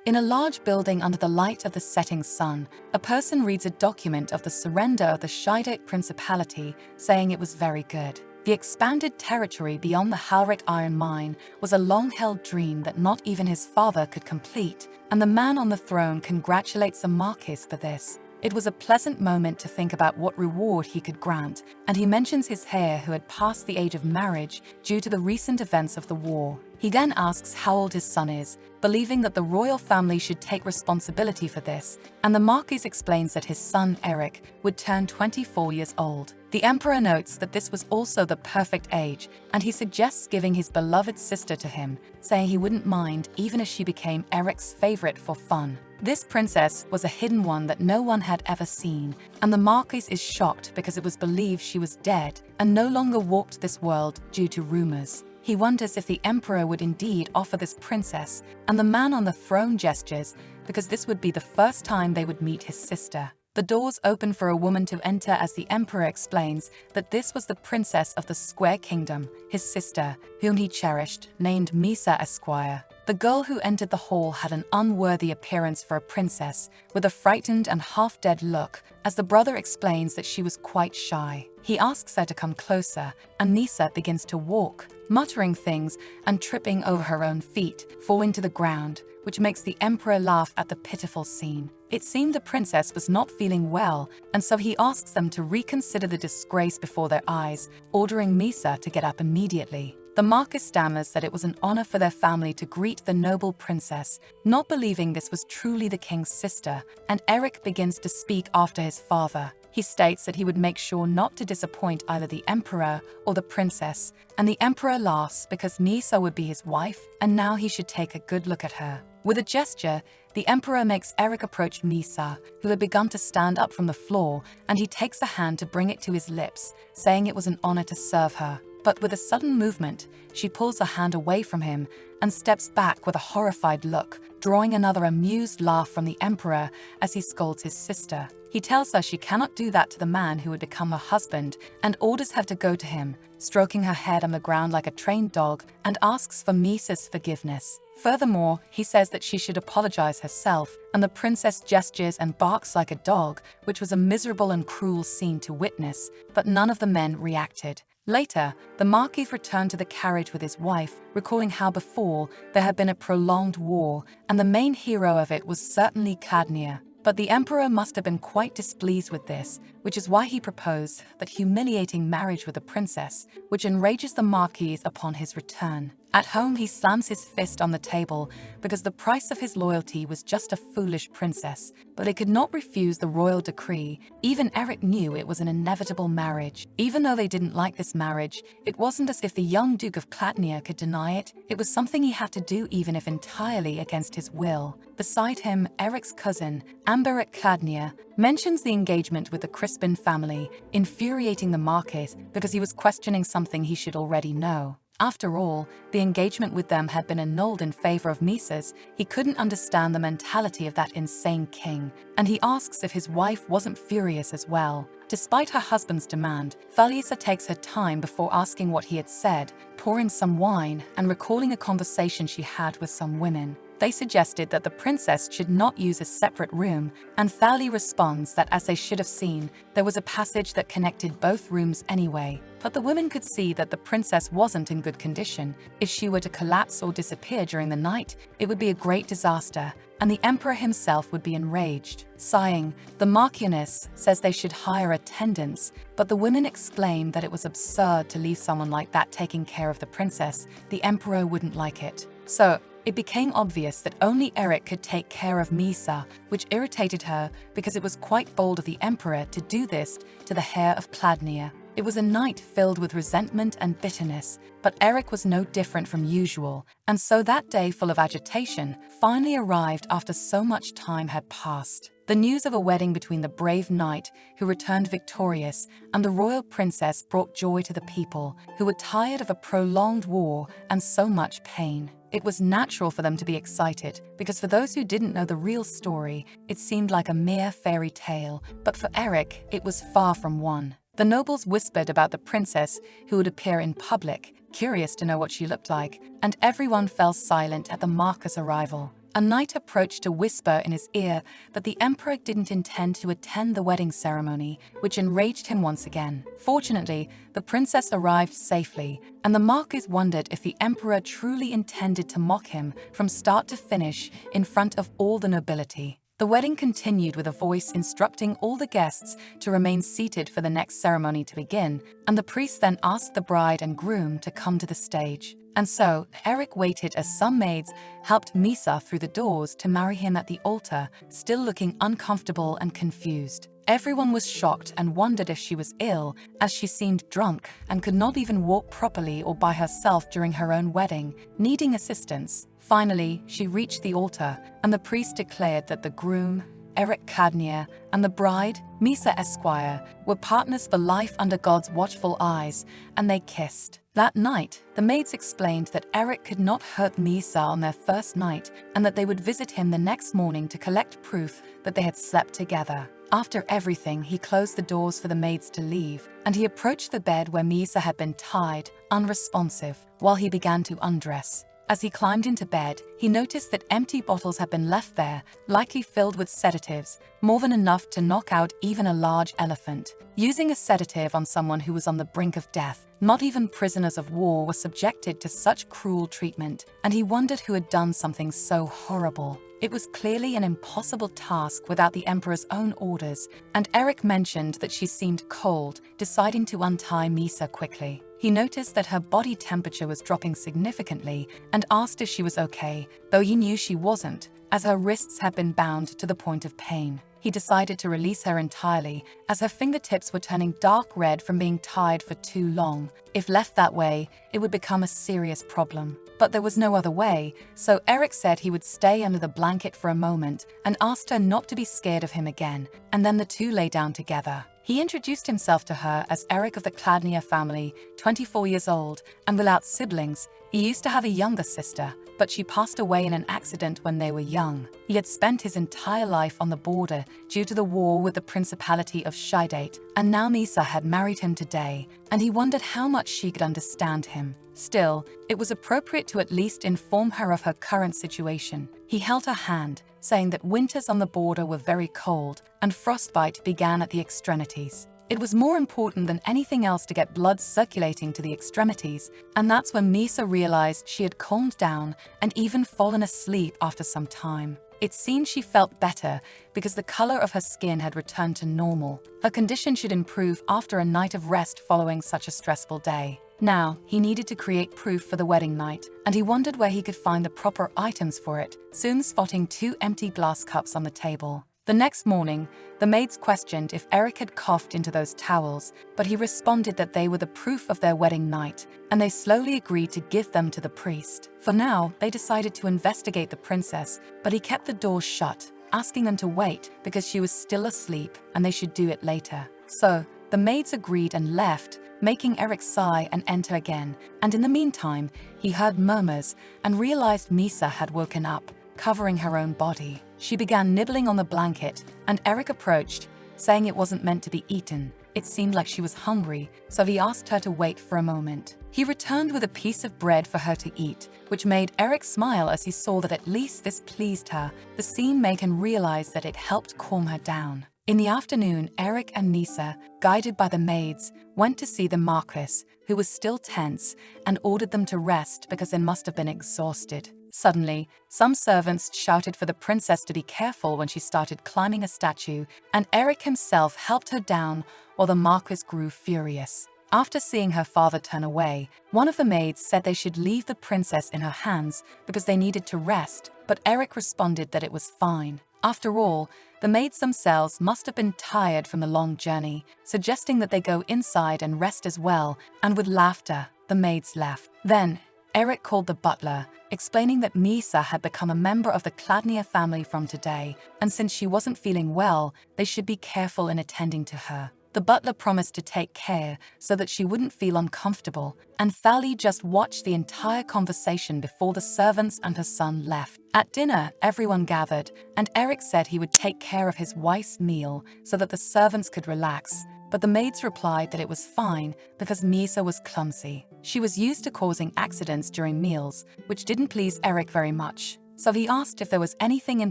In a large building under the light of the setting sun, a person reads a document of the surrender of the Shiite Principality, saying it was very good. The expanded territory beyond the Halric iron mine was a long-held dream that not even his father could complete, and the man on the throne congratulates the Marquis for this. It was a pleasant moment to think about what reward he could grant, and he mentions his heir who had passed the age of marriage due to the recent events of the war. He then asks how old his son is, believing that the royal family should take responsibility for this, and the Marquis explains that his son Eric would turn 24 years old. The emperor notes that this was also the perfect age, and he suggests giving his beloved sister to him, saying he wouldn't mind even if she became Eric's favorite for fun. This princess was a hidden one that no one had ever seen, and the Marquis is shocked because it was believed she was dead and no longer walked this world due to rumors. He wonders if the emperor would indeed offer this princess, and the man on the throne gestures because this would be the first time they would meet his sister. The doors open for a woman to enter as the emperor explains that this was the princess of the Square Kingdom, his sister, whom he cherished, named Misa Esquire. The girl who entered the hall had an unworthy appearance for a princess, with a frightened and half-dead look, as the brother explains that she was quite shy. He asks her to come closer, and Nisa begins to walk, muttering things and tripping over her own feet, falling to the ground, which makes the emperor laugh at the pitiful scene. It seemed the princess was not feeling well, and so he asks them to reconsider the disgrace before their eyes, ordering Misa to get up immediately. The Marquis stammers that it was an honor for their family to greet the noble princess, not believing this was truly the king's sister, and Eric begins to speak after his father. He states that he would make sure not to disappoint either the emperor or the princess, and the emperor laughs because Nisa would be his wife, and now he should take a good look at her. With a gesture, the emperor makes Eric approach Nisa, who had begun to stand up from the floor, and he takes a hand to bring it to his lips, saying it was an honor to serve her. But with a sudden movement, she pulls her hand away from him and steps back with a horrified look, drawing another amused laugh from the emperor as he scolds his sister. He tells her she cannot do that to the man who would become her husband and orders her to go to him, stroking her head on the ground like a trained dog, and asks for Misa's forgiveness. Furthermore, he says that she should apologize herself, and the princess gestures and barks like a dog, which was a miserable and cruel scene to witness, but none of the men reacted. Later, the Marquis returned to the carriage with his wife, recalling how before there had been a prolonged war, and the main hero of it was certainly Cadnia. But the emperor must have been quite displeased with this, which is why he proposed that humiliating marriage with a princess, which enrages the Marquis upon his return. At home, he slams his fist on the table because the price of his loyalty was just a foolish princess, but he could not refuse the royal decree. Even Eric knew it was an inevitable marriage. Even though they didn't like this marriage, it wasn't as if the young Duke of Clatnia could deny it. It was something he had to do, even if entirely against his will. Beside him, Eric's cousin, Amberic Cladnia, mentions the engagement with the Crispin family, infuriating the Marquis because he was questioning something he should already know. After all, the engagement with them had been annulled in favor of Misa's. He couldn't understand the mentality of that insane king, and he asks if his wife wasn't furious as well. Despite her husband's demand, Thalisa takes her time before asking what he had said, pouring some wine and recalling a conversation she had with some women. They suggested that the princess should not use a separate room, and Thali responds that as they should have seen, there was a passage that connected both rooms anyway. But the women could see that the princess wasn't in good condition. If she were to collapse or disappear during the night, it would be a great disaster, and the emperor himself would be enraged. Sighing, the Marchioness says they should hire attendants, but the women exclaim that it was absurd to leave someone like that taking care of the princess. The emperor wouldn't like it. So, it became obvious that only Eric could take care of Misa, which irritated her because it was quite bold of the emperor to do this to the heir of Cladnia. It was a night filled with resentment and bitterness, but Eric was no different from usual, and so that day full of agitation finally arrived after so much time had passed. The news of a wedding between the brave knight, who returned victorious, and the royal princess brought joy to the people, who were tired of a prolonged war and so much pain. It was natural for them to be excited, because for those who didn't know the real story, it seemed like a mere fairy tale, but for Eric, it was far from one. The nobles whispered about the princess who would appear in public, curious to know what she looked like, and everyone fell silent at the Marquis' arrival. A knight approached to whisper in his ear that the emperor didn't intend to attend the wedding ceremony, which enraged him once again. Fortunately, the princess arrived safely, and the Marquis wondered if the emperor truly intended to mock him from start to finish in front of all the nobility. The wedding continued with a voice instructing all the guests to remain seated for the next ceremony to begin, and the priest then asked the bride and groom to come to the stage. And so, Eric waited as some maids helped Misa through the doors to marry him at the altar, still looking uncomfortable and confused. Everyone was shocked and wondered if she was ill, as she seemed drunk and could not even walk properly or by herself during her own wedding, needing assistance. Finally, she reached the altar, and the priest declared that the groom, Eric Cadnier, and the bride, Misa Esquire, were partners for life under God's watchful eyes, and they kissed. That night, the maids explained that Eric could not hurt Misa on their first night, and that they would visit him the next morning to collect proof that they had slept together. After everything, he closed the doors for the maids to leave, and he approached the bed where Misa had been tied, unresponsive, while he began to undress. As he climbed into bed, he noticed that empty bottles had been left there, likely filled with sedatives, more than enough to knock out even a large elephant. Using a sedative on someone who was on the brink of death, not even prisoners of war were subjected to such cruel treatment, and he wondered who had done something so horrible. It was clearly an impossible task without the emperor's own orders, and Eric mentioned that she seemed cold, deciding to untie Misa quickly. He noticed that her body temperature was dropping significantly and asked if she was okay, though he knew she wasn't, as her wrists had been bound to the point of pain. He decided to release her entirely, as her fingertips were turning dark red from being tied for too long. If left that way, it would become a serious problem. But there was no other way, so Eric said he would stay under the blanket for a moment and asked her not to be scared of him again, and then the two lay down together. He introduced himself to her as Eric of the Cladnier family, 24 years old, and without siblings. He used to have a younger sister, but she passed away in an accident when they were young. He had spent his entire life on the border due to the war with the Principality of Shidate, and now Misa had married him today, and he wondered how much she could understand him. Still, it was appropriate to at least inform her of her current situation. He held her hand, saying that winters on the border were very cold, and frostbite began at the extremities. It was more important than anything else to get blood circulating to the extremities, and that's when Misa realized she had calmed down and even fallen asleep after some time. It seemed she felt better because the color of her skin had returned to normal. Her condition should improve after a night of rest following such a stressful day. Now, he needed to create proof for the wedding night, and he wondered where he could find the proper items for it, soon spotting 2 empty glass cups on the table. The next morning, the maids questioned if Eric had coughed into those towels, but he responded that they were the proof of their wedding night, and they slowly agreed to give them to the priest. For now, they decided to investigate the princess, but he kept the doors shut, asking them to wait because she was still asleep and they should do it later. So, the maids agreed and left, making Eric sigh and enter again, and in the meantime, he heard murmurs and realized Misa had woken up, covering her own body. She began nibbling on the blanket, and Eric approached, saying it wasn't meant to be eaten. It seemed like she was hungry, so he asked her to wait for a moment. He returned with a piece of bread for her to eat, which made Eric smile as he saw that at least this pleased her. The scene made him realize that it helped calm her down. In the afternoon, Eric and Misa, guided by the maids, went to see the Marquis, who was still tense, and ordered them to rest because they must have been exhausted. Suddenly, some servants shouted for the princess to be careful when she started climbing a statue, and Eric himself helped her down while the Marquis grew furious. After seeing her father turn away, one of the maids said they should leave the princess in her hands because they needed to rest, but Eric responded that it was fine. After all, the maids themselves must have been tired from the long journey, suggesting that they go inside and rest as well, and with laughter, the maids left. Then, Eric called the butler, explaining that Misa had become a member of the Cladnier family from today, and since she wasn't feeling well, they should be careful in attending to her. The butler promised to take care so that she wouldn't feel uncomfortable, and Thali just watched the entire conversation before the servants and her son left. At dinner, everyone gathered, and Eric said he would take care of his wife's meal so that the servants could relax, but the maids replied that it was fine because Misa was clumsy. She was used to causing accidents during meals, which didn't please Eric very much. so he asked if there was anything in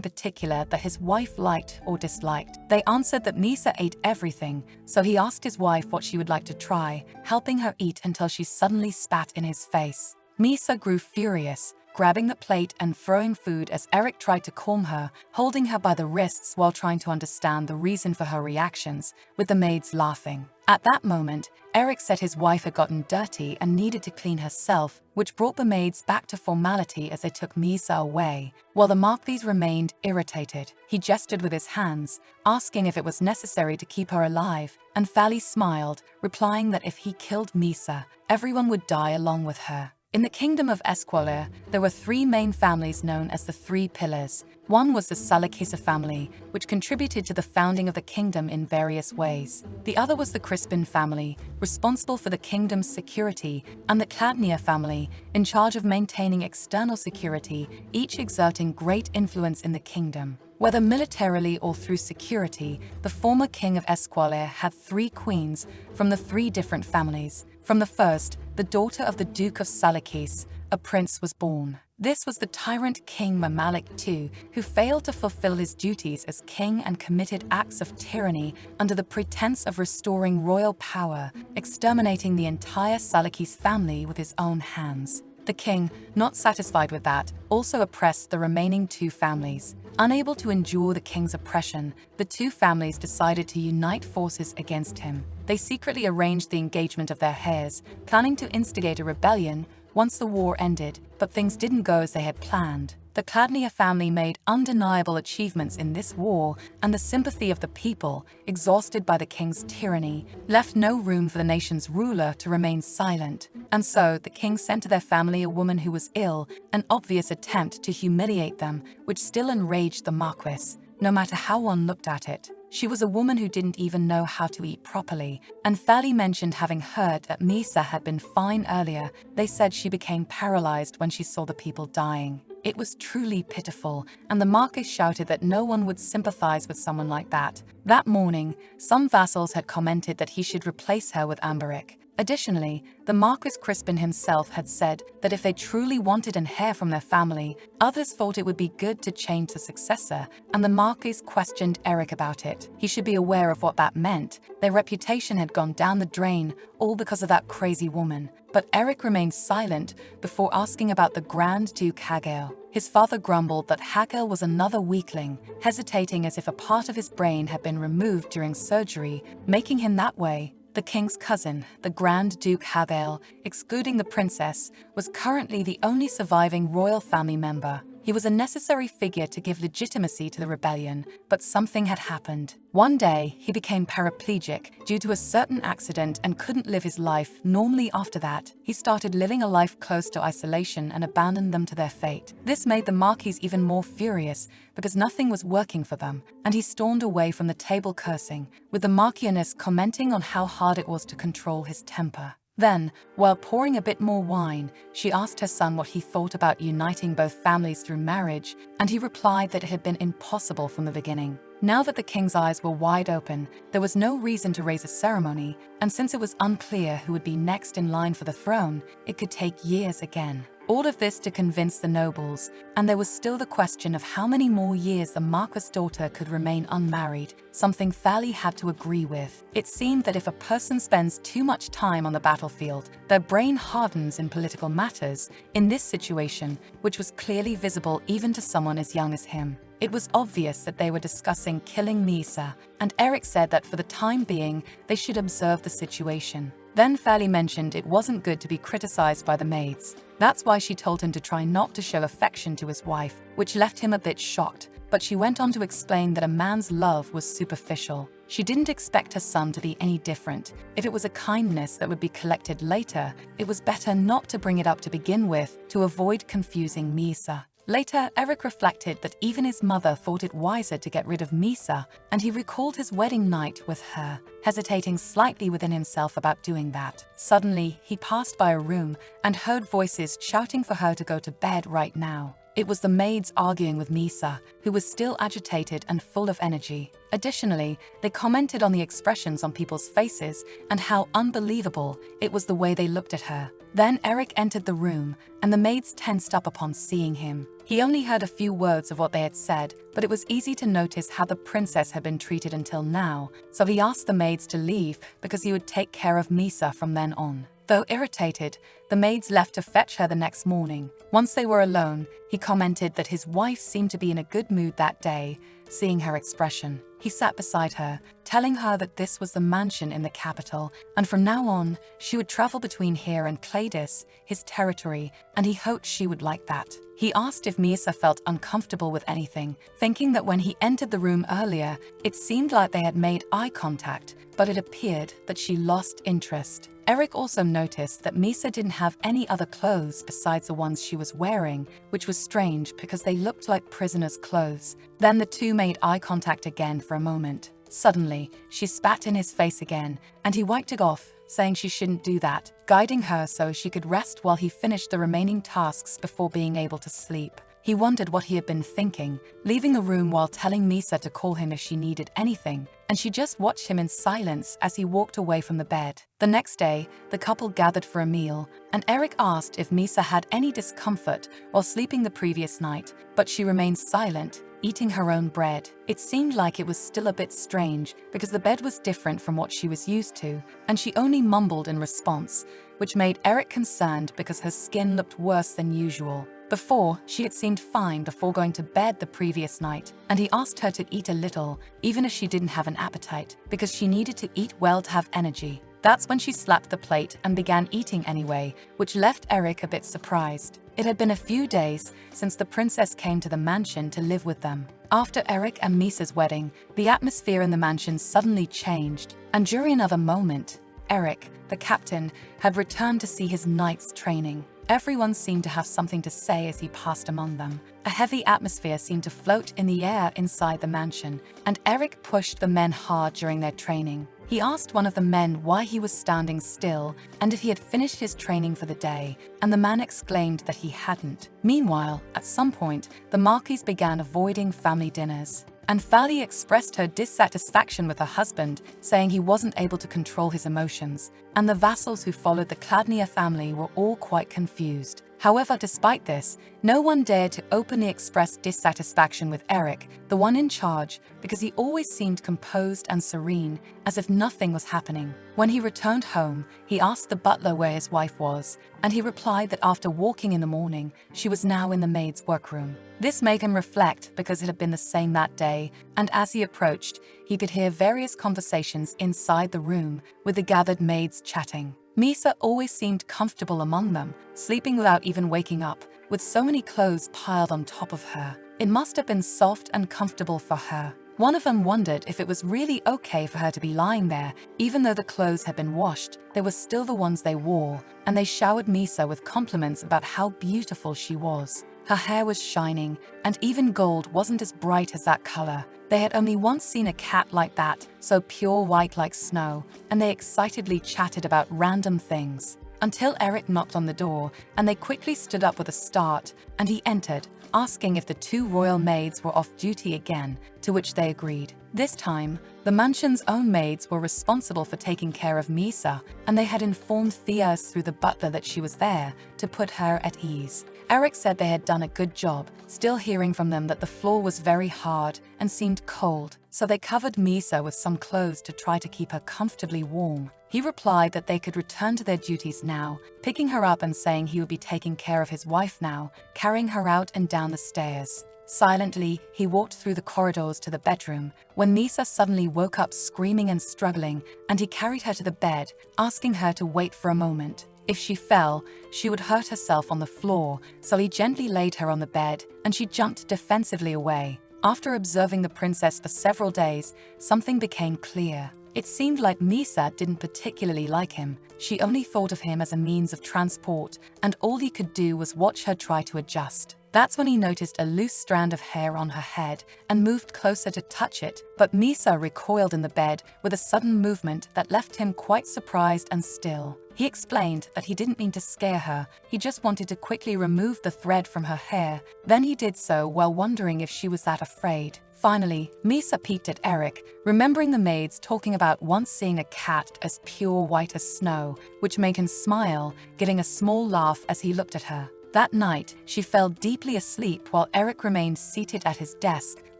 particular that his wife liked or disliked. They answered that Misa ate everything, so he asked his wife what she would like to try, helping her eat until she suddenly spat in his face. Misa grew furious, grabbing the plate and throwing food as Eric tried to calm her, holding her by the wrists while trying to understand the reason for her reactions, with the maids laughing. At that moment, Eric said his wife had gotten dirty and needed to clean herself, which brought the maids back to formality as they took Misa away, while the Marquis remained irritated. He gestured with his hands, asking if it was necessary to keep her alive, and Fally smiled, replying that if he killed Misa, everyone would die along with her. In the kingdom of Esquire, there were three main families known as the Three Pillars. One was the Salakisa family, which contributed to the founding of the kingdom in various ways. The other was the Crispin family, responsible for the kingdom's security, and the Cladnia family, in charge of maintaining external security, each exerting great influence in the kingdom. Whether militarily or through security, the former king of Esquire had three queens from the three different families. From the first, the daughter of the Duke of Salakis, a prince was born. This was the tyrant King Mamalik II, who failed to fulfill his duties as king and committed acts of tyranny under the pretense of restoring royal power, exterminating the entire Salakis family with his own hands. The king, not satisfied with that, also oppressed the remaining two families. Unable to endure the king's oppression, the two families decided to unite forces against him. They secretly arranged the engagement of their heirs, planning to instigate a rebellion once the war ended, but things didn't go as they had planned. The Cladnia family made undeniable achievements in this war, and the sympathy of the people, exhausted by the king's tyranny, left no room for the nation's ruler to remain silent. And so, the king sent to their family a woman who was ill, an obvious attempt to humiliate them, which still enraged the Marquis, no matter how one looked at it. She was a woman who didn't even know how to eat properly, and Fally mentioned having heard that Misa had been fine earlier. They said she became paralyzed when she saw the people dying. It was truly pitiful, and the Marquis shouted that no one would sympathize with someone like that. That morning, some vassals had commented that he should replace her with Amberic. Additionally, the Marquis Crispin himself had said that if they truly wanted an heir from their family, others thought it would be good to change the successor, and the Marquis questioned Eric about it. He should be aware of what that meant. Their reputation had gone down the drain, all because of that crazy woman. But Eric remained silent before asking about the Grand Duke Hagel. His father grumbled that Hagel was another weakling, hesitating as if a part of his brain had been removed during surgery, making him that way. The king's cousin, the Grand Duke Hagel, excluding the princess, was currently the only surviving royal family member. He was a necessary figure to give legitimacy to the rebellion, but something had happened. One day, he became paraplegic due to a certain accident and couldn't live his life normally after that. He started living a life close to isolation and abandoned them to their fate. This made the Marquis even more furious because nothing was working for them, and he stormed away from the table cursing, with the Marchioness commenting on how hard it was to control his temper. Then, while pouring a bit more wine, she asked her son what he thought about uniting both families through marriage, and he replied that it had been impossible from the beginning. Now that the king's eyes were wide open, there was no reason to raise a ceremony, and since it was unclear who would be next in line for the throne, it could take years again. All of this to convince the nobles, and there was still the question of how many more years the Marquis' daughter could remain unmarried, something Fally had to agree with. It seemed that if a person spends too much time on the battlefield, their brain hardens in political matters. In this situation, which was clearly visible even to someone as young as him, it was obvious that they were discussing killing Misa, and Eric said that for the time being, they should observe the situation. Then Fally mentioned it wasn't good to be criticized by the maids. That's why she told him to try not to show affection to his wife, which left him a bit shocked, but she went on to explain that a man's love was superficial. She didn't expect her son to be any different. If it was a kindness that would be collected later, it was better not to bring it up to begin with, to avoid confusing Misa. Later, Eric reflected that even his mother thought it wiser to get rid of Misa, and he recalled his wedding night with her, hesitating slightly within himself about doing that. Suddenly, he passed by a room and heard voices shouting for her to go to bed right now. It was the maids arguing with Misa, who was still agitated and full of energy. Additionally, they commented on the expressions on people's faces and how unbelievable it was the way they looked at her. Then Eric entered the room, and the maids tensed up upon seeing him. He only heard a few words of what they had said, but it was easy to notice how the princess had been treated until now, so he asked the maids to leave because he would take care of Misa from then on. Though irritated, the maids left to fetch her the next morning. Once they were alone, he commented that his wife seemed to be in a good mood that day, seeing her expression. He sat beside her, telling her that this was the mansion in the capital, and from now on, she would travel between here and Pleiades, his territory, and he hoped she would like that. He asked if Misa felt uncomfortable with anything, thinking that when he entered the room earlier, it seemed like they had made eye contact, but it appeared that she lost interest. Eric also noticed that Misa didn't have any other clothes besides the ones she was wearing, which was strange because they looked like prisoners' clothes. Then the two made eye contact again for a moment. Suddenly, she spat in his face again, and he wiped it off, saying she shouldn't do that, guiding her so she could rest while he finished the remaining tasks before being able to sleep. He wondered what he had been thinking, leaving the room while telling Misa to call him if she needed anything, and she just watched him in silence as he walked away from the bed. The next day, the couple gathered for a meal, and Eric asked if Misa had any discomfort while sleeping the previous night, but she remained silent, eating her own bread. It seemed like it was still a bit strange because the bed was different from what she was used to, and she only mumbled in response, which made Eric concerned because her skin looked worse than usual. Before, she had seemed fine before going to bed the previous night, and he asked her to eat a little, even if she didn't have an appetite, because she needed to eat well to have energy. That's when she slapped the plate and began eating anyway, which left Eric a bit surprised. It had been a few days since the princess came to the mansion to live with them. After Eric and Misa's wedding, the atmosphere in the mansion suddenly changed, and during another moment, Eric, the captain, had returned to see his knights training. Everyone seemed to have something to say as he passed among them. A heavy atmosphere seemed to float in the air inside the mansion, and Eric pushed the men hard during their training. He asked one of the men why he was standing still and if he had finished his training for the day, and the man exclaimed that he hadn't. Meanwhile, at some point, the Marquise began avoiding family dinners, and Fali expressed her dissatisfaction with her husband, saying he wasn't able to control his emotions, and the vassals who followed the Cladnia family were all quite confused. However, despite this, no one dared to openly express dissatisfaction with Eric, the one in charge, because he always seemed composed and serene, as if nothing was happening. When he returned home, he asked the butler where his wife was, and he replied that after walking in the morning, she was now in the maid's workroom. This made him reflect because it had been the same that day, and as he approached, he could hear various conversations inside the room, with the gathered maids chatting. Misa always seemed comfortable among them, sleeping without even waking up, with so many clothes piled on top of her. It must have been soft and comfortable for her. One of them wondered if it was really okay for her to be lying there. Even though the clothes had been washed, they were still the ones they wore, and they showered Misa with compliments about how beautiful she was. Her hair was shining, and even gold wasn't as bright as that color. They had only once seen a cat like that, so pure white like snow, and they excitedly chatted about random things. Until Eric knocked on the door, and they quickly stood up with a start, and he entered, asking if the two royal maids were off duty again, to which they agreed. This time, the mansion's own maids were responsible for taking care of Misa, and they had informed Theas through the butler that she was there to put her at ease. Eric said they had done a good job, still hearing from them that the floor was very hard and seemed cold, so they covered Misa with some clothes to try to keep her comfortably warm. He replied that they could return to their duties now, picking her up and saying he would be taking care of his wife now, carrying her out and down the stairs. Silently, he walked through the corridors to the bedroom, when Misa suddenly woke up screaming and struggling, and he carried her to the bed, asking her to wait for a moment. If she fell, she would hurt herself on the floor, so he gently laid her on the bed, and she jumped defensively away. After observing the princess for several days, something became clear. It seemed like Misa didn't particularly like him. She only thought of him as a means of transport, and all he could do was watch her try to adjust. That's when he noticed a loose strand of hair on her head and moved closer to touch it, but Misa recoiled in the bed with a sudden movement that left him quite surprised and still. He explained that he didn't mean to scare her, he just wanted to quickly remove the thread from her hair. Then he did so while wondering if she was that afraid. Finally, Misa peeked at Eric, remembering the maids talking about once seeing a cat as pure white as snow, which made him smile, giving a small laugh as he looked at her. That night, she fell deeply asleep while Eric remained seated at his desk,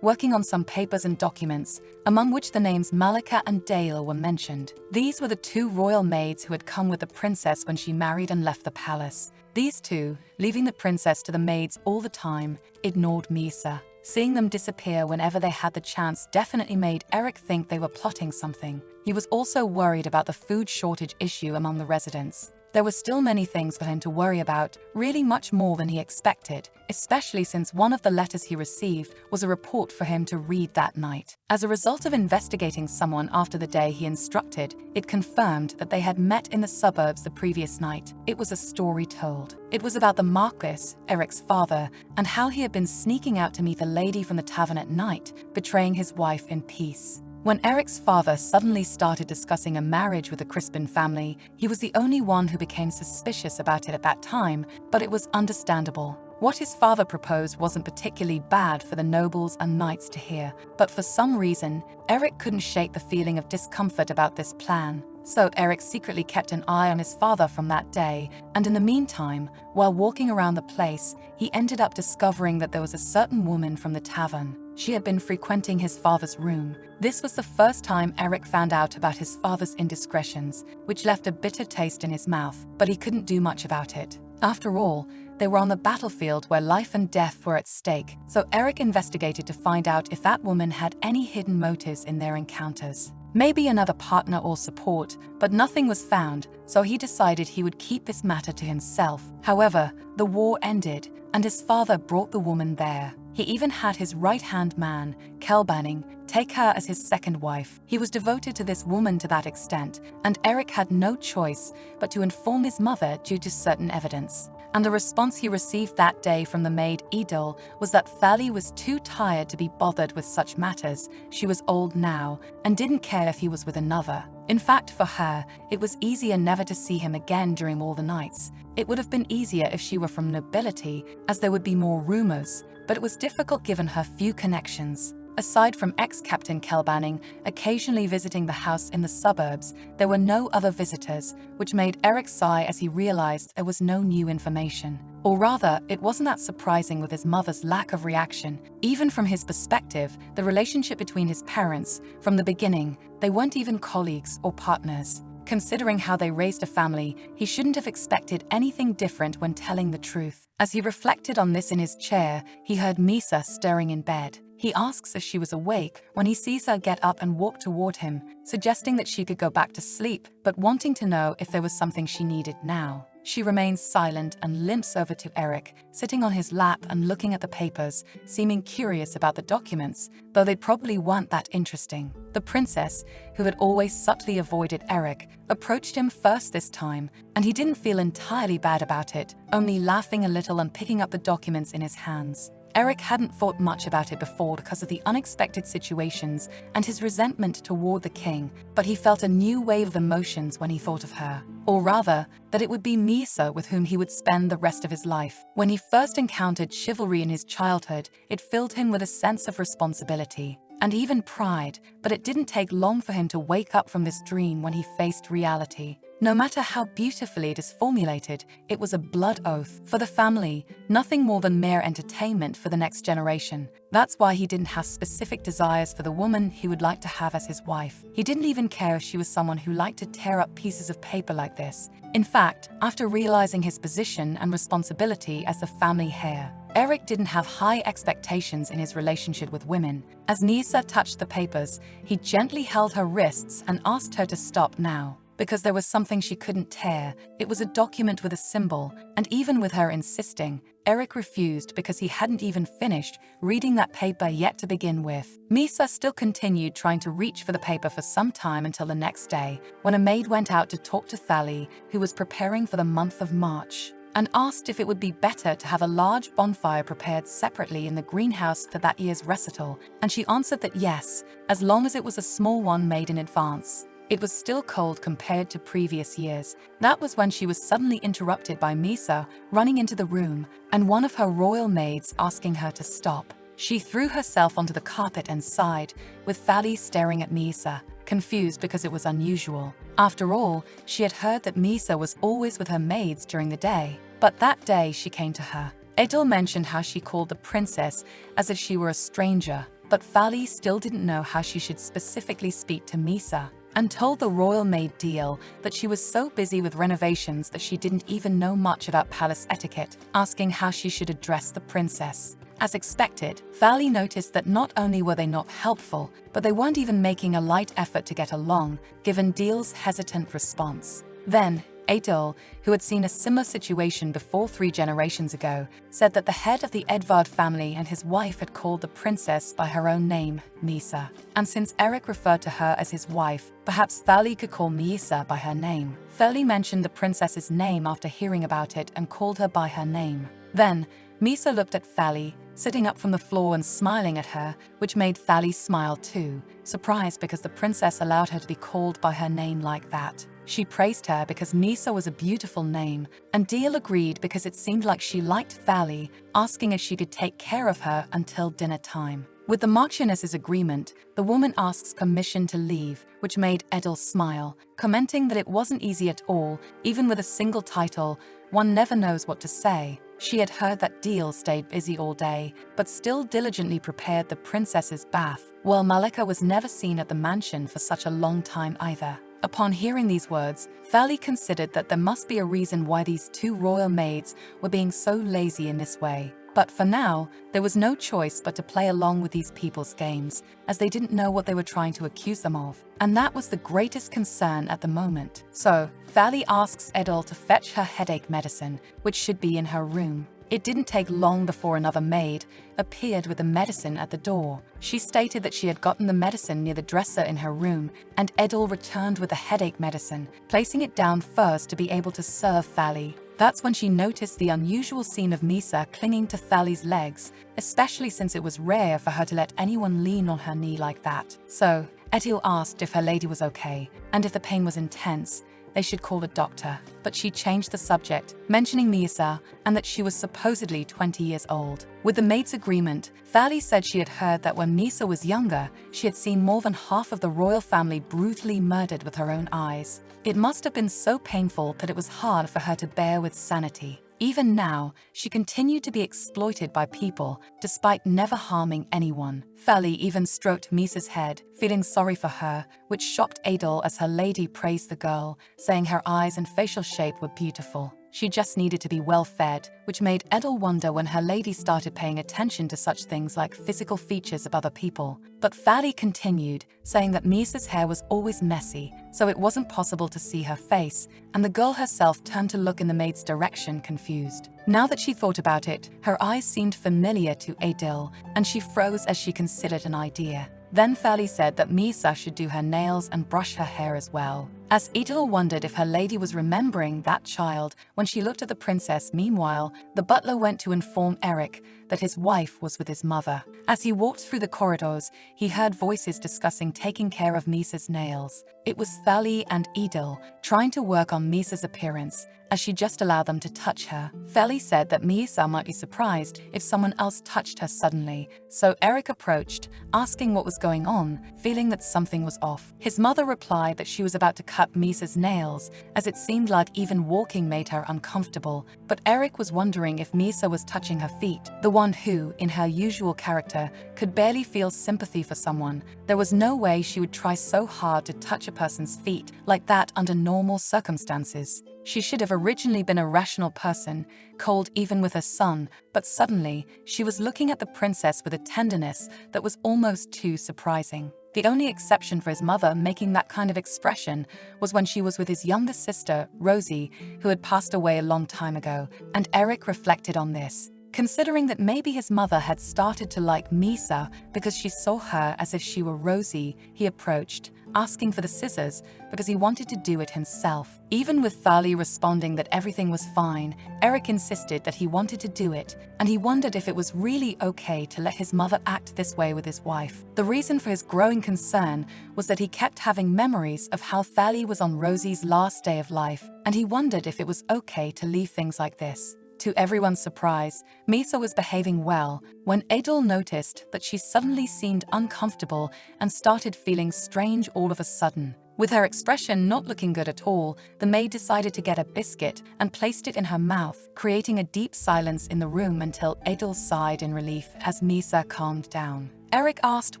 working on some papers and documents, among which the names Malika and Dale were mentioned. These were the two royal maids who had come with the princess when she married and left the palace. These two, leaving the princess to the maids all the time, ignored Misa. Seeing them disappear whenever they had the chance definitely made Eric think they were plotting something. He was also worried about the food shortage issue among the residents. There were still many things for him to worry about, really much more than he expected, especially since one of the letters he received was a report for him to read that night. As a result of investigating someone after the day he instructed, it confirmed that they had met in the suburbs the previous night. It was a story told. It was about the Marquis, Eric's father, and how he had been sneaking out to meet a lady from the tavern at night, betraying his wife in peace. When Eric's father suddenly started discussing a marriage with the Crispin family, he was the only one who became suspicious about it at that time, but it was understandable. What his father proposed wasn't particularly bad for the nobles and knights to hear, but for some reason, Eric couldn't shake the feeling of discomfort about this plan. So Eric secretly kept an eye on his father from that day, and in the meantime, while walking around the place, he ended up discovering that there was a certain woman from the tavern. She had been frequenting his father's room. This was the first time Eric found out about his father's indiscretions, which left a bitter taste in his mouth, but he couldn't do much about it. After all, they were on the battlefield where life and death were at stake, so Eric investigated to find out if that woman had any hidden motives in their encounters. Maybe another partner or support, but nothing was found, so he decided he would keep this matter to himself. However, the war ended, and his father brought the woman there. He even had his right-hand man, Kelbanning, take her as his second wife. He was devoted to this woman to that extent, and Eric had no choice but to inform his mother due to certain evidence. And the response he received that day from the maid Edel was that Thali was too tired to be bothered with such matters. She was old now and didn't care if he was with another. In fact, for her, it was easier never to see him again during all the nights. It would have been easier if she were from nobility, as there would be more rumors, but it was difficult given her few connections. Aside from ex-Captain Kelbanning occasionally visiting the house in the suburbs, there were no other visitors, which made Eric sigh as he realized there was no new information. Or rather, it wasn't that surprising with his mother's lack of reaction. Even from his perspective, the relationship between his parents, from the beginning, they weren't even colleagues or partners. Considering how they raised a family, he shouldn't have expected anything different when telling the truth. As he reflected on this in his chair, he heard Misa stirring in bed. He asks if she was awake when he sees her get up and walk toward him, suggesting that she could go back to sleep, but wanting to know if there was something she needed now. She remains silent and limps over to Eric, sitting on his lap and looking at the papers, seeming curious about the documents, though they probably weren't that interesting. The princess, who had always subtly avoided Eric, approached him first this time, and he didn't feel entirely bad about it, only laughing a little and picking up the documents in his hands. Eric hadn't thought much about it before because of the unexpected situations and his resentment toward the king, but he felt a new wave of emotions when he thought of her. Or rather, that it would be Misa with whom he would spend the rest of his life. When he first encountered chivalry in his childhood, it filled him with a sense of responsibility and even pride, but it didn't take long for him to wake up from this dream when he faced reality. No matter how beautifully it is formulated, it was a blood oath for the family, nothing more than mere entertainment for the next generation. That's why he didn't have specific desires for the woman he would like to have as his wife. He didn't even care if she was someone who liked to tear up pieces of paper like this. In fact, after realizing his position and responsibility as the family heir, Eric didn't have high expectations in his relationship with women. As Nisa touched the papers, he gently held her wrists and asked her to stop now. Because there was something she couldn't tear. It was a document with a symbol, and even with her insisting, Eric refused because he hadn't even finished reading that paper yet to begin with. Misa still continued trying to reach for the paper for some time until the next day, when a maid went out to talk to Thali, who was preparing for the month of March, and asked if it would be better to have a large bonfire prepared separately in the greenhouse for that year's recital, and she answered that yes, as long as it was a small one made in advance. It was still cold compared to previous years. That was when she was suddenly interrupted by Misa running into the room and one of her royal maids asking her to stop. She threw herself onto the carpet and sighed, with Fali staring at Misa, confused because it was unusual. After all, she had heard that Misa was always with her maids during the day, but that day she came to her. Edil mentioned how she called the princess as if she were a stranger, but Fali still didn't know how she should specifically speak to Misa, and told the royal maid Deal that she was so busy with renovations that she didn't even know much about palace etiquette, asking how she should address the princess. As expected, Fali noticed that not only were they not helpful, but they weren't even making a light effort to get along, given Deal's hesitant response. Then, Adol, who had seen a similar situation before 3 generations ago, said that the head of the Edvard family and his wife had called the princess by her own name, Misa. And since Eric referred to her as his wife, perhaps Fali could call Misa by her name. Fali mentioned the princess's name after hearing about it and called her by her name. Then, Misa looked at Fali, sitting up from the floor and smiling at her, which made Fali smile too, surprised because the princess allowed her to be called by her name like that. She praised her because Misa was a beautiful name, and Deal agreed because it seemed like she liked Fali, asking if she could take care of her until dinner time. With the Marchioness's agreement, the woman asks permission to leave, which made Edil smile, commenting that it wasn't easy at all, even with a single title, one never knows what to say. She had heard that Deal stayed busy all day, but still diligently prepared the princess's bath, while Malika was never seen at the mansion for such a long time either. Upon hearing these words, Fali considered that there must be a reason why these 2 royal maids were being so lazy in this way. But for now, there was no choice but to play along with these people's games, as they didn't know what they were trying to accuse them of. And that was the greatest concern at the moment. So, Fali asks Edil to fetch her headache medicine, which should be in her room. It didn't take long before another maid appeared with the medicine at the door. She stated that she had gotten the medicine near the dresser in her room, and Edil returned with the headache medicine, placing it down first to be able to serve Fali. That's when she noticed the unusual scene of Misa clinging to Fali's legs, especially since it was rare for her to let anyone lean on her knee like that. So, Edil asked if her lady was okay, and if the pain was intense, they should call a doctor. But she changed the subject, mentioning Misa and that she was supposedly 20 years old. With the maid's agreement, Fali said she had heard that when Misa was younger, she had seen more than half of the royal family brutally murdered with her own eyes. It must have been so painful that it was hard for her to bear with sanity. Even now, she continued to be exploited by people, despite never harming anyone. Fali even stroked Misa's head, feeling sorry for her, which shocked Adol as her lady praised the girl, saying her eyes and facial shape were beautiful. She just needed to be well fed, which made Edel wonder when her lady started paying attention to such things like physical features of other people. But Fali continued, saying that Misa's hair was always messy, so it wasn't possible to see her face, and the girl herself turned to look in the maid's direction, confused. Now that she thought about it, her eyes seemed familiar to Adil, and she froze as she considered an idea. Then Fali said that Misa should do her nails and brush her hair as well. As Idil wondered if her lady was remembering that child when she looked at the princess, meanwhile, the butler went to inform Eric that his wife was with his mother. As he walked through the corridors, he heard voices discussing taking care of Misa's nails. It was Fali and Idil trying to work on Misa's appearance, as she just allowed them to touch her. Fali said that Misa might be surprised if someone else touched her suddenly, so Eric approached, asking what was going on, feeling that something was off. His mother replied that she was about to cut Misa's nails, as it seemed like even walking made her uncomfortable, but Eric was wondering if Misa was touching her feet, the one who, in her usual character, could barely feel sympathy for someone. There was no way she would try so hard to touch a person's feet like that under normal circumstances. She should have originally been a rational person, cold even with her son, but suddenly, she was looking at the princess with a tenderness that was almost too surprising. The only exception for his mother making that kind of expression was when she was with his younger sister, Rosie, who had passed away a long time ago, and Eric reflected on this. Considering that maybe his mother had started to like Misa because she saw her as if she were Rosie, he approached, asking for the scissors because he wanted to do it himself. Even with Thali responding that everything was fine, Eric insisted that he wanted to do it, and he wondered if it was really okay to let his mother act this way with his wife. The reason for his growing concern was that he kept having memories of how Thali was on Rosie's last day of life, and he wondered if it was okay to leave things like this. To everyone's surprise, Misa was behaving well when Adol noticed that she suddenly seemed uncomfortable and started feeling strange all of a sudden. With her expression not looking good at all, the maid decided to get a biscuit and placed it in her mouth, creating a deep silence in the room until Adol sighed in relief as Misa calmed down. Eric asked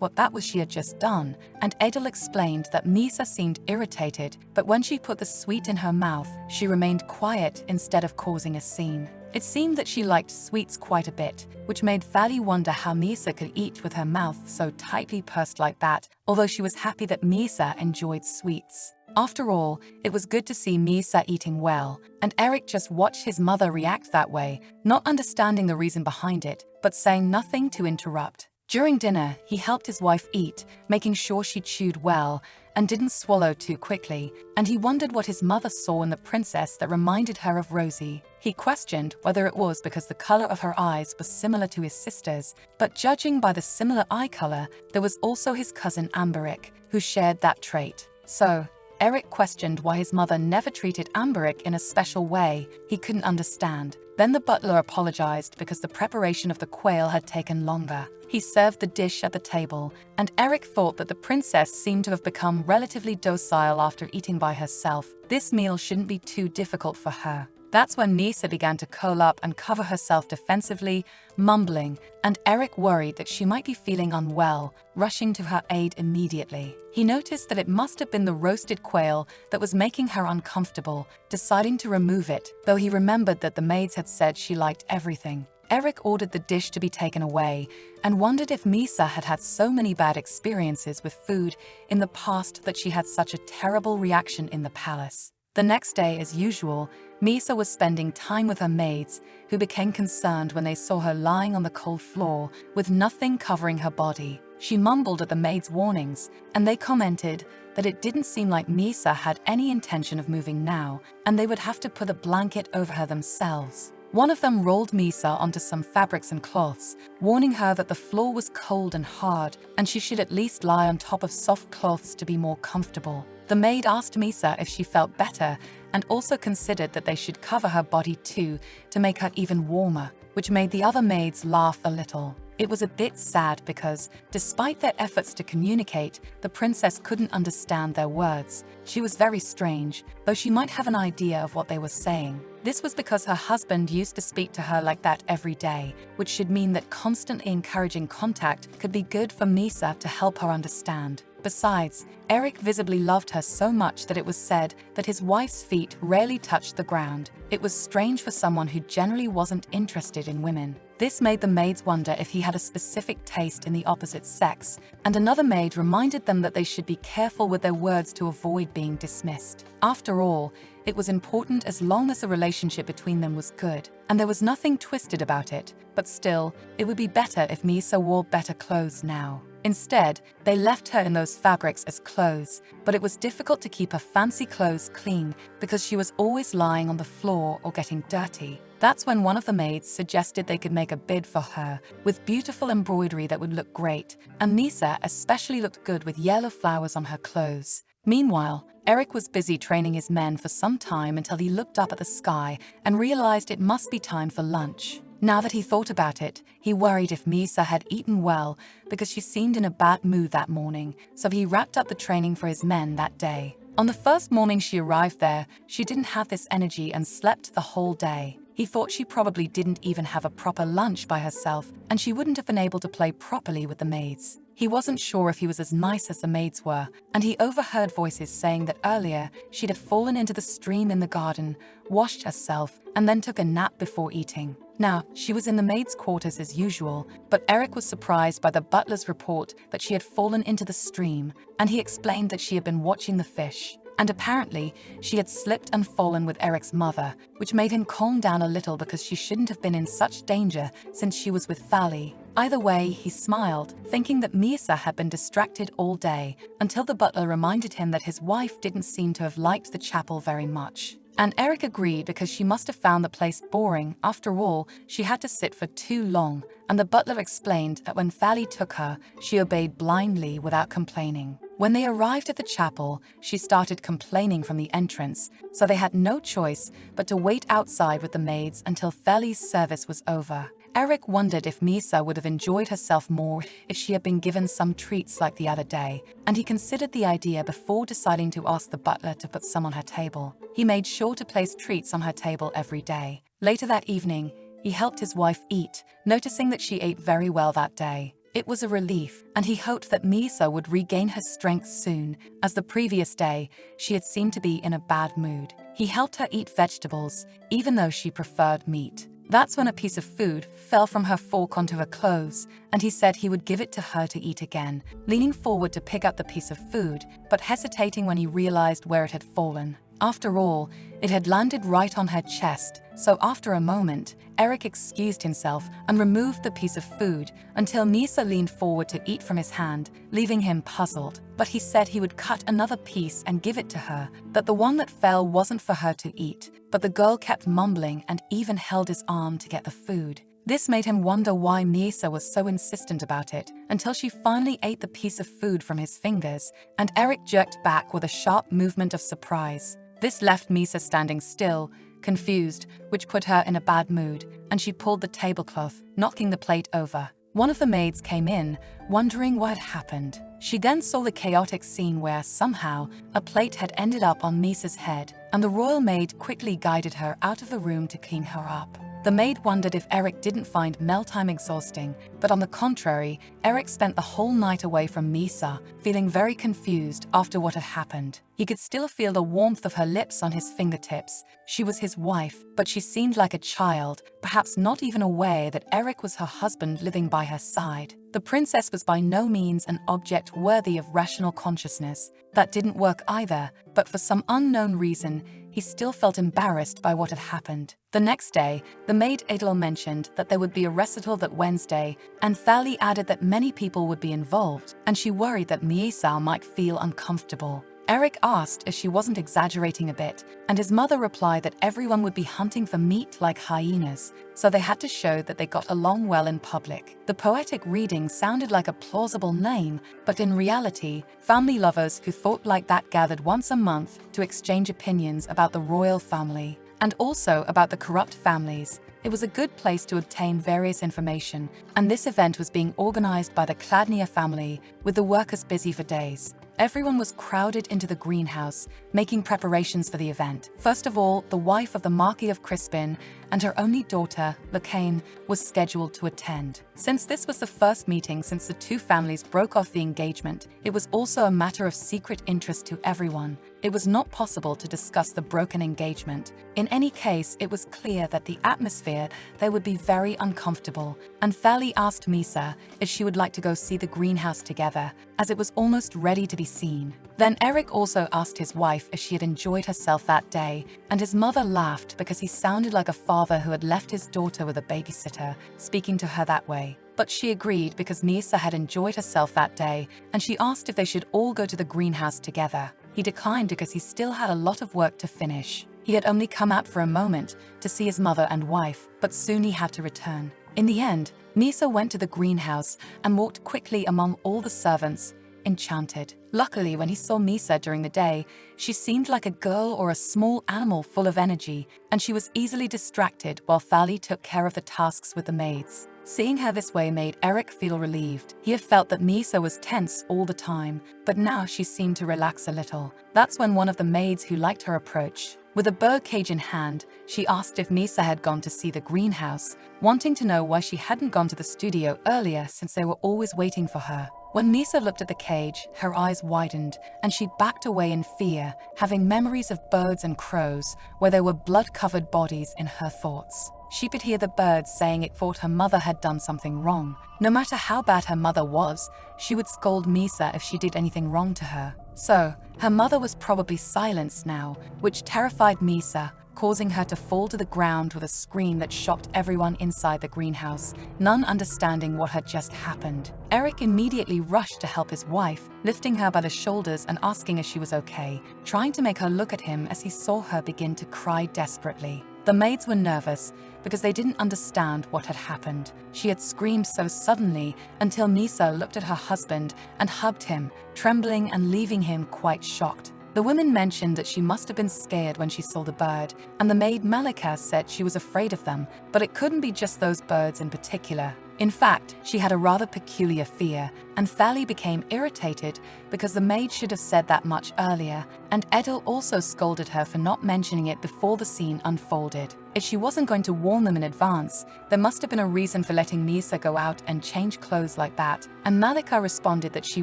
what that was she had just done, and Adol explained that Misa seemed irritated, but when she put the sweet in her mouth, she remained quiet instead of causing a scene. It seemed that she liked sweets quite a bit, which made Thali wonder how Misa could eat with her mouth so tightly pursed like that, although she was happy that Misa enjoyed sweets. After all, it was good to see Misa eating well, and Eric just watched his mother react that way, not understanding the reason behind it, but saying nothing to interrupt. During dinner, he helped his wife eat, making sure she chewed well and didn't swallow too quickly, and he wondered what his mother saw in the princess that reminded her of Rosie. He questioned whether it was because the color of her eyes was similar to his sister's, but judging by the similar eye color, there was also his cousin Amberic, who shared that trait. So, Eric questioned why his mother never treated Amberic in a special way he couldn't understand. Then the butler apologized because the preparation of the quail had taken longer. He served the dish at the table, and Eric thought that the princess seemed to have become relatively docile after eating by herself. This meal shouldn't be too difficult for her. That's when Misa began to curl up and cover herself defensively, mumbling, and Eric worried that she might be feeling unwell, rushing to her aid immediately. He noticed that it must have been the roasted quail that was making her uncomfortable, deciding to remove it, though he remembered that the maids had said she liked everything. Eric ordered the dish to be taken away and wondered if Misa had had so many bad experiences with food in the past that she had such a terrible reaction in the palace. The next day, as usual, Misa was spending time with her maids, who became concerned when they saw her lying on the cold floor with nothing covering her body. She mumbled at the maids' warnings, and they commented that it didn't seem like Misa had any intention of moving now, and they would have to put a blanket over her themselves. One of them rolled Misa onto some fabrics and cloths, warning her that the floor was cold and hard, and she should at least lie on top of soft cloths to be more comfortable. The maid asked Misa if she felt better, and also considered that they should cover her body too to make her even warmer, which made the other maids laugh a little. It was a bit sad because, despite their efforts to communicate, the princess couldn't understand their words. She was very strange, though she might have an idea of what they were saying. This was because her husband used to speak to her like that every day, which should mean that constantly encouraging contact could be good for Misa to help her understand. Besides, Eric visibly loved her so much that it was said that his wife's feet rarely touched the ground. It was strange for someone who generally wasn't interested in women. This made the maids wonder if he had a specific taste in the opposite sex, and another maid reminded them that they should be careful with their words to avoid being dismissed. After all, it was important as long as the relationship between them was good, and there was nothing twisted about it, but still, it would be better if Misa wore better clothes now. Instead, they left her in those fabrics as clothes, but it was difficult to keep her fancy clothes clean because she was always lying on the floor or getting dirty. That's when one of the maids suggested they could make a bib for her with beautiful embroidery that would look great, and Misa especially looked good with yellow flowers on her clothes. Meanwhile, Eric was busy training his men for some time until he looked up at the sky and realized it must be time for lunch. Now that he thought about it, he worried if Misa had eaten well because she seemed in a bad mood that morning, so he wrapped up the training for his men that day. On the first morning she arrived there, she didn't have this energy and slept the whole day. He thought she probably didn't even have a proper lunch by herself, and she wouldn't have been able to play properly with the maids. He wasn't sure if he was as nice as the maids were, and he overheard voices saying that earlier she'd have fallen into the stream in the garden, washed herself, and then took a nap before eating. Now, she was in the maid's quarters as usual, but Eric was surprised by the butler's report that she had fallen into the stream, and he explained that she had been watching the fish. And apparently, she had slipped and fallen with Eric's mother, which made him calm down a little because she shouldn't have been in such danger since she was with Thali. Either way, he smiled, thinking that Misa had been distracted all day, until the butler reminded him that his wife didn't seem to have liked the chapel very much. And Eric agreed because she must have found the place boring. After all, she had to sit for too long, and the butler explained that when Thali took her, she obeyed blindly without complaining. When they arrived at the chapel, she started complaining from the entrance, so they had no choice but to wait outside with the maids until Thali's service was over. Eric wondered if Misa would have enjoyed herself more if she had been given some treats like the other day, and he considered the idea before deciding to ask the butler to put some on her table. He made sure to place treats on her table every day. Later that evening, he helped his wife eat, noticing that she ate very well that day. It was a relief, and he hoped that Misa would regain her strength soon, as the previous day, she had seemed to be in a bad mood. He helped her eat vegetables, even though she preferred meat. That's when a piece of food fell from her fork onto her clothes, and he said he would give it to her to eat again, leaning forward to pick up the piece of food, but hesitating when he realized where it had fallen. After all, it had landed right on her chest, so after a moment, Eric excused himself and removed the piece of food until Misa leaned forward to eat from his hand, leaving him puzzled. But he said he would cut another piece and give it to her, that the one that fell wasn't for her to eat. But the girl kept mumbling and even held his arm to get the food. This made him wonder why Misa was so insistent about it, until she finally ate the piece of food from his fingers, and Eric jerked back with a sharp movement of surprise. This left Misa standing still, confused, which put her in a bad mood, and she pulled the tablecloth, knocking the plate over. One of the maids came in, wondering what had happened. She then saw the chaotic scene where, somehow, a plate had ended up on Misa's head, and the royal maid quickly guided her out of the room to clean her up. The maid wondered if Eric didn't find mealtime exhausting, but on the contrary, Eric spent the whole night away from Misa, feeling very confused after what had happened. He could still feel the warmth of her lips on his fingertips. She was his wife, but she seemed like a child, perhaps not even aware that Eric was her husband living by her side. The princess was by no means an object worthy of rational consciousness. That didn't work either, but for some unknown reason, he still felt embarrassed by what had happened. The next day, the maid Adel mentioned that there would be a recital that Wednesday, and Thali added that many people would be involved, and she worried that Miesao might feel uncomfortable. Eric asked if she wasn't exaggerating a bit, and his mother replied that everyone would be hunting for meat like hyenas, so they had to show that they got along well in public. The poetic reading sounded like a plausible name, but in reality, family lovers who thought like that gathered once a month to exchange opinions about the royal family, and also about the corrupt families. It was a good place to obtain various information, and this event was being organized by the Kladnia family, with the workers busy for days. Everyone was crowded into the greenhouse, making preparations for the event. First of all, the wife of the Marquis of Crispin and her only daughter, Lacane, was scheduled to attend. Since this was the first meeting since the two families broke off the engagement, it was also a matter of secret interest to everyone. It was not possible to discuss the broken engagement. In any case, it was clear that the atmosphere there would be very uncomfortable, and Thali asked Misa if she would like to go see the greenhouse together, as it was almost ready to be seen. Then Eric also asked his wife if she had enjoyed herself that day, and his mother laughed because he sounded like a father who had left his daughter with a babysitter, speaking to her that way. But she agreed because Misa had enjoyed herself that day, and she asked if they should all go to the greenhouse together. He declined because he still had a lot of work to finish. He had only come out for a moment to see his mother and wife, but soon he had to return. In the end, Misa went to the greenhouse and walked quickly among all the servants, enchanted. Luckily, when he saw Misa during the day, she seemed like a girl or a small animal full of energy, and she was easily distracted while Thali took care of the tasks with the maids. Seeing her this way made Eric feel relieved. He had felt that Misa was tense all the time, but now she seemed to relax a little. That's when one of the maids who liked her approached. With a bird cage in hand, she asked if Misa had gone to see the greenhouse, wanting to know why she hadn't gone to the studio earlier since they were always waiting for her. When Misa looked at the cage, her eyes widened, and she backed away in fear, having memories of birds and crows where there were blood-covered bodies in her thoughts. She could hear the birds saying it thought her mother had done something wrong. No matter how bad her mother was, she would scold Misa if she did anything wrong to her. So, her mother was probably silenced now, which terrified Misa, causing her to fall to the ground with a scream that shocked everyone inside the greenhouse, none understanding what had just happened. Eric immediately rushed to help his wife, lifting her by the shoulders and asking if she was okay, trying to make her look at him as he saw her begin to cry desperately. The maids were nervous because they didn't understand what had happened. She had screamed so suddenly until Misa looked at her husband and hugged him, trembling and leaving him quite shocked. The women mentioned that she must have been scared when she saw the bird, and the maid Malika said she was afraid of them, but it couldn't be just those birds in particular. In fact, she had a rather peculiar fear, and Thali became irritated because the maid should have said that much earlier, and Edil also scolded her for not mentioning it before the scene unfolded. If she wasn't going to warn them in advance, there must have been a reason for letting Misa go out and change clothes like that, and Malika responded that she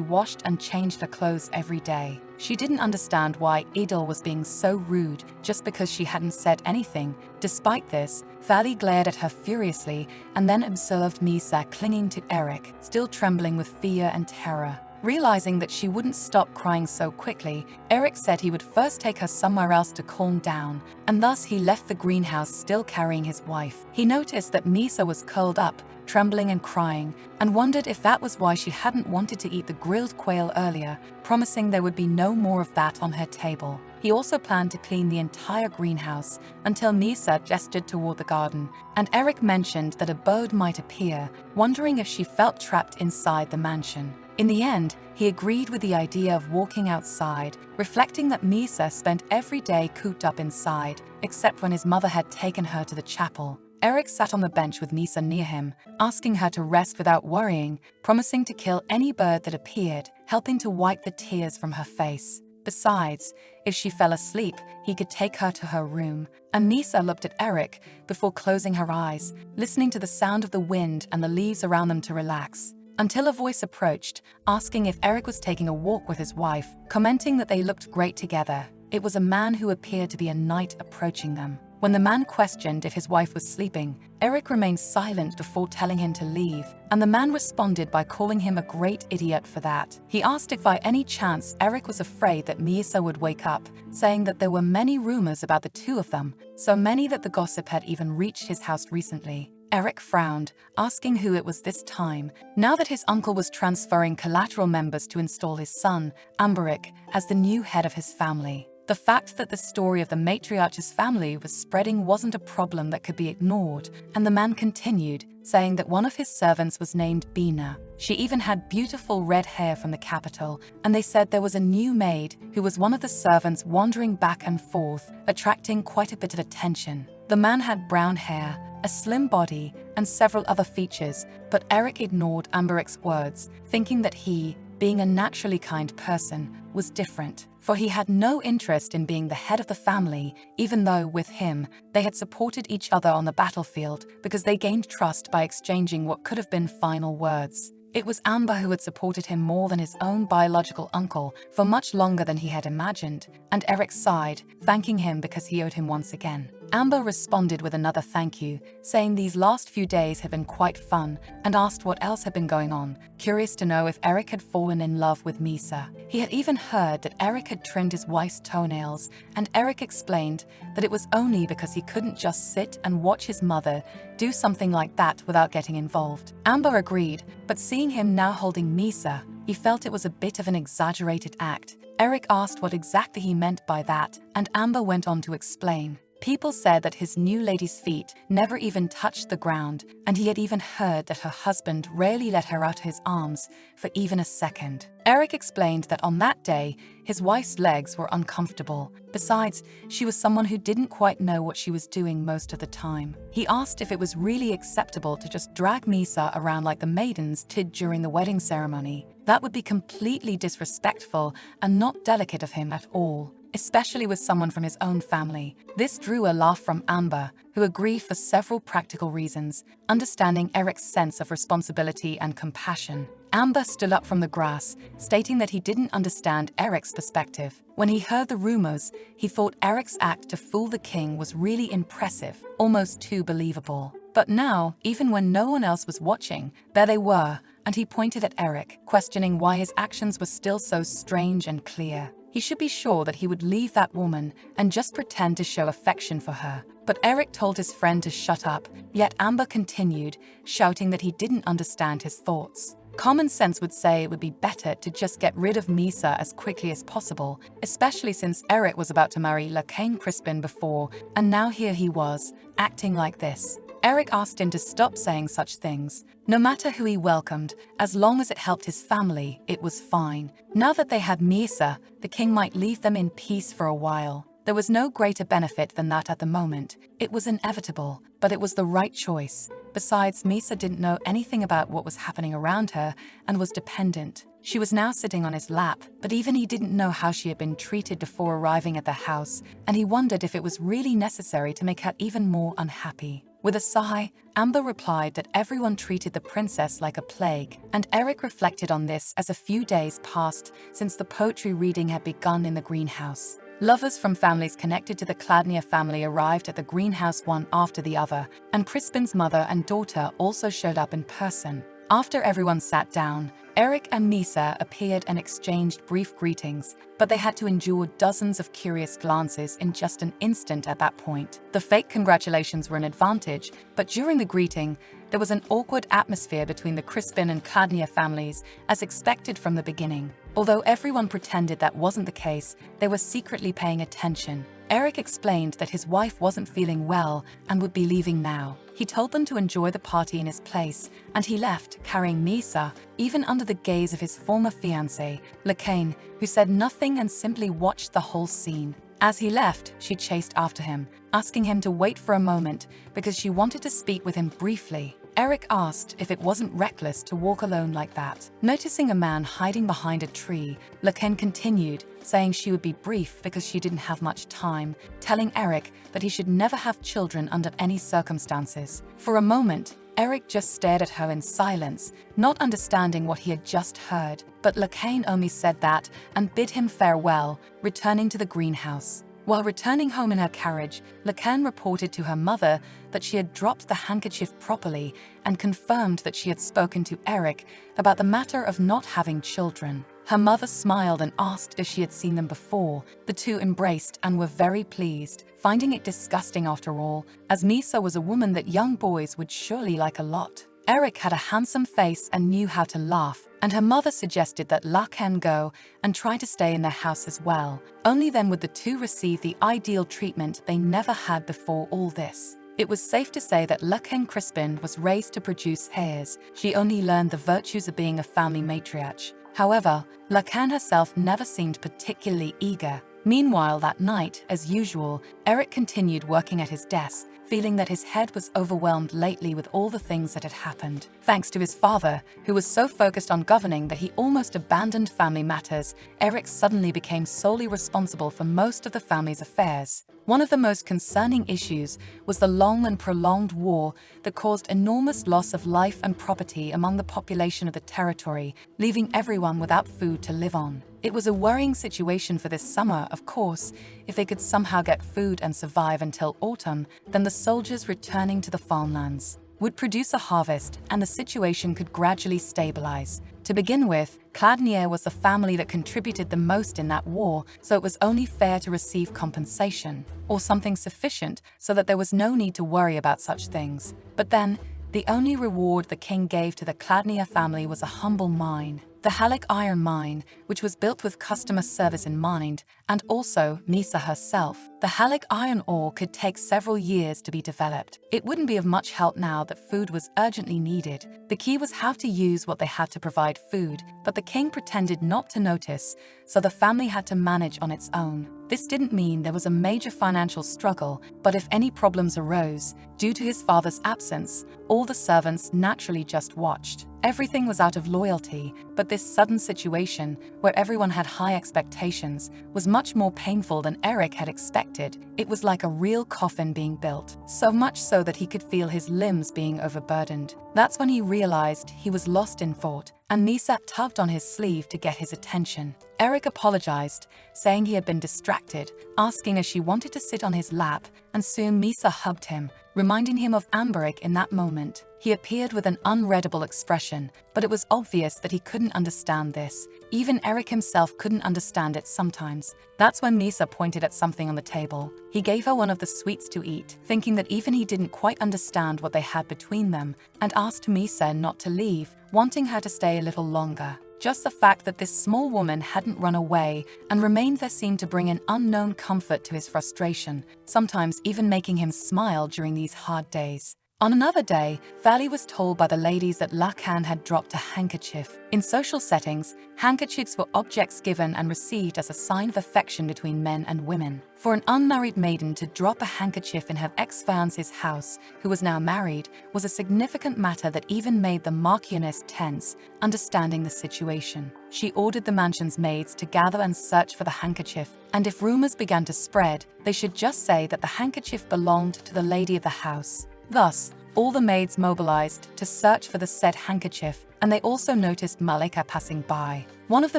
washed and changed her clothes every day. She didn't understand why Edil was being so rude just because she hadn't said anything. Despite this, Thali glared at her furiously and then observed Misa clinging to Eric, still trembling with fear and terror. Realizing that she wouldn't stop crying so quickly, Eric said he would first take her somewhere else to calm down, and thus he left the greenhouse still carrying his wife. He noticed that Misa was curled up, trembling and crying, and wondered if that was why she hadn't wanted to eat the grilled quail earlier, promising there would be no more of that on her table. He also planned to clean the entire greenhouse until Misa gestured toward the garden, and Eric mentioned that a bird might appear, wondering if she felt trapped inside the mansion. In the end, he agreed with the idea of walking outside, reflecting that Misa spent every day cooped up inside, except when his mother had taken her to the chapel. Eric sat on the bench with Misa near him, asking her to rest without worrying, promising to kill any bird that appeared, helping to wipe the tears from her face. Besides, if she fell asleep, he could take her to her room. And Misa looked at Eric before closing her eyes, listening to the sound of the wind and the leaves around them to relax, until a voice approached, asking if Eric was taking a walk with his wife, commenting that they looked great together. It was a man who appeared to be a knight approaching them. When the man questioned if his wife was sleeping, Eric remained silent before telling him to leave, and the man responded by calling him a great idiot for that. He asked if by any chance Eric was afraid that Misa would wake up, saying that there were many rumors about the two of them, so many that the gossip had even reached his house recently. Eric frowned, asking who it was this time, now that his uncle was transferring collateral members to install his son, Ambaric, as the new head of his family. The fact that the story of the matriarch's family was spreading wasn't a problem that could be ignored, and the man continued, saying that one of his servants was named Bina. She even had beautiful red hair from the capital, and they said there was a new maid who was one of the servants wandering back and forth, attracting quite a bit of attention. The man had brown hair, a slim body, and several other features, but Eric ignored Ambaric's words, thinking that he, being a naturally kind person, was different, for he had no interest in being the head of the family, even though, with him, they had supported each other on the battlefield because they gained trust by exchanging what could have been final words. It was Amber who had supported him more than his own biological uncle for much longer than he had imagined, and Eric sighed, thanking him because he owed him once again. Amber responded with another thank you, saying these last few days had been quite fun, and asked what else had been going on, curious to know if Eric had fallen in love with Misa. He had even heard that Eric had trimmed his wife's toenails, and Eric explained that it was only because he couldn't just sit and watch his mother do something like that without getting involved. Amber agreed, but seeing him now holding Misa, he felt it was a bit of an exaggerated act. Eric asked what exactly he meant by that, and Amber went on to explain. People said that his new lady's feet never even touched the ground, and he had even heard that her husband rarely let her out of his arms for even a second. Eric explained that on that day, his wife's legs were uncomfortable. Besides, she was someone who didn't quite know what she was doing most of the time. He asked if it was really acceptable to just drag Misa around like the maidens did during the wedding ceremony. That would be completely disrespectful and not delicate of him at all, especially with someone from his own family. This drew a laugh from Amber, who agreed for several practical reasons, understanding Eric's sense of responsibility and compassion. Amber stood up from the grass, stating that he didn't understand Eric's perspective. When he heard the rumors, he thought Eric's act to fool the king was really impressive, almost too believable. But now, even when no one else was watching, there they were, and he pointed at Eric, questioning why his actions were still so strange and clear. He should be sure that he would leave that woman and just pretend to show affection for her. But Eric told his friend to shut up, yet Amber continued, shouting that he didn't understand his thoughts. Common sense would say it would be better to just get rid of Misa as quickly as possible, especially since Eric was about to marry LaCane Crispin before, and now here he was, acting like this. Eric asked him to stop saying such things. No matter who he welcomed, as long as it helped his family, it was fine. Now that they had Misa, the king might leave them in peace for a while. There was no greater benefit than that at the moment. It was inevitable, but it was the right choice. Besides, Misa didn't know anything about what was happening around her and was dependent. She was now sitting on his lap, but even he didn't know how she had been treated before arriving at the house, and he wondered if it was really necessary to make her even more unhappy. With a sigh, Amber replied that everyone treated the princess like a plague, and Eric reflected on this as a few days passed since the poetry reading had begun in the greenhouse. Lovers from families connected to the Cladnia family arrived at the greenhouse one after the other, and Crispin's mother and daughter also showed up in person. After everyone sat down, Eric and Misa appeared and exchanged brief greetings, but they had to endure dozens of curious glances in just an instant at that point. The fake congratulations were an advantage, but during the greeting, there was an awkward atmosphere between the Crispin and Cladnia families, as expected from the beginning. Although everyone pretended that wasn't the case, they were secretly paying attention. Eric explained that his wife wasn't feeling well and would be leaving now. He told them to enjoy the party in his place, and he left, carrying Misa, even under the gaze of his former fiancé, LaCane, who said nothing and simply watched the whole scene. As he left, she chased after him, asking him to wait for a moment because she wanted to speak with him briefly. Eric asked if it wasn't reckless to walk alone like that. Noticing a man hiding behind a tree, LaCane continued, saying she would be brief because she didn't have much time, telling Eric that he should never have children under any circumstances. For a moment, Eric just stared at her in silence, not understanding what he had just heard. But LaCane only said that and bid him farewell, returning to the greenhouse. While returning home in her carriage, LaCane reported to her mother that she had dropped the handkerchief properly and confirmed that she had spoken to Eric about the matter of not having children. Her mother smiled and asked if she had seen them before. The two embraced and were very pleased, finding it disgusting after all, as Misa was a woman that young boys would surely like a lot. Eric had a handsome face and knew how to laugh, and her mother suggested that LaCane go and try to stay in their house as well. Only then would the two receive the ideal treatment they never had before all this. It was safe to say that LaCane Crispin was raised to produce heirs. She only learned the virtues of being a family matriarch. However, LaCane herself never seemed particularly eager. Meanwhile, that night, as usual, Eric continued working at his desk, feeling that his head was overwhelmed lately with all the things that had happened. Thanks to his father, who was so focused on governing that he almost abandoned family matters, Eric suddenly became solely responsible for most of the family's affairs. One of the most concerning issues was the long and prolonged war that caused enormous loss of life and property among the population of the territory, leaving everyone without food to live on. It was a worrying situation for this summer, of course. If they could somehow get food and survive until autumn, then the soldiers returning to the farmlands would produce a harvest and the situation could gradually stabilize. To begin with, Cladnia was the family that contributed the most in that war, so it was only fair to receive compensation, or something sufficient so that there was no need to worry about such things. But then, the only reward the king gave to the Cladnia family was a humble mine. The Halleck iron mine, which was built with customer service in mind, and also Misa herself. The Halleck iron ore could take several years to be developed. It wouldn't be of much help now that food was urgently needed. The key was how to use what they had to provide food, but the king pretended not to notice, so the family had to manage on its own. This didn't mean there was a major financial struggle, but if any problems arose, due to his father's absence, all the servants naturally just watched. Everything was out of loyalty, but this sudden situation, where everyone had high expectations, was much more painful than Eric had expected. It was like a real coffin being built, so much so that he could feel his limbs being overburdened. That's when he realized he was lost in thought, and Misa tugged on his sleeve to get his attention. Eric apologized, saying he had been distracted, asking if she wanted to sit on his lap, and soon Misa hugged him, reminding him of Amberic in that moment. He appeared with an unreadable expression, but it was obvious that he couldn't understand this. Even Eric himself couldn't understand it sometimes. That's when Misa pointed at something on the table. He gave her one of the sweets to eat, thinking that even he didn't quite understand what they had between them, and asked Misa not to leave, wanting her to stay a little longer. Just the fact that this small woman hadn't run away and remained there seemed to bring an unknown comfort to his frustration, sometimes even making him smile during these hard days. On another day, Valley was told by the ladies that Lacan had dropped a handkerchief. In social settings, handkerchiefs were objects given and received as a sign of affection between men and women. For an unmarried maiden to drop a handkerchief in her ex-fiancé's house, who was now married, was a significant matter that even made the Marchioness tense, understanding the situation. She ordered the mansion's maids to gather and search for the handkerchief, and if rumors began to spread, they should just say that the handkerchief belonged to the lady of the house. Thus, all the maids mobilized to search for the said handkerchief, and they also noticed Malika passing by. One of the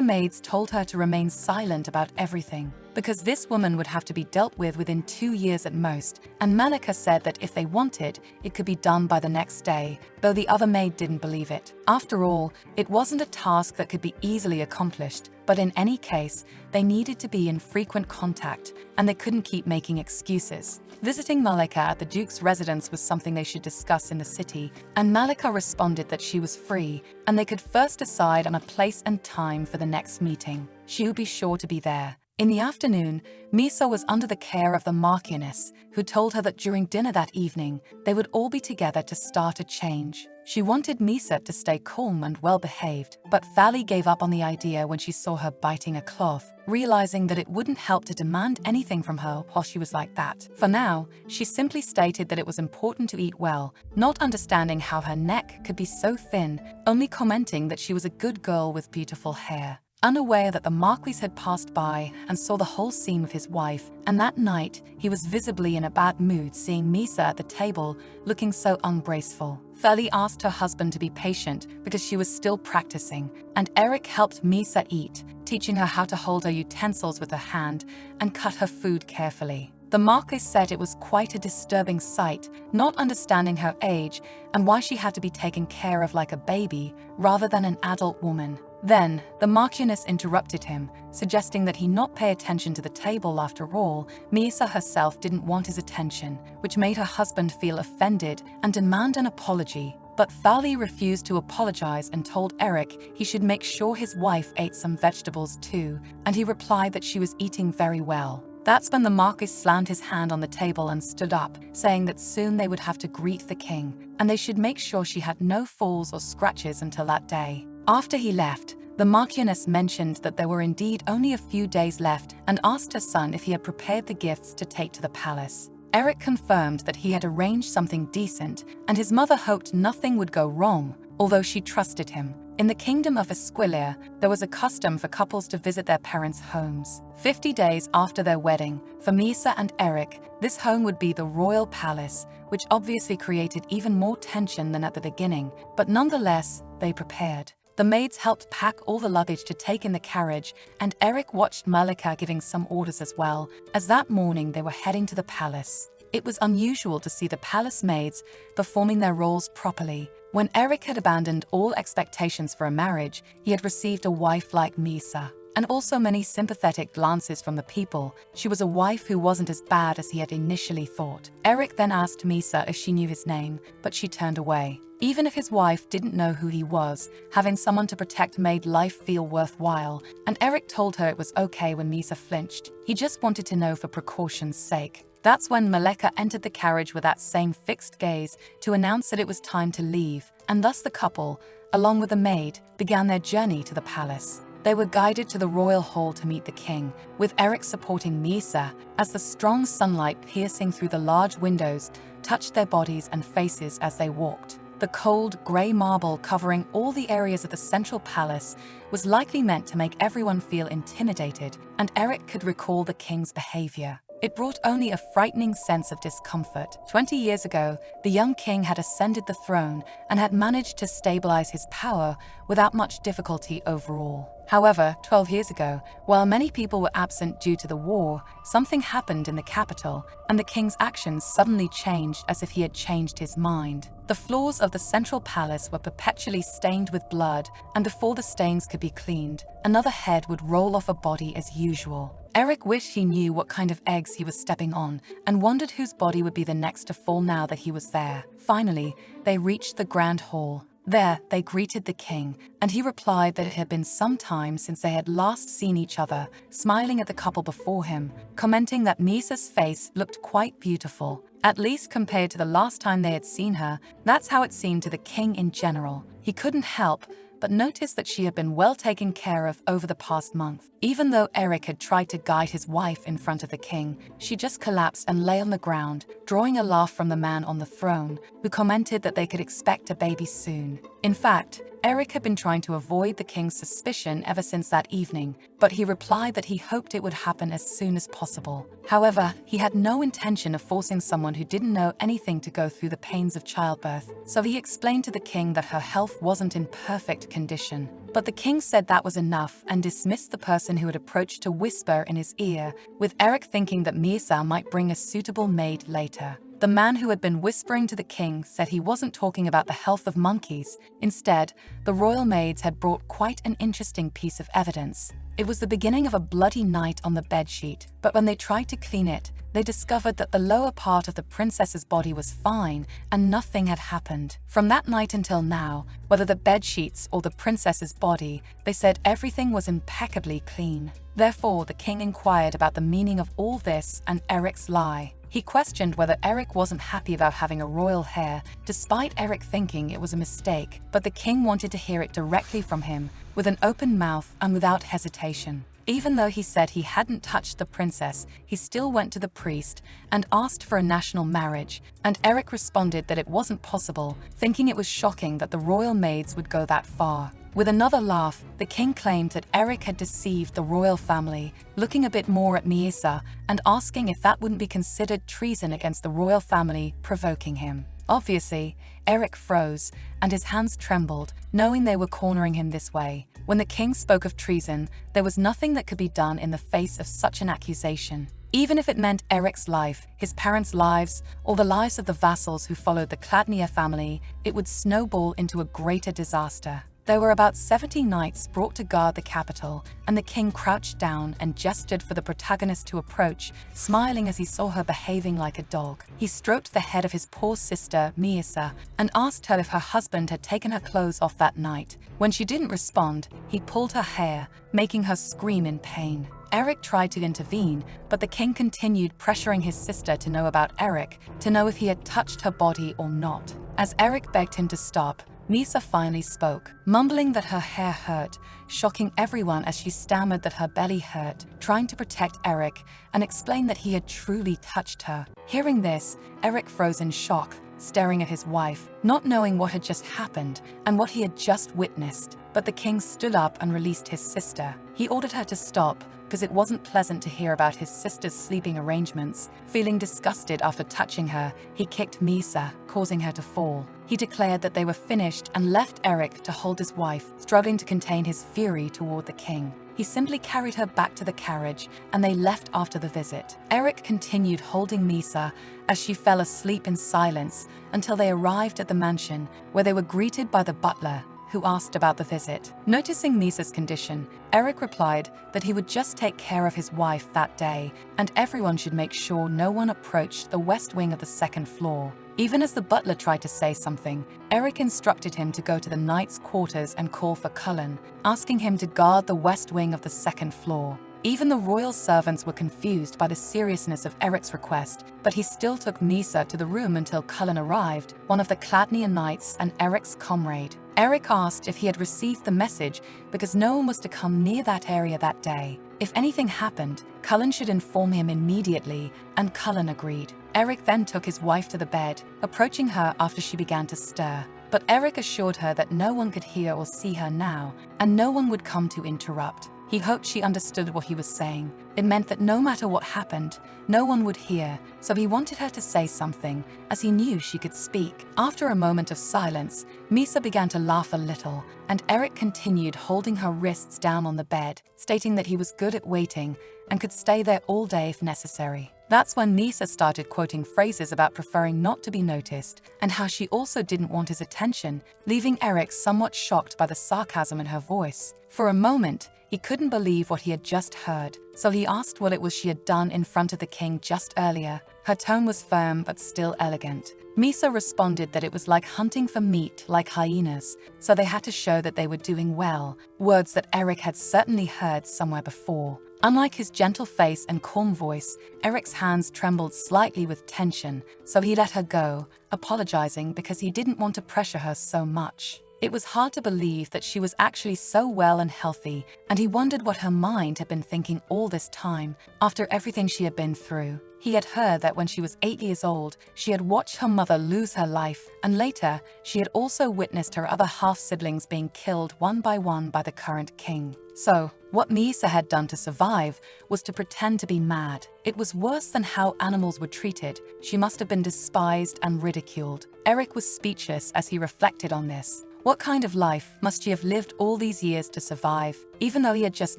maids told her to remain silent about everything, because this woman would have to be dealt with within 2 years at most, and Malika said that if they wanted, it could be done by the next day, though the other maid didn't believe it. After all, it wasn't a task that could be easily accomplished, but in any case, they needed to be in frequent contact, and they couldn't keep making excuses. Visiting Malika at the Duke's residence was something they should discuss in the city, and Malika responded that she was free, and they could first decide on a place and time for the next meeting. She would be sure to be there. In the afternoon, Misa was under the care of the Marchioness, who told her that during dinner that evening, they would all be together to start a change. She wanted Misa to stay calm and well-behaved, but Valley gave up on the idea when she saw her biting a cloth, realizing that it wouldn't help to demand anything from her while she was like that. For now, she simply stated that it was important to eat well, not understanding how her neck could be so thin, only commenting that she was a good girl with beautiful hair. Unaware that the Marquis had passed by and saw the whole scene with his wife, and that night he was visibly in a bad mood seeing Misa at the table looking so ungraceful. Valley asked her husband to be patient because she was still practicing, and Eric helped Misa eat, teaching her how to hold her utensils with her hand and cut her food carefully. The Marquis said it was quite a disturbing sight, not understanding her age and why she had to be taken care of like a baby rather than an adult woman. Then, the Marchioness interrupted him, suggesting that he not pay attention to the table after all. Misa herself didn't want his attention, which made her husband feel offended and demand an apology. But Valley refused to apologize and told Eric he should make sure his wife ate some vegetables too, and he replied that she was eating very well. That's when the Marquis slammed his hand on the table and stood up, saying that soon they would have to greet the king, and they should make sure she had no falls or scratches until that day. After he left, the Marchioness mentioned that there were indeed only a few days left and asked her son if he had prepared the gifts to take to the palace. Eric confirmed that he had arranged something decent, and his mother hoped nothing would go wrong, although she trusted him. In the kingdom of Esquilia, there was a custom for couples to visit their parents' homes. 50 days after their wedding, for Misa and Eric, this home would be the royal palace, which obviously created even more tension than at the beginning, but nonetheless, they prepared. The maids helped pack all the luggage to take in the carriage, and Eric watched Malika giving some orders as well, as that morning they were heading to the palace. It was unusual to see the palace maids performing their roles properly. When Eric had abandoned all expectations for a marriage, he had received a wife like Misa, and also many sympathetic glances from the people. She was a wife who wasn't as bad as he had initially thought. Eric then asked Misa if she knew his name, but she turned away. Even if his wife didn't know who he was, having someone to protect made life feel worthwhile, and Eric told her it was okay when Misa flinched. He just wanted to know for precaution's sake. That's when Malika entered the carriage with that same fixed gaze to announce that it was time to leave, and thus the couple, along with the maid, began their journey to the palace. They were guided to the royal hall to meet the king, with Eric supporting Misa as the strong sunlight piercing through the large windows touched their bodies and faces as they walked. The cold, grey marble covering all the areas of the central palace was likely meant to make everyone feel intimidated, and Eric could recall the king's behavior. It brought only a frightening sense of discomfort. 20 years ago, the young king had ascended the throne and had managed to stabilize his power without much difficulty overall. However, 12 years ago, while many people were absent due to the war, something happened in the capital, and the king's actions suddenly changed as if he had changed his mind. The floors of the central palace were perpetually stained with blood, and before the stains could be cleaned, another head would roll off a body as usual. Eric wished he knew what kind of eggs he was stepping on and wondered whose body would be the next to fall now that he was there. Finally, they reached the grand hall. There, they greeted the king, and he replied that it had been some time since they had last seen each other, smiling at the couple before him, commenting that Misa's face looked quite beautiful. At least compared to the last time they had seen her, that's how it seemed to the king in general. He couldn't help but noticed that she had been well taken care of over the past month. Even though Eric had tried to guide his wife in front of the king, she just collapsed and lay on the ground, drawing a laugh from the man on the throne, who commented that they could expect a baby soon. In fact, Eric had been trying to avoid the king's suspicion ever since that evening, but he replied that he hoped it would happen as soon as possible. However, he had no intention of forcing someone who didn't know anything to go through the pains of childbirth, so he explained to the king that her health wasn't in perfect condition. But the king said that was enough and dismissed the person who had approached to whisper in his ear, with Eric thinking that Misa might bring a suitable maid later. The man who had been whispering to the king said he wasn't talking about the health of monkeys. Instead, the royal maids had brought quite an interesting piece of evidence. It was the beginning of a bloody night on the bedsheet, but when they tried to clean it, they discovered that the lower part of the princess's body was fine and nothing had happened. From that night until now, whether the bedsheets or the princess's body, they said everything was impeccably clean. Therefore, the king inquired about the meaning of all this and Eric's lie. He questioned whether Eric wasn't happy about having a royal hair, despite Eric thinking it was a mistake, but the king wanted to hear it directly from him, with an open mouth and without hesitation. Even though he said he hadn't touched the princess, he still went to the priest and asked for a national marriage, and Eric responded that it wasn't possible, thinking it was shocking that the royal maids would go that far. With another laugh, the king claimed that Eric had deceived the royal family, looking a bit more at Miisa and asking if that wouldn't be considered treason against the royal family, provoking him. Obviously, Eric froze and his hands trembled, knowing they were cornering him this way. When the king spoke of treason, there was nothing that could be done in the face of such an accusation. Even if it meant Eric's life, his parents' lives, or the lives of the vassals who followed the Kladnia family, it would snowball into a greater disaster. There were about 70 knights brought to guard the capital, and the king crouched down and gestured for the protagonist to approach, smiling as he saw her behaving like a dog. He stroked the head of his poor sister, Miisa, and asked her if her husband had taken her clothes off that night. When she didn't respond, he pulled her hair, making her scream in pain. Eric tried to intervene, but the king continued pressuring his sister to know about Eric, to know if he had touched her body or not. As Eric begged him to stop, Miisa finally spoke, mumbling that her hair hurt, shocking everyone as she stammered that her belly hurt, trying to protect Eric and explain that he had truly touched her. Hearing this, Eric froze in shock, staring at his wife, not knowing what had just happened and what he had just witnessed. But the king stood up and released his sister. He ordered her to stop, because it wasn't pleasant to hear about his sister's sleeping arrangements. Feeling disgusted after touching her, he kicked Miisa, causing her to fall. He declared that they were finished and left Eric to hold his wife, struggling to contain his fury toward the king. He simply carried her back to the carriage, and they left after the visit. Eric continued holding Miisa as she fell asleep in silence until they arrived at the mansion, where they were greeted by the butler, who asked about the visit. Noticing Misa's condition, Eric replied that he would just take care of his wife that day, and everyone should make sure no one approached the west wing of the second floor. Even as the butler tried to say something, Eric instructed him to go to the knight's quarters and call for Cullen, asking him to guard the west wing of the second floor. Even the royal servants were confused by the seriousness of Eric's request, but he still took Miisa to the room until Cullen arrived, one of the Kladnia knights and Eric's comrade. Eric asked if he had received the message because no one was to come near that area that day. If anything happened, Cullen should inform him immediately, and Cullen agreed. Eric then took his wife to the bed, approaching her after she began to stir. But Eric assured her that no one could hear or see her now, and no one would come to interrupt. He hoped she understood what he was saying. It meant that no matter what happened, no one would hear, so he wanted her to say something, as he knew she could speak. After a moment of silence, Misa began to laugh a little, and Eric continued holding her wrists down on the bed, stating that he was good at waiting and could stay there all day if necessary. That's when Nisa started quoting phrases about preferring not to be noticed and how she also didn't want his attention, leaving Eric somewhat shocked by the sarcasm in her voice. For a moment, he couldn't believe what he had just heard, so he asked what it was she had done in front of the king just earlier. Her tone was firm but still elegant. Misa responded that it was like hunting for meat like hyenas, so they had to show that they were doing well, words that Eric had certainly heard somewhere before. Unlike his gentle face and calm voice, Eric's hands trembled slightly with tension, so he let her go, apologizing because he didn't want to pressure her so much. It was hard to believe that she was actually so well and healthy, and he wondered what her mind had been thinking all this time, after everything she had been through. He had heard that when she was 8 years old, she had watched her mother lose her life, and later, she had also witnessed her other half-siblings being killed one by the current king. So, what Misa had done to survive was to pretend to be mad. It was worse than how animals were treated. She must have been despised and ridiculed. Eric was speechless as he reflected on this. What kind of life must she have lived all these years to survive? Even though he had just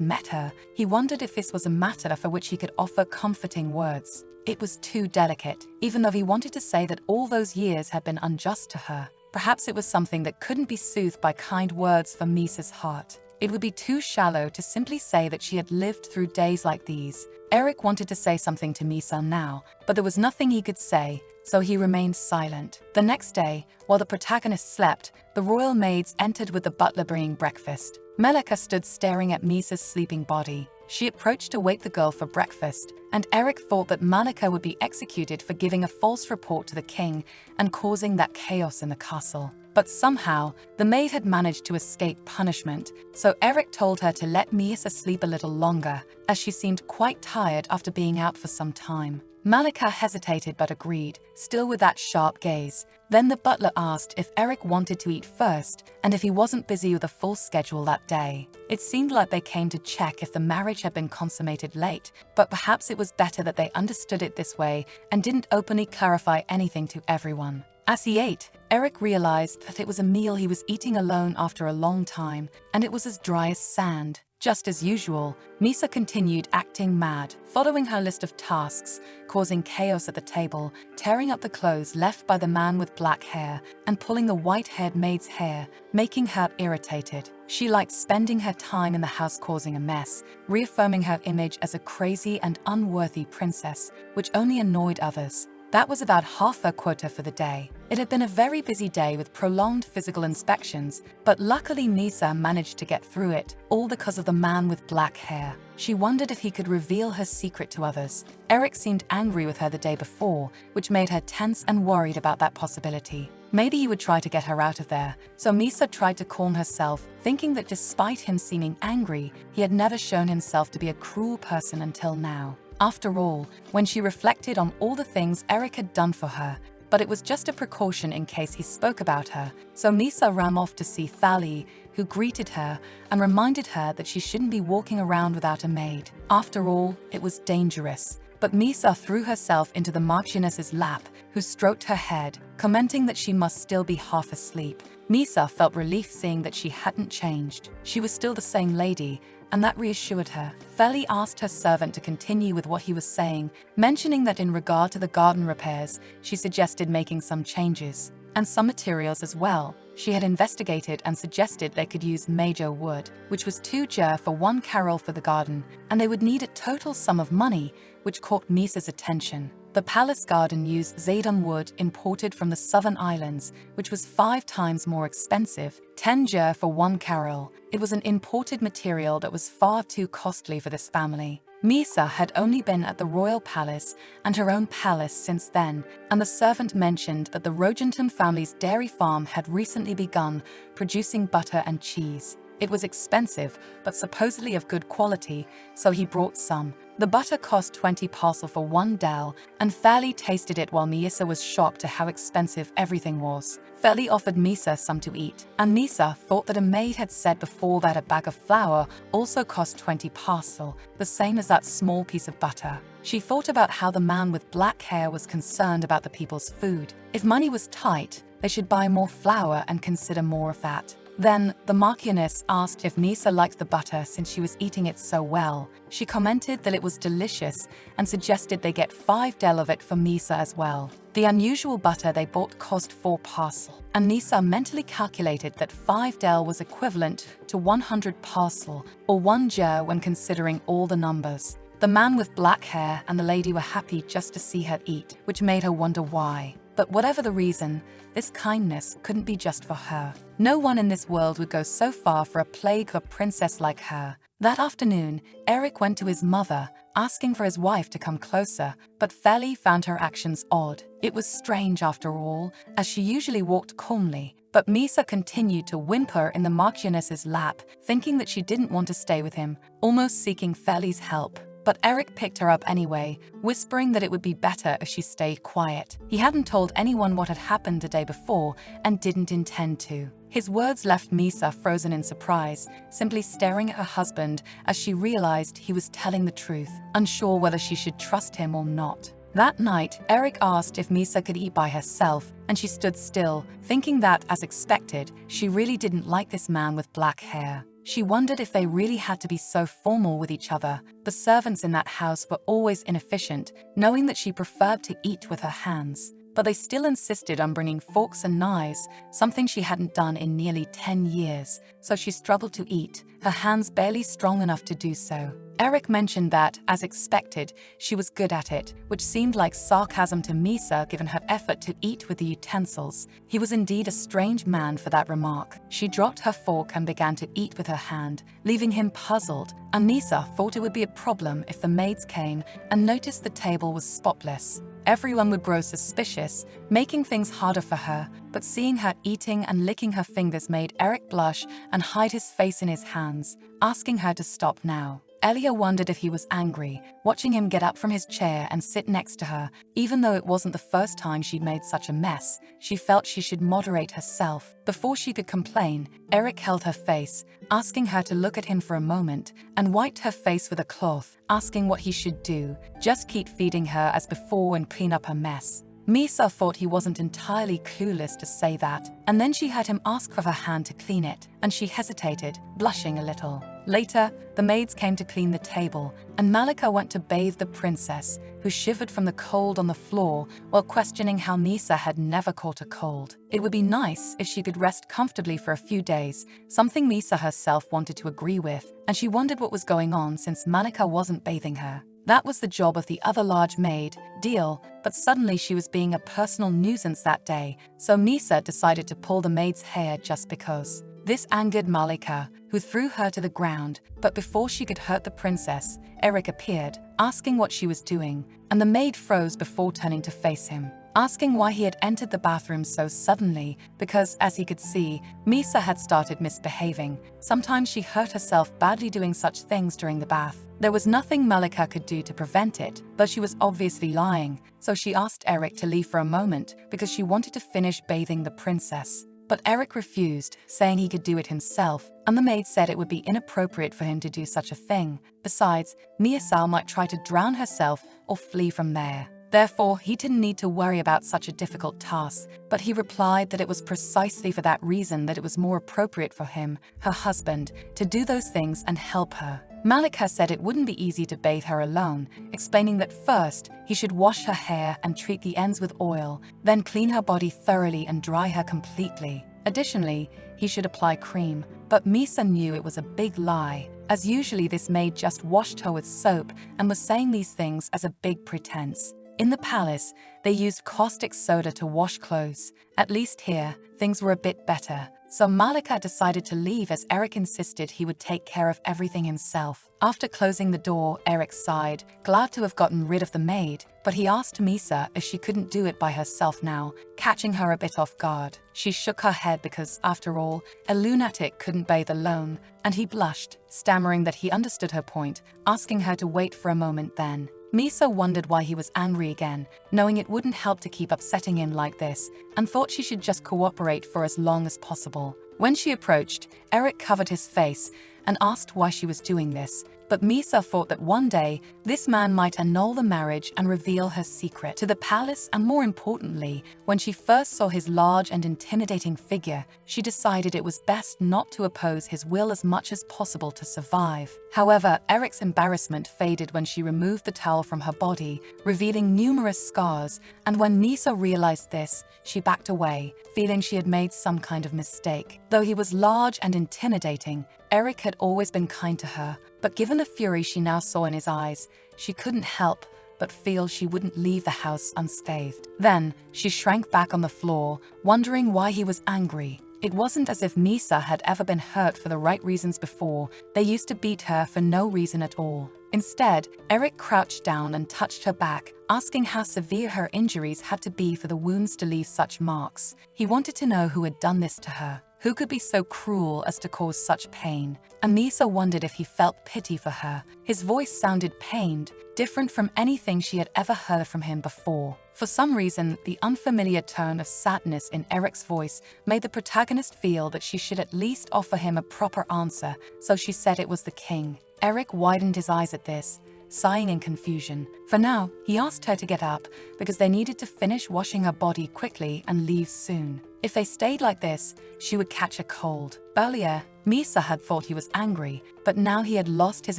met her, he wondered if this was a matter for which he could offer comforting words. It was too delicate, even though he wanted to say that all those years had been unjust to her. Perhaps it was something that couldn't be soothed by kind words for Misa's heart. It would be too shallow to simply say that she had lived through days like these. Eric wanted to say something to Misa now, but there was nothing he could say, so he remained silent. The next day, while the protagonist slept, the royal maids entered with the butler bringing breakfast. Melika stood staring at Misa's sleeping body. She approached to wake the girl for breakfast, and Eric thought that Malika would be executed for giving a false report to the king and causing that chaos in the castle. But somehow, the maid had managed to escape punishment, so Eric told her to let Misa sleep a little longer, as she seemed quite tired after being out for some time. Malika hesitated but agreed, still with that sharp gaze. Then the butler asked if Eric wanted to eat first and if he wasn't busy with a full schedule that day. It seemed like they came to check if the marriage had been consummated late, but perhaps it was better that they understood it this way and didn't openly clarify anything to everyone. As he ate, Eric realized that it was a meal he was eating alone after a long time, and it was as dry as sand. Just as usual, Misa continued acting mad, following her list of tasks, causing chaos at the table, tearing up the clothes left by the man with black hair, and pulling the white-haired maid's hair, making her irritated. She liked spending her time in the house causing a mess, reaffirming her image as a crazy and unworthy princess, which only annoyed others. That was about half her quota for the day. It had been a very busy day with prolonged physical inspections, but luckily Nisa managed to get through it, all because of the man with black hair. She wondered if he could reveal her secret to others. Eric seemed angry with her the day before, which made her tense and worried about that possibility. Maybe he would try to get her out of there, so Misa tried to calm herself, thinking that despite him seeming angry, he had never shown himself to be a cruel person until now. After all, when she reflected on all the things Eric had done for her, but it was just a precaution in case he spoke about her, so Misa ran off to see Thali, who greeted her and reminded her that she shouldn't be walking around without a maid. After all, it was dangerous. But Misa threw herself into the Marchioness's lap, who stroked her head, commenting that she must still be half asleep. Misa felt relief seeing that she hadn't changed. She was still the same lady, and that reassured her. Feli asked her servant to continue with what he was saying, mentioning that in regard to the garden repairs, she suggested making some changes, and some materials as well. She had investigated and suggested they could use major wood, which was 2 jur for 1 carol for the garden, and they would need a total sum of money, which caught Misa's attention. The palace garden used Zaydam wood imported from the southern islands, which was 5 times more expensive, 10 jur for 1 carol. It was an imported material that was far too costly for this family. Misa had only been at the royal palace and her own palace since then, and the servant mentioned that the Rogentum family's dairy farm had recently begun producing butter and cheese. It was expensive, but supposedly of good quality, so he brought some. The butter cost 20 parcel for 1 del, and Feli tasted it while Misa was shocked at how expensive everything was. Feli offered Misa some to eat, and Misa thought that a maid had said before that a bag of flour also cost 20 parcel, the same as that small piece of butter. She thought about how the man with black hair was concerned about the people's food. If money was tight, they should buy more flour and consider more of that. Then, the Marchioness asked if Misa liked the butter since she was eating it so well. She commented that it was delicious and suggested they get 5 del of it for Misa as well. The unusual butter they bought cost 4 parcel, and Misa mentally calculated that 5 del was equivalent to 100 parcel, or 1 when considering all the numbers. The man with black hair and the lady were happy just to see her eat, which made her wonder why. But whatever the reason, this kindness couldn't be just for her. No one in this world would go so far for a plague of a princess like her. That afternoon, Eric went to his mother, asking for his wife to come closer, but Feli found her actions odd. It was strange after all, as she usually walked calmly, but Misa continued to whimper in the Marchioness's lap, thinking that she didn't want to stay with him, almost seeking Feli's help. But Eric picked her up anyway, whispering that it would be better if she stayed quiet. He hadn't told anyone what had happened the day before and didn't intend to. His words left Misa frozen in surprise, simply staring at her husband as she realized he was telling the truth, unsure whether she should trust him or not. That night, Eric asked if Misa could eat by herself, and she stood still, thinking that, as expected, she really didn't like this man with black hair. She wondered if they really had to be so formal with each other. The servants in that house were always inefficient, knowing that she preferred to eat with her hands. But they still insisted on bringing forks and knives, something she hadn't done in nearly 10 years, so she struggled to eat, her hands barely strong enough to do so. Eric mentioned that, as expected, she was good at it, which seemed like sarcasm to Misa given her effort to eat with the utensils. He was indeed a strange man for that remark. She dropped her fork and began to eat with her hand, leaving him puzzled, and Misa thought it would be a problem if the maids came and noticed the table was spotless. Everyone would grow suspicious, making things harder for her, but seeing her eating and licking her fingers made Eric blush and hide his face in his hands, asking her to stop now. Elia wondered if he was angry, watching him get up from his chair and sit next to her. Even though it wasn't the first time she'd made such a mess, she felt she should moderate herself. Before she could complain, Eric held her face, asking her to look at him for a moment, and wiped her face with a cloth, asking what he should do. Just keep feeding her as before and clean up her mess. Misa thought he wasn't entirely clueless to say that, and then she had him ask for her hand to clean it, and she hesitated, blushing a little. Later, the maids came to clean the table, and Malika went to bathe the princess, who shivered from the cold on the floor while questioning how Misa had never caught a cold. It would be nice if she could rest comfortably for a few days, something Misa herself wanted to agree with, and she wondered what was going on since Malika wasn't bathing her. That was the job of the other large maid, Deal, but suddenly she was being a personal nuisance that day, so Misa decided to pull the maid's hair just because. This angered Malika, who threw her to the ground, but before she could hurt the princess, Eric appeared, asking what she was doing, and the maid froze before turning to face him, asking why he had entered the bathroom so suddenly, because, as he could see, Misa had started misbehaving. Sometimes she hurt herself badly doing such things during the bath. There was nothing Malika could do to prevent it, but she was obviously lying, so she asked Eric to leave for a moment because she wanted to finish bathing the princess. But Eric refused, saying he could do it himself, and the maid said it would be inappropriate for him to do such a thing. Besides, Miyasal might try to drown herself or flee from there. Therefore, he didn't need to worry about such a difficult task, but he replied that it was precisely for that reason that it was more appropriate for him, her husband, to do those things and help her. Malika said it wouldn't be easy to bathe her alone, explaining that first, he should wash her hair and treat the ends with oil, then clean her body thoroughly and dry her completely. Additionally, he should apply cream, but Misa knew it was a big lie, as usually this maid just washed her with soap and was saying these things as a big pretense. In the palace, they used caustic soda to wash clothes. At least here, things were a bit better. so Malika decided to leave as Eric insisted he would take care of everything himself. After closing the door, Eric sighed, glad to have gotten rid of the maid, but he asked Misa if she couldn't do it by herself now, catching her a bit off guard. She shook her head because, after all, a lunatic couldn't bathe alone, and he blushed, stammering that he understood her point, asking her to wait for a moment then. Misa wondered why he was angry again, knowing it wouldn't help to keep upsetting him like this, and thought she should just cooperate for as long as possible. When she approached, Eric covered his face and asked why she was doing this, but Misa thought that one day this man might annul the marriage and reveal her secret to the palace, and more importantly, when she first saw his large and intimidating figure, she decided it was best not to oppose his will as much as possible to survive. However, Eric's embarrassment faded when she removed the towel from her body, revealing numerous scars, and when Misa realized this, she backed away, feeling she had made some kind of mistake. Though he was large and intimidating, Eric had always been kind to her, but given the fury she now saw in his eyes, she couldn't help but feel she wouldn't leave the house unscathed. Then, she shrank back on the floor, wondering why he was angry. It wasn't as if Misa had ever been hurt for the right reasons before. They used to beat her for no reason at all. Instead, Eric crouched down and touched her back, asking how severe her injuries had to be for the wounds to leave such marks. He wanted to know who had done this to her. Who could be so cruel as to cause such pain? Misa wondered if he felt pity for her. His voice sounded pained, different from anything she had ever heard from him before. For some reason, the unfamiliar tone of sadness in Eric's voice made the protagonist feel that she should at least offer him a proper answer, so she said it was the king. Eric widened his eyes at this, sighing in confusion. For now, he asked her to get up because they needed to finish washing her body quickly and leave soon. If they stayed like this, she would catch a cold. Earlier, Misa had thought he was angry, but now he had lost his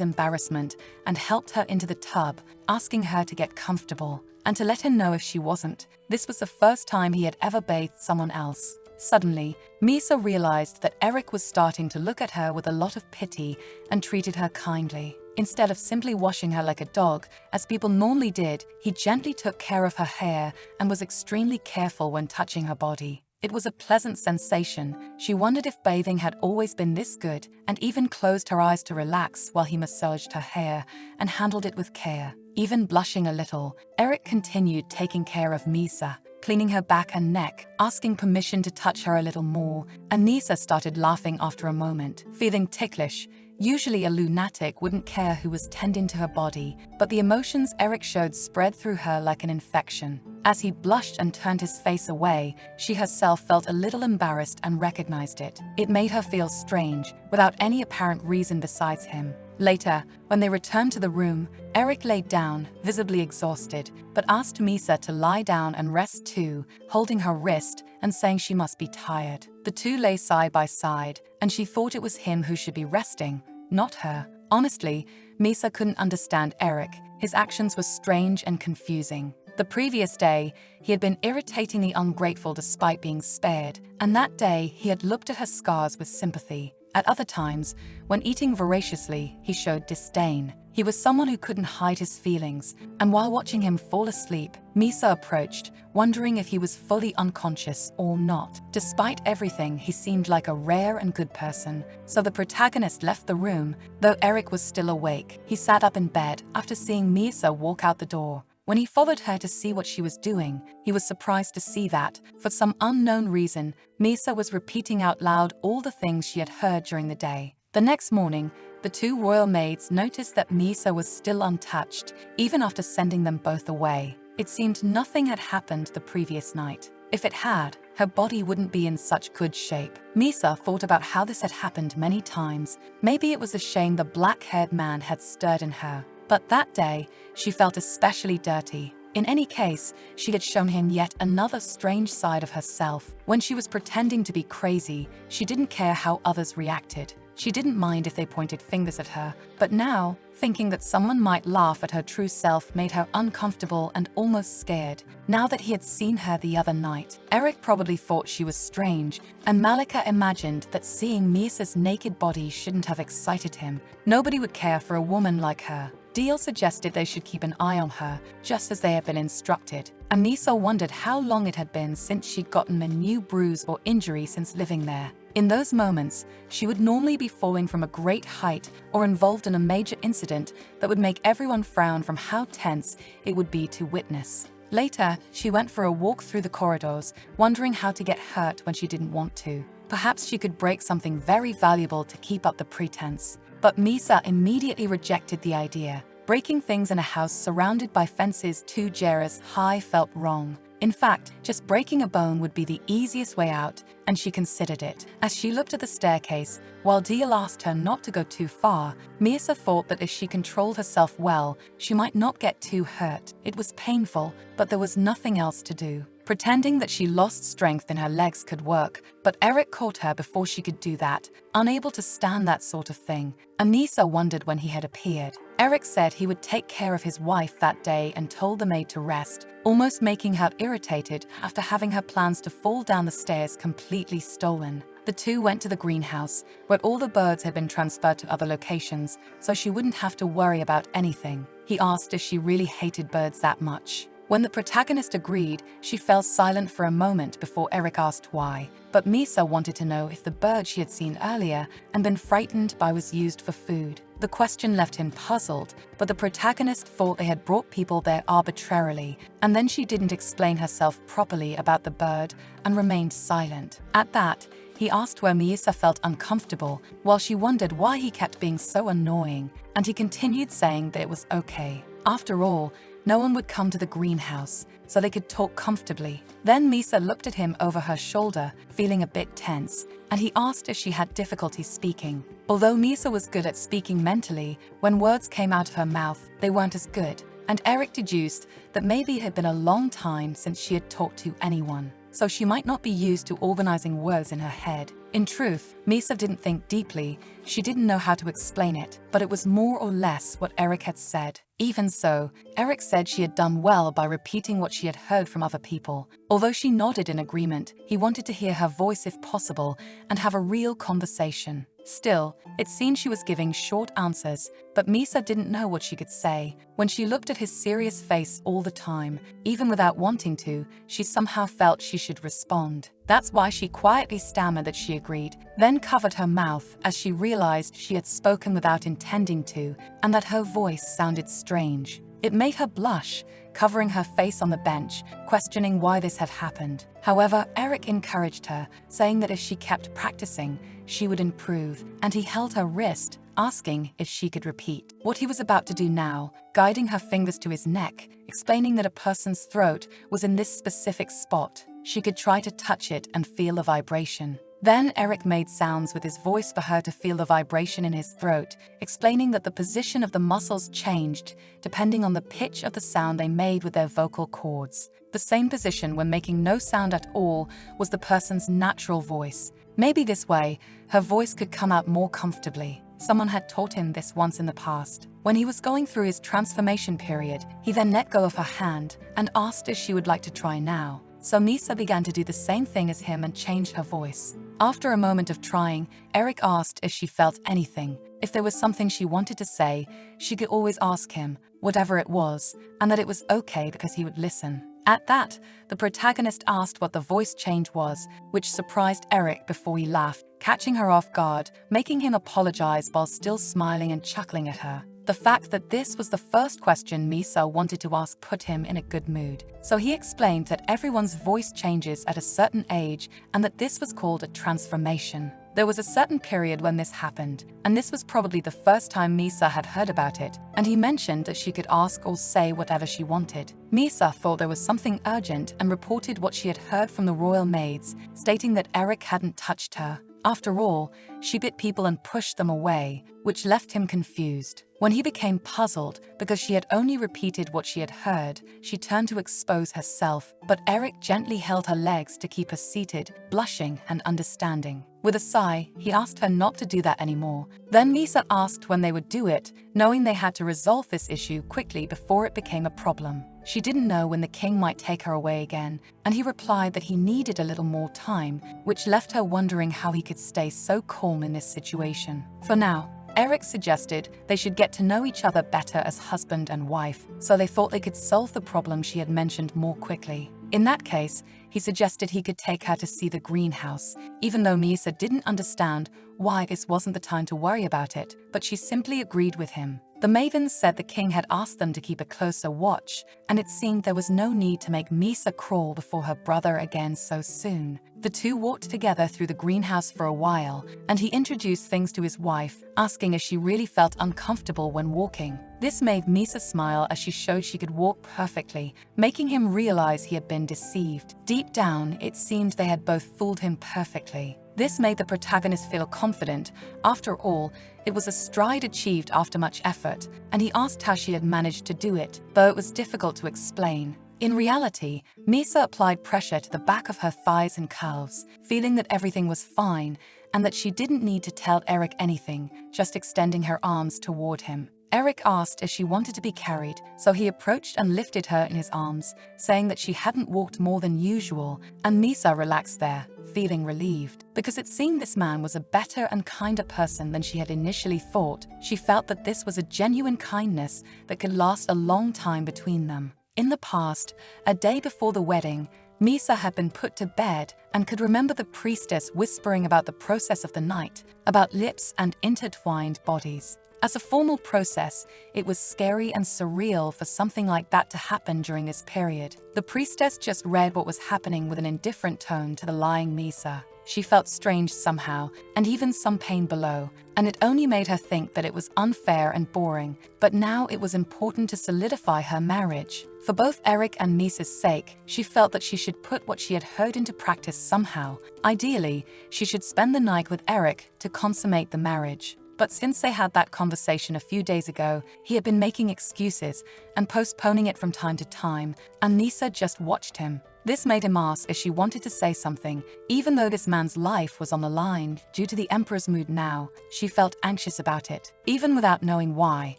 embarrassment and helped her into the tub, asking her to get comfortable and to let him know if she wasn't. This was the first time he had ever bathed someone else. Suddenly, Misa realized that Eric was starting to look at her with a lot of pity and treated her kindly. Instead of simply washing her like a dog, as people normally did, he gently took care of her hair and was extremely careful when touching her body. It was a pleasant sensation. She wondered if bathing had always been this good, and even closed her eyes to relax while he massaged her hair and handled it with care. Even blushing a little, Eric continued taking care of Misa, cleaning her back and neck, asking permission to touch her a little more, and Misa started laughing after a moment, feeling ticklish. Usually a lunatic wouldn't care who was tending to her body, but the emotions Eric showed spread through her like an infection. As he blushed and turned his face away, she herself felt a little embarrassed and recognized it. It made her feel strange, without any apparent reason besides him. Later, when they returned to the room, Eric laid down, visibly exhausted, but asked Misa to lie down and rest too, holding her wrist and saying she must be tired. The two lay side by side, and she thought it was him who should be resting, not her. Honestly, Misa couldn't understand Eric. His actions were strange and confusing. The previous day, he had been irritatingly ungrateful despite being spared, and that day he had looked at her scars with sympathy. At other times, when eating voraciously, he showed disdain. He was someone who couldn't hide his feelings, and while watching him fall asleep, Misa approached, wondering if he was fully unconscious or not. Despite everything, he seemed like a rare and good person, so the protagonist left the room, though Eric was still awake. He sat up in bed after seeing Misa walk out the door. When he followed her to see what she was doing, he was surprised to see that, for some unknown reason, Misa was repeating out loud all the things she had heard during the day. The next morning, the two royal maids noticed that Misa was still untouched, even after sending them both away. It seemed nothing had happened the previous night. If it had, her body wouldn't be in such good shape. Misa thought about how this had happened many times. Maybe it was a shame the black-haired man had stirred in her. But that day, she felt especially dirty. In any case, she had shown him yet another strange side of herself. When she was pretending to be crazy, she didn't care how others reacted. She didn't mind if they pointed fingers at her, but now, thinking that someone might laugh at her true self made her uncomfortable and almost scared. Now that he had seen her the other night, Eric probably thought she was strange, and Malika imagined that seeing Misa's naked body shouldn't have excited him. Nobody would care for a woman like her. Deal suggested they should keep an eye on her, just as they had been instructed. Misa wondered how long it had been since she'd gotten a new bruise or injury since living there. In those moments, she would normally be falling from a great height or involved in a major incident that would make everyone frown from how tense it would be to witness. Later, she went for a walk through the corridors, wondering how to get hurt when she didn't want to. Perhaps she could break something very valuable to keep up the pretense. But Misa immediately rejected the idea. Breaking things in a house surrounded by fences 2 jars high felt wrong. In fact, just breaking a bone would be the easiest way out, and she considered it. As she looked at the staircase, while Deal asked her not to go too far, Misa thought that if she controlled herself well, she might not get too hurt. It was painful, but there was nothing else to do. Pretending that she lost strength in her legs could work, but Eric caught her before she could do that, unable to stand that sort of thing. Anissa wondered when he had appeared. Eric said he would take care of his wife that day and told the maid to rest, almost making her irritated after having her plans to fall down the stairs completely stolen. The two went to the greenhouse, where all the birds had been transferred to other locations, so she wouldn't have to worry about anything. He asked if she really hated birds that much. When the protagonist agreed, she fell silent for a moment before Eric asked why. But Misa wanted to know if the bird she had seen earlier and been frightened by was used for food. The question left him puzzled, but the protagonist thought they had brought people there arbitrarily, and then she didn't explain herself properly about the bird and remained silent. At that, he asked where Misa felt uncomfortable, while she wondered why he kept being so annoying, and he continued saying that it was okay. After all, no one would come to the greenhouse, so they could talk comfortably. Then Misa looked at him over her shoulder, feeling a bit tense, and he asked if she had difficulty speaking. Although Misa was good at speaking mentally, when words came out of her mouth, they weren't as good, and Eric deduced that maybe it had been a long time since she had talked to anyone, so she might not be used to organizing words in her head. In truth, Misa didn't think deeply. She didn't know how to explain it, but it was more or less what Eric had said. Even so, Eric said she had done well by repeating what she had heard from other people. Although she nodded in agreement, he wanted to hear her voice if possible and have a real conversation. Still, it seemed she was giving short answers, but Misa didn't know what she could say. When she looked at his serious face all the time, even without wanting to, she somehow felt she should respond. That's why she quietly stammered that she agreed, then covered her mouth as she realized she had spoken without intending to, and that her voice sounded strange. It made her blush, covering her face on the bench, questioning why this had happened. However, Eric encouraged her, saying that if she kept practicing, she would improve, and he held her wrist, asking if she could repeat what he was about to do now, guiding her fingers to his neck, explaining that a person's throat was in this specific spot. She could try to touch it and feel the vibration. Then Eric made sounds with his voice for her to feel the vibration in his throat, explaining that the position of the muscles changed depending on the pitch of the sound they made with their vocal cords. The same position when making no sound at all was the person's natural voice. Maybe this way, her voice could come out more comfortably. Someone had taught him this once in the past. When he was going through his transformation period, he then let go of her hand and asked if she would like to try now. So Misa began to do the same thing as him and changed her voice. After a moment of trying, Eric asked if she felt anything. If there was something she wanted to say, she could always ask him, whatever it was, and that it was okay because he would listen. At that, the protagonist asked what the voice change was, which surprised Eric before he laughed, catching her off guard, making him apologize while still smiling and chuckling at her. The fact that this was the first question Misa wanted to ask put him in a good mood. So he explained that everyone's voice changes at a certain age and that this was called a transformation. There was a certain period when this happened, and this was probably the first time Misa had heard about it, and he mentioned that she could ask or say whatever she wanted. Misa thought there was something urgent and reported what she had heard from the royal maids, stating that Eric hadn't touched her. After all, she bit people and pushed them away, which left him confused. When he became puzzled because she had only repeated what she had heard, she turned to expose herself, but Eric gently held her legs to keep her seated, blushing and understanding. With a sigh, he asked her not to do that anymore. Then Misa asked when they would do it, knowing they had to resolve this issue quickly before it became a problem. She didn't know when the king might take her away again, and he replied that he needed a little more time, which left her wondering how he could stay so calm in this situation. For now, Eric suggested they should get to know each other better as husband and wife, so they thought they could solve the problem she had mentioned more quickly. In that case, he suggested he could take her to see the greenhouse, even though Misa didn't understand why this wasn't the time to worry about it, but she simply agreed with him. The maidens said the king had asked them to keep a closer watch, and it seemed there was no need to make Misa crawl before her brother again so soon. The two walked together through the greenhouse for a while, and he introduced things to his wife, asking if she really felt uncomfortable when walking. This made Misa smile as she showed she could walk perfectly, making him realize he had been deceived. Deep down, it seemed they had both fooled him perfectly. This made the protagonist feel confident. After all, it was a stride achieved after much effort, and he asked how she had managed to do it, though it was difficult to explain. In reality, Misa applied pressure to the back of her thighs and calves, feeling that everything was fine and that she didn't need to tell Eric anything, just extending her arms toward him. Eric asked if she wanted to be carried, so he approached and lifted her in his arms, saying that she hadn't walked more than usual, and Misa relaxed there, feeling relieved. Because it seemed this man was a better and kinder person than she had initially thought, she felt that this was a genuine kindness that could last a long time between them. In the past, a day before the wedding, Misa had been put to bed and could remember the priestess whispering about the process of the night, about lips and intertwined bodies. As a formal process, it was scary and surreal for something like that to happen during this period. The priestess just read what was happening with an indifferent tone to the lying Misa. She felt strange somehow, and even some pain below, and it only made her think that it was unfair and boring. But now it was important to solidify her marriage. For both Eric and Misa's sake, she felt that she should put what she had heard into practice somehow. Ideally, she should spend the night with Eric to consummate the marriage. But since they had that conversation a few days ago, he had been making excuses and postponing it from time to time, and Misa just watched him. This made him ask if she wanted to say something, even though this man's life was on the line. Due to the emperor's mood now, she felt anxious about it, even without knowing why.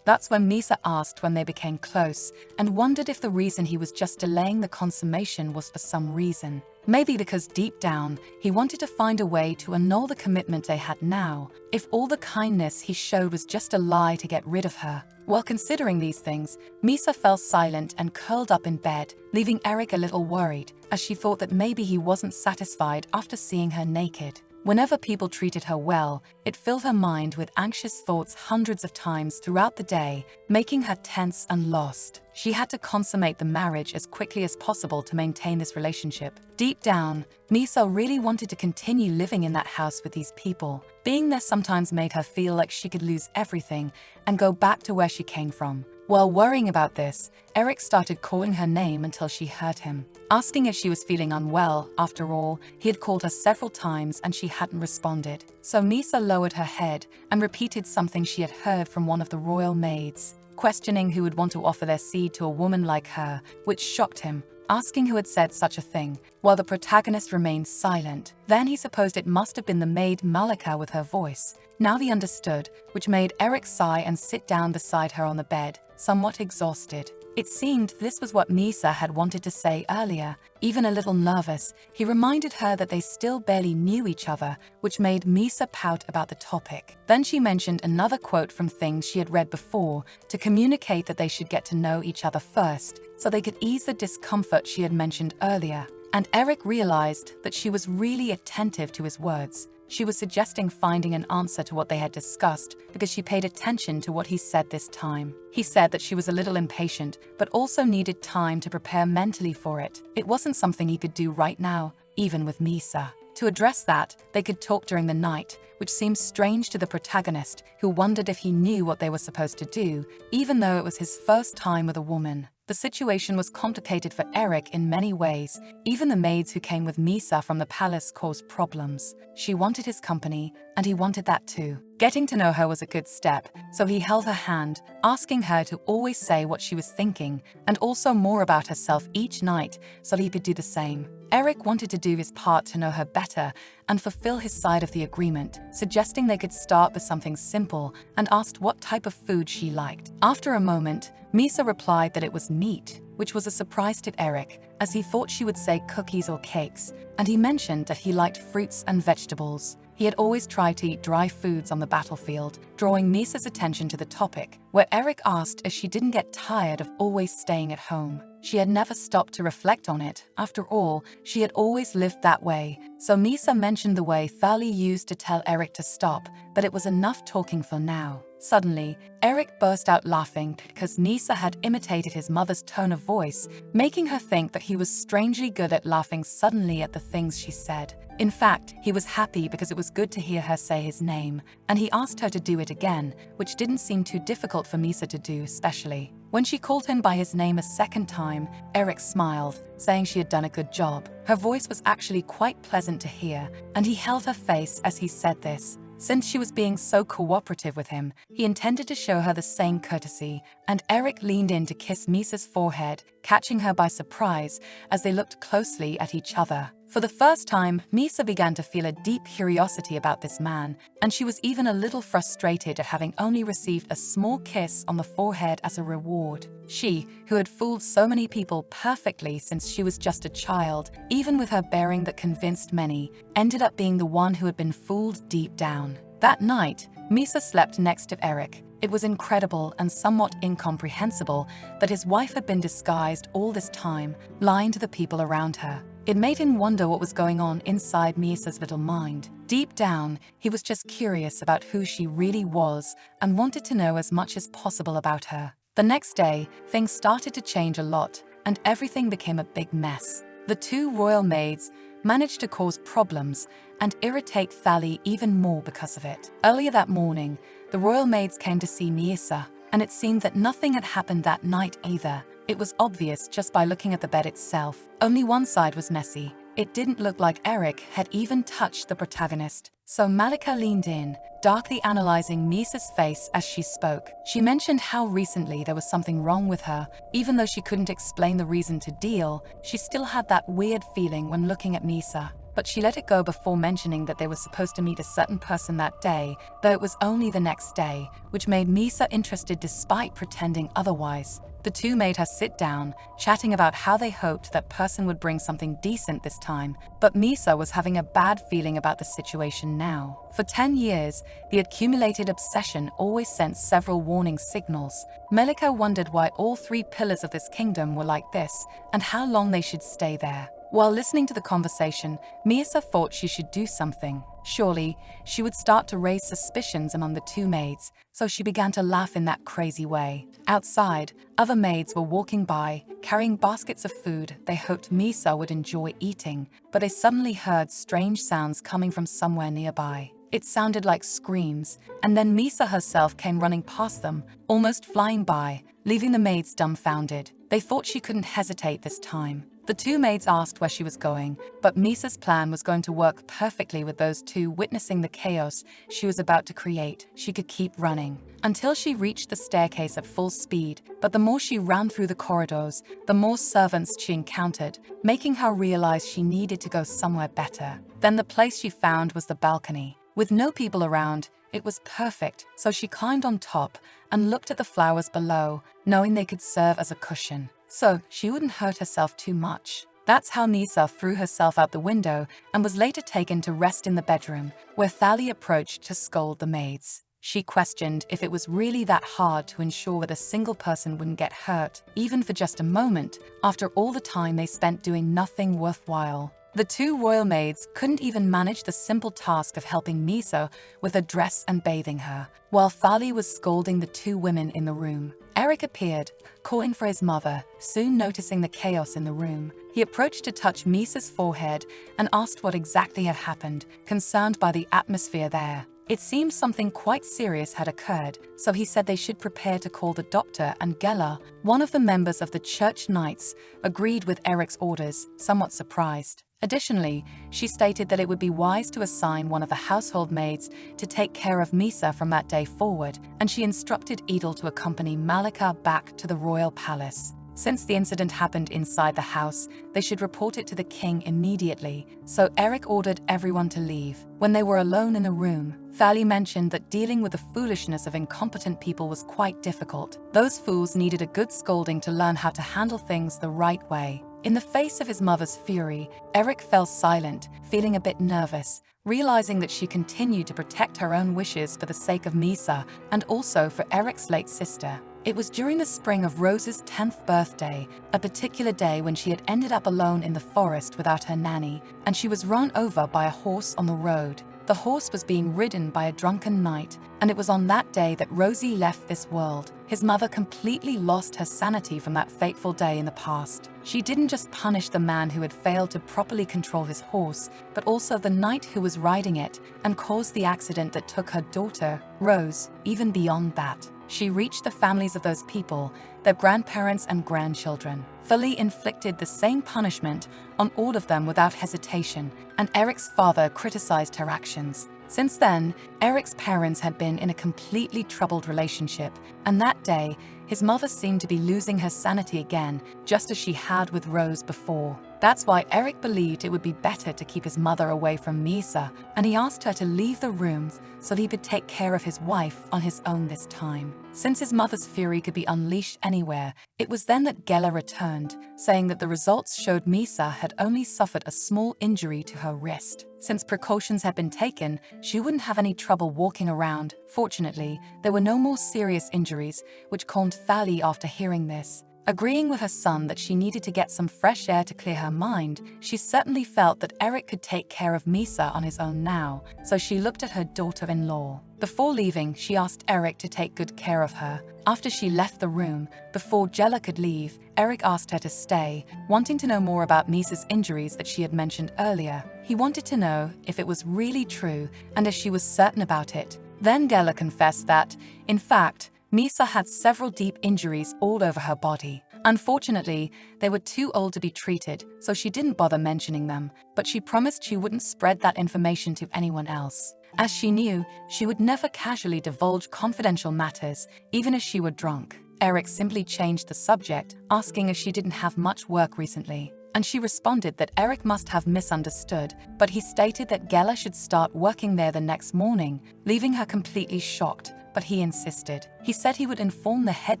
That's when Misa asked when they became close, and wondered if the reason he was just delaying the consummation was for some reason. Maybe because deep down, he wanted to find a way to annul the commitment they had now, if all the kindness he showed was just a lie to get rid of her. While considering these things, Misa fell silent and curled up in bed, leaving Eric a little worried, as she thought that maybe he wasn't satisfied after seeing her naked. Whenever people treated her well, it filled her mind with anxious thoughts hundreds of times throughout the day, making her tense and lost. She had to consummate the marriage as quickly as possible to maintain this relationship. Deep down, Misa really wanted to continue living in that house with these people. Being there sometimes made her feel like she could lose everything and go back to where she came from. While worrying about this, Eric started calling her name until she heard him, asking if she was feeling unwell. After all, he had called her several times and she hadn't responded. So Misa lowered her head and repeated something she had heard from one of the royal maids, questioning who would want to offer their seed to a woman like her, which shocked him, asking who had said such a thing, while the protagonist remained silent. Then he supposed it must have been the maid Malika with her voice. Now he understood, which made Eric sigh and sit down beside her on the bed, somewhat exhausted. It seemed this was what Misa had wanted to say earlier. Even a little nervous, he reminded her that they still barely knew each other, which made Misa pout about the topic. Then she mentioned another quote from things she had read before to communicate that they should get to know each other first, so they could ease the discomfort she had mentioned earlier. And Eric realized that she was really attentive to his words. She was suggesting finding an answer to what they had discussed because she paid attention to what he said this time. He said that she was a little impatient, but also needed time to prepare mentally for it. It wasn't something he could do right now, even with Misa. To address that, they could talk during the night, which seemed strange to the protagonist, who wondered if he knew what they were supposed to do, even though it was his first time with a woman. The situation was complicated for Eric in many ways. Even the maids who came with Misa from the palace caused problems. She wanted his company, and he wanted that too. Getting to know her was a good step, so he held her hand, asking her to always say what she was thinking, and also more about herself each night, so he could do the same. Eric wanted to do his part to know her better and fulfill his side of the agreement, suggesting they could start with something simple, and asked what type of food she liked. After a moment, Misa replied that it was meat, which was a surprise to Eric, as he thought she would say cookies or cakes, and he mentioned that he liked fruits and vegetables. He had always tried to eat dry foods on the battlefield, drawing Misa's attention to the topic, where Eric asked if she didn't get tired of always staying at home. She had never stopped to reflect on it. After all, she had always lived that way. So Misa mentioned the way Thali used to tell Eric to stop, but it was enough talking for now. Suddenly, Eric burst out laughing because Nisa had imitated his mother's tone of voice, making her think that he was strangely good at laughing suddenly at the things she said. In fact, he was happy because it was good to hear her say his name, and he asked her to do it again, which didn't seem too difficult for Misa to do, especially. When she called him by his name a second time, Eric smiled, saying she had done a good job. Her voice was actually quite pleasant to hear, and he held her face as he said this. Since she was being so cooperative with him, he intended to show her the same courtesy, and Eric leaned in to kiss Misa's forehead, catching her by surprise as they looked closely at each other. For the first time, Misa began to feel a deep curiosity about this man, and she was even a little frustrated at having only received a small kiss on the forehead as a reward. She, who had fooled so many people perfectly since she was just a child, even with her bearing that convinced many, ended up being the one who had been fooled deep down. That night, Misa slept next to Eric. It was incredible and somewhat incomprehensible that his wife had been disguised all this time, lying to the people around her. It made him wonder what was going on inside Misa's little mind. Deep down, he was just curious about who she really was and wanted to know as much as possible about her. The next day, things started to change a lot, and everything became a big mess. The two royal maids managed to cause problems and irritate Thali even more because of it. Earlier that morning, the royal maids came to see Misa, and it seemed that nothing had happened that night either. It was obvious just by looking at the bed itself. Only one side was messy. It didn't look like Eric had even touched the protagonist. So Malika leaned in, darkly analyzing Misa's face as she spoke. She mentioned how recently there was something wrong with her. Even though she couldn't explain the reason to deal, she still had that weird feeling when looking at Misa. But she let it go before mentioning that they were supposed to meet a certain person that day, though it was only the next day, which made Misa interested despite pretending otherwise. The two made her sit down, chatting about how they hoped that person would bring something decent this time, but Misa was having a bad feeling about the situation now. For 10 years, the accumulated obsession always sent several warning signals. Melika wondered why all 3 pillars of this kingdom were like this, and how long they should stay there. While listening to the conversation, Misa thought she should do something. Surely, she would start to raise suspicions among the 2 maids, so she began to laugh in that crazy way. Outside, other maids were walking by, carrying baskets of food they hoped Misa would enjoy eating, but they suddenly heard strange sounds coming from somewhere nearby. It sounded like screams, and then Misa herself came running past them, almost flying by, leaving the maids dumbfounded. They thought she couldn't hesitate this time. The 2 maids asked where she was going, but Misa's plan was going to work perfectly with those 2 witnessing the chaos she was about to create. She could keep running until she reached the staircase at full speed, but the more she ran through the corridors, the more servants she encountered, making her realize she needed to go somewhere better. Then the place she found was the balcony. With no people around, it was perfect, so she climbed on top and looked at the flowers below, knowing they could serve as a cushion, so she wouldn't hurt herself too much. That's how Nisa threw herself out the window and was later taken to rest in the bedroom, where Thali approached to scold the maids. She questioned if it was really that hard to ensure that a single person wouldn't get hurt, even for just a moment, after all the time they spent doing nothing worthwhile. The 2 royal maids couldn't even manage the simple task of helping Misa with her dress and bathing her, while Thali was scolding the 2 women in the room. Eric appeared, calling for his mother, soon noticing the chaos in the room. He approached to touch Misa's forehead and asked what exactly had happened, concerned by the atmosphere there. It seemed something quite serious had occurred, so he said they should prepare to call the doctor, and Gela, one of the members of the church knights, agreed with Eric's orders, somewhat surprised. Additionally, she stated that it would be wise to assign one of the household maids to take care of Misa from that day forward, and she instructed Edel to accompany Malika back to the royal palace. Since the incident happened inside the house, they should report it to the king immediately, so Eric ordered everyone to leave. When they were alone in the room, Thali mentioned that dealing with the foolishness of incompetent people was quite difficult. Those fools needed a good scolding to learn how to handle things the right way. In the face of his mother's fury, Eric fell silent, feeling a bit nervous, realizing that she continued to protect her own wishes for the sake of Misa and also for Eric's late sister. It was during the spring of Rose's 10th birthday, a particular day when she had ended up alone in the forest without her nanny, and she was run over by a horse on the road. The horse was being ridden by a drunken knight, and it was on that day that Rosie left this world. His mother completely lost her sanity from that fateful day in the past. She didn't just punish the man who had failed to properly control his horse, but also the knight who was riding it and caused the accident that took her daughter, Rose. Even beyond that, she reached the families of those people, their grandparents and grandchildren, fully inflicted the same punishment on all of them without hesitation, and Eric's father criticized her actions. Since then, Eric's parents had been in a completely troubled relationship, and that day, his mother seemed to be losing her sanity again, just as she had with Rose before. That's why Eric believed it would be better to keep his mother away from Misa, and he asked her to leave the rooms so that he could take care of his wife on his own this time. Since his mother's fury could be unleashed anywhere, it was then that Gela returned, saying that the results showed Misa had only suffered a small injury to her wrist. Since precautions had been taken, she wouldn't have any trouble walking around. Fortunately, there were no more serious injuries, which calmed Thali after hearing this. Agreeing with her son that she needed to get some fresh air to clear her mind, she certainly felt that Eric could take care of Misa on his own now, so she looked at her daughter-in-law. Before leaving, she asked Eric to take good care of her. After she left the room, before Gela could leave, Eric asked her to stay, wanting to know more about Misa's injuries that she had mentioned earlier. He wanted to know if it was really true and if she was certain about it. Then Gela confessed that, in fact, Misa had several deep injuries all over her body. Unfortunately, they were too old to be treated, so she didn't bother mentioning them, but she promised she wouldn't spread that information to anyone else. As she knew, she would never casually divulge confidential matters, even if she were drunk. Eric simply changed the subject, asking if she didn't have much work recently. And she responded that Eric must have misunderstood, but he stated that Gela should start working there the next morning, leaving her completely shocked. But he insisted. He said he would inform the head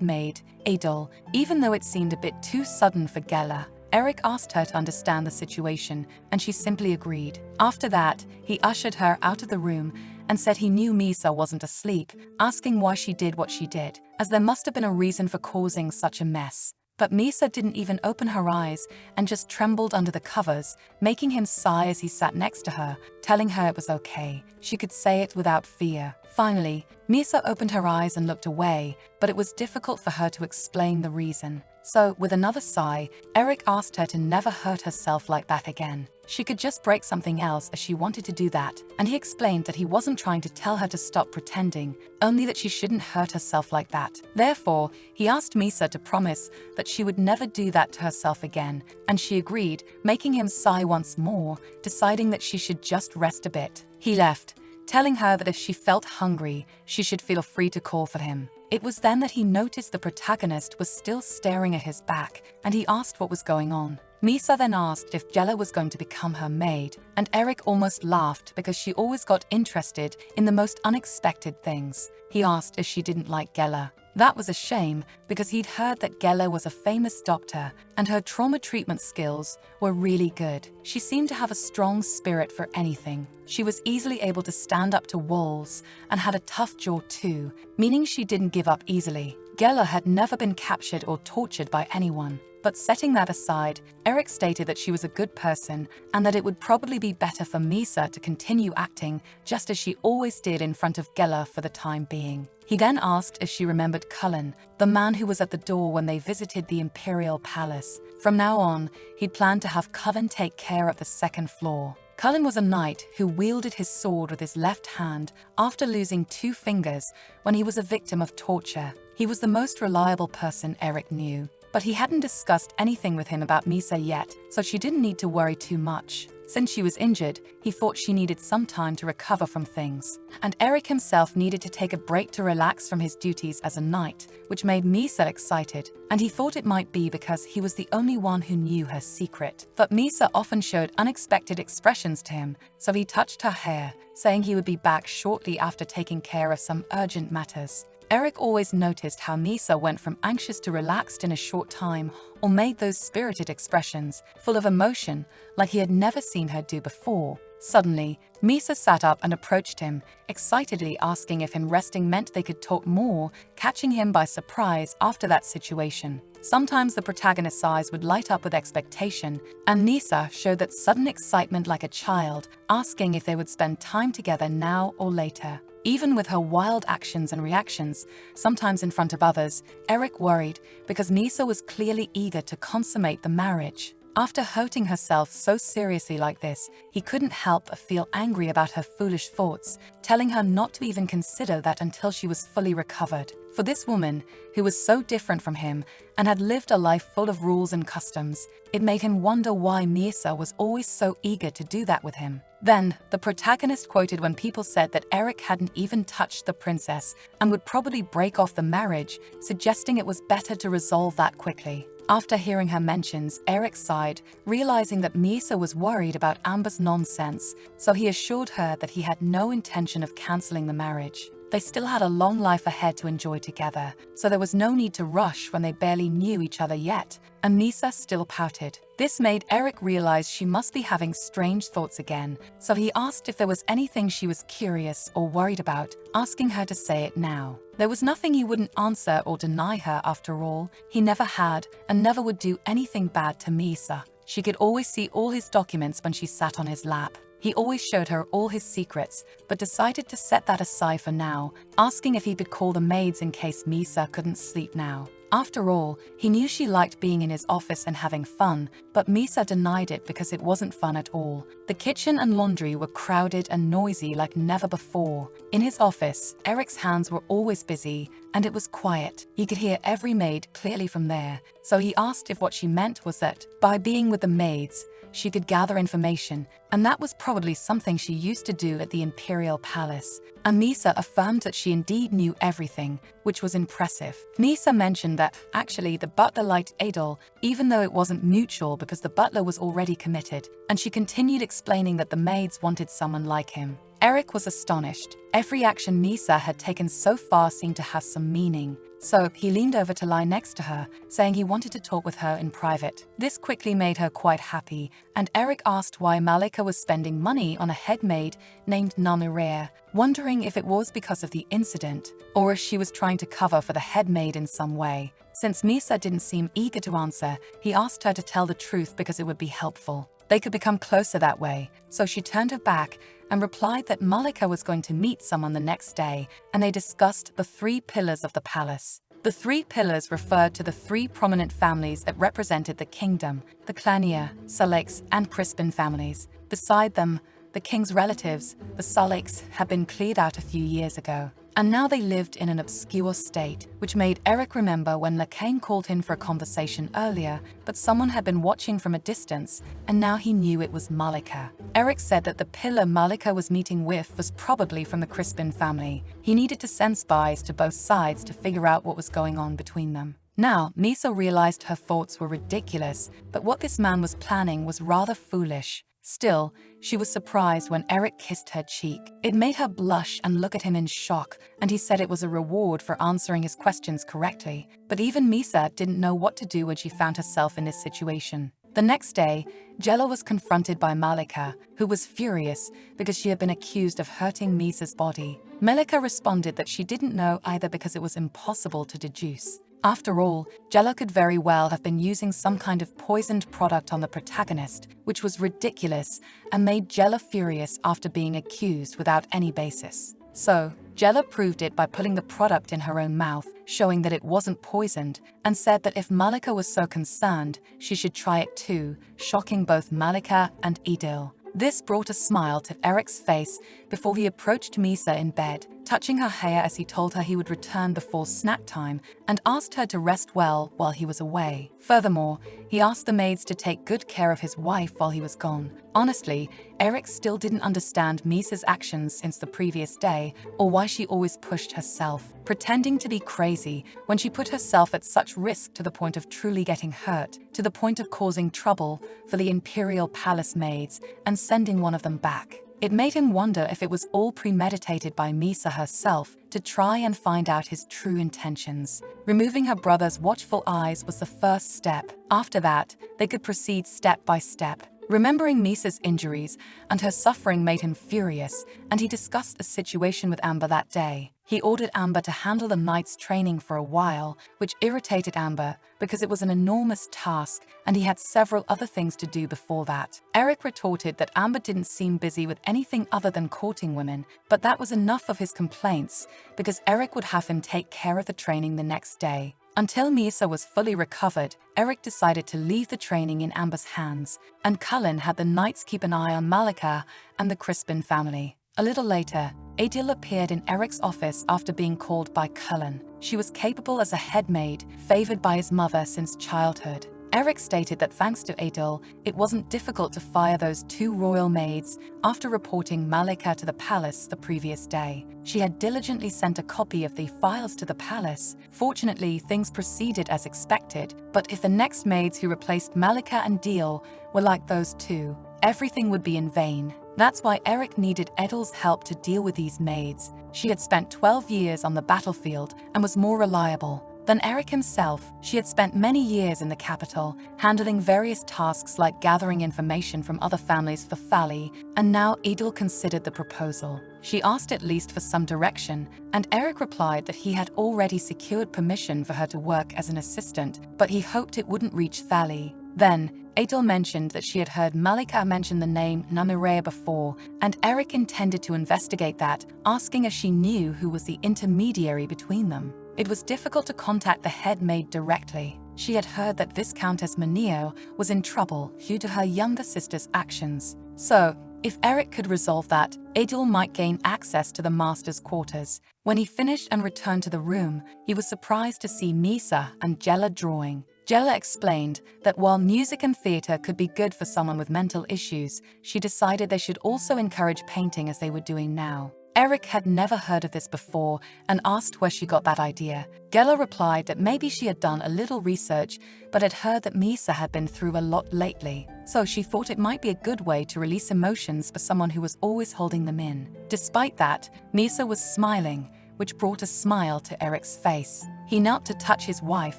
maid, Adol, even though it seemed a bit too sudden for Gela. Eric asked her to understand the situation, and she simply agreed. After that, he ushered her out of the room and said he knew Misa wasn't asleep, asking why she did what she did, as there must have been a reason for causing such a mess. But Misa didn't even open her eyes and just trembled under the covers, making him sigh as he sat next to her, telling her it was okay. She could say it without fear. Finally, Misa opened her eyes and looked away, but it was difficult for her to explain the reason. So, with another sigh, Eric asked her to never hurt herself like that again. She could just break something else as she wanted to do that, and he explained that he wasn't trying to tell her to stop pretending, only that she shouldn't hurt herself like that. Therefore, he asked Misa to promise that she would never do that to herself again, and she agreed, making him sigh once more, deciding that she should just rest a bit. He left, telling her that if she felt hungry, she should feel free to call for him. It was then that he noticed the protagonist was still staring at his back, and he asked what was going on. Misa then asked if Gela was going to become her maid, and Eric almost laughed because she always got interested in the most unexpected things. He asked if she didn't like Gela. That was a shame because he'd heard that Gela was a famous doctor and her trauma treatment skills were really good. She seemed to have a strong spirit for anything. She was easily able to stand up to walls and had a tough jaw too, meaning she didn't give up easily. Gela had never been captured or tortured by anyone. But setting that aside, Eric stated that she was a good person and that it would probably be better for Misa to continue acting just as she always did in front of Gela for the time being. He then asked if she remembered Cullen, the man who was at the door when they visited the Imperial Palace. From now on, he'd planned to have Cullen take care of the second floor. Cullen was a knight who wielded his sword with his left hand after losing 2 fingers when he was a victim of torture. He was the most reliable person Eric knew. But he hadn't discussed anything with him about Misa yet, so she didn't need to worry too much. Since she was injured, he thought she needed some time to recover from things. And Eric himself needed to take a break to relax from his duties as a knight, which made Misa excited. And he thought it might be because he was the only one who knew her secret. But Misa often showed unexpected expressions to him, so he touched her hair, saying he would be back shortly after taking care of some urgent matters. Eric always noticed how Misa went from anxious to relaxed in a short time, or made those spirited expressions, full of emotion, like he had never seen her do before. Suddenly, Misa sat up and approached him, excitedly asking if him resting meant they could talk more, catching him by surprise after that situation. Sometimes the protagonist's eyes would light up with expectation, and Nisa showed that sudden excitement like a child, asking if they would spend time together now or later. Even with her wild actions and reactions, sometimes in front of others, Eric worried because Nisa was clearly eager to consummate the marriage. After hurting herself so seriously like this, he couldn't help but feel angry about her foolish thoughts, telling her not to even consider that until she was fully recovered. For this woman, who was so different from him and had lived a life full of rules and customs, it made him wonder why Misa was always so eager to do that with him. Then, the protagonist quoted when people said that Eric hadn't even touched the princess and would probably break off the marriage, suggesting it was better to resolve that quickly. After hearing her mentions, Eric sighed, realizing that Misa was worried about Amber's nonsense, so he assured her that he had no intention of cancelling the marriage. They still had a long life ahead to enjoy together, so there was no need to rush when they barely knew each other yet, and Misa still pouted. This made Eric realize she must be having strange thoughts again, so he asked if there was anything she was curious or worried about, asking her to say it now. There was nothing he wouldn't answer or deny her after all. He never had and never would do anything bad to Misa. She could always see all his documents when she sat on his lap. He always showed her all his secrets, but decided to set that aside for now, asking if he could call the maids in case Misa couldn't sleep now. After all, he knew she liked being in his office and having fun, but Misa denied it because it wasn't fun at all. The kitchen and laundry were crowded and noisy like never before. In his office, Eric's hands were always busy, and it was quiet. He could hear every maid clearly from there, so he asked if what she meant was that, by being with the maids, she could gather information, and that was probably something she used to do at the Imperial Palace. And Misa affirmed that she indeed knew everything, which was impressive. Misa mentioned that, actually, the butler liked Adol, even though it wasn't mutual because the butler was already committed, and she continued explaining that the maids wanted someone like him. Eric was astonished. Every action Misa had taken so far seemed to have some meaning. So he leaned over to lie next to her, saying he wanted to talk with her in private. This quickly made her quite happy, and Eric asked why Malika was spending money on a head maid named Namirea, wondering if it was because of the incident, or if she was trying to cover for the head maid in some way. Since Misa didn't seem eager to answer, he asked her to tell the truth because it would be helpful. They could become closer that way, so she turned her back and replied that Malika was going to meet someone the next day, and they discussed the 3 pillars of the palace. The 3 pillars referred to the 3 prominent families that represented the kingdom, the Clania, Salix, and Crispin families. Beside them, the king's relatives, the Salix, had been cleared out a few years ago, and now they lived in an obscure state, which made Eric remember when Lacane called him for a conversation earlier, but someone had been watching from a distance, and now he knew it was Malika. Eric said that the pillar Malika was meeting with was probably from the Crispin family. He needed to send spies to both sides to figure out what was going on between them. Now, Misa realized her thoughts were ridiculous, but what this man was planning was rather foolish. Still, she was surprised when Eric kissed her cheek. It made her blush and look at him in shock, and he said it was a reward for answering his questions correctly. But even Misa didn't know what to do when she found herself in this situation. The next day, Jella was confronted by Malika, who was furious because she had been accused of hurting Misa's body. Malika responded that she didn't know either because it was impossible to deduce. After all, Jella could very well have been using some kind of poisoned product on the protagonist, which was ridiculous and made Jella furious after being accused without any basis. So, Jella proved it by putting the product in her own mouth, showing that it wasn't poisoned, and said that if Malika was so concerned, she should try it too, shocking both Malika and Idil. This brought a smile to Eric's face before he approached Misa in bed, touching her hair as he told her he would return before snack time and asked her to rest well while he was away. Furthermore, he asked the maids to take good care of his wife while he was gone. Honestly, Eric still didn't understand Misa's actions since the previous day or why she always pushed herself, pretending to be crazy when she put herself at such risk to the point of truly getting hurt, to the point of causing trouble for the Imperial Palace maids and sending one of them back. It made him wonder if it was all premeditated by Misa herself to try and find out his true intentions. Removing her brother's watchful eyes was the first step. After that, they could proceed step by step. Remembering Misa's injuries and her suffering made him furious, and he discussed a situation with Amber that day. He ordered Amber to handle the knight's training for a while, which irritated Amber because it was an enormous task and he had several other things to do before that. Eric retorted that Amber didn't seem busy with anything other than courting women, but that was enough of his complaints because Eric would have him take care of the training the next day. Until Misa was fully recovered, Eric decided to leave the training in Amber's hands, and Cullen had the knights keep an eye on Malika and the Crispin family. A little later, Adil appeared in Eric's office after being called by Cullen. She was capable as a head maid, favored by his mother since childhood. Eric stated that thanks to Adil, it wasn't difficult to fire those 2 royal maids after reporting Malika to the palace the previous day. She had diligently sent a copy of the files to the palace. Fortunately, things proceeded as expected, but if the next maids who replaced Malika and Deal were like those 2, everything would be in vain. That's why Eric needed Adil's help to deal with these maids. She had spent 12 years on the battlefield and was more reliable than Eric himself. She had spent many years in the capital, handling various tasks like gathering information from other families for Thali, and now Adil considered the proposal. She asked at least for some direction, and Eric replied that he had already secured permission for her to work as an assistant, but he hoped it wouldn't reach Thali. Then, Adil mentioned that she had heard Malika mention the name Namirea before, and Eric intended to investigate that, asking if she knew who was the intermediary between them. It was difficult to contact the head maid directly. She had heard that Viscountess Manhwa was in trouble due to her younger sister's actions. So, if Eric could resolve that, Adil might gain access to the master's quarters. When he finished and returned to the room, he was surprised to see Misa and Jella drawing. Jella explained that while music and theater could be good for someone with mental issues, she decided they should also encourage painting as they were doing now. Eric had never heard of this before and asked where she got that idea. Jella replied that maybe she had done a little research, but had heard that Misa had been through a lot lately, so she thought it might be a good way to release emotions for someone who was always holding them in. Despite that, Misa was smiling, which brought a smile to Eric's face. He knelt to touch his wife,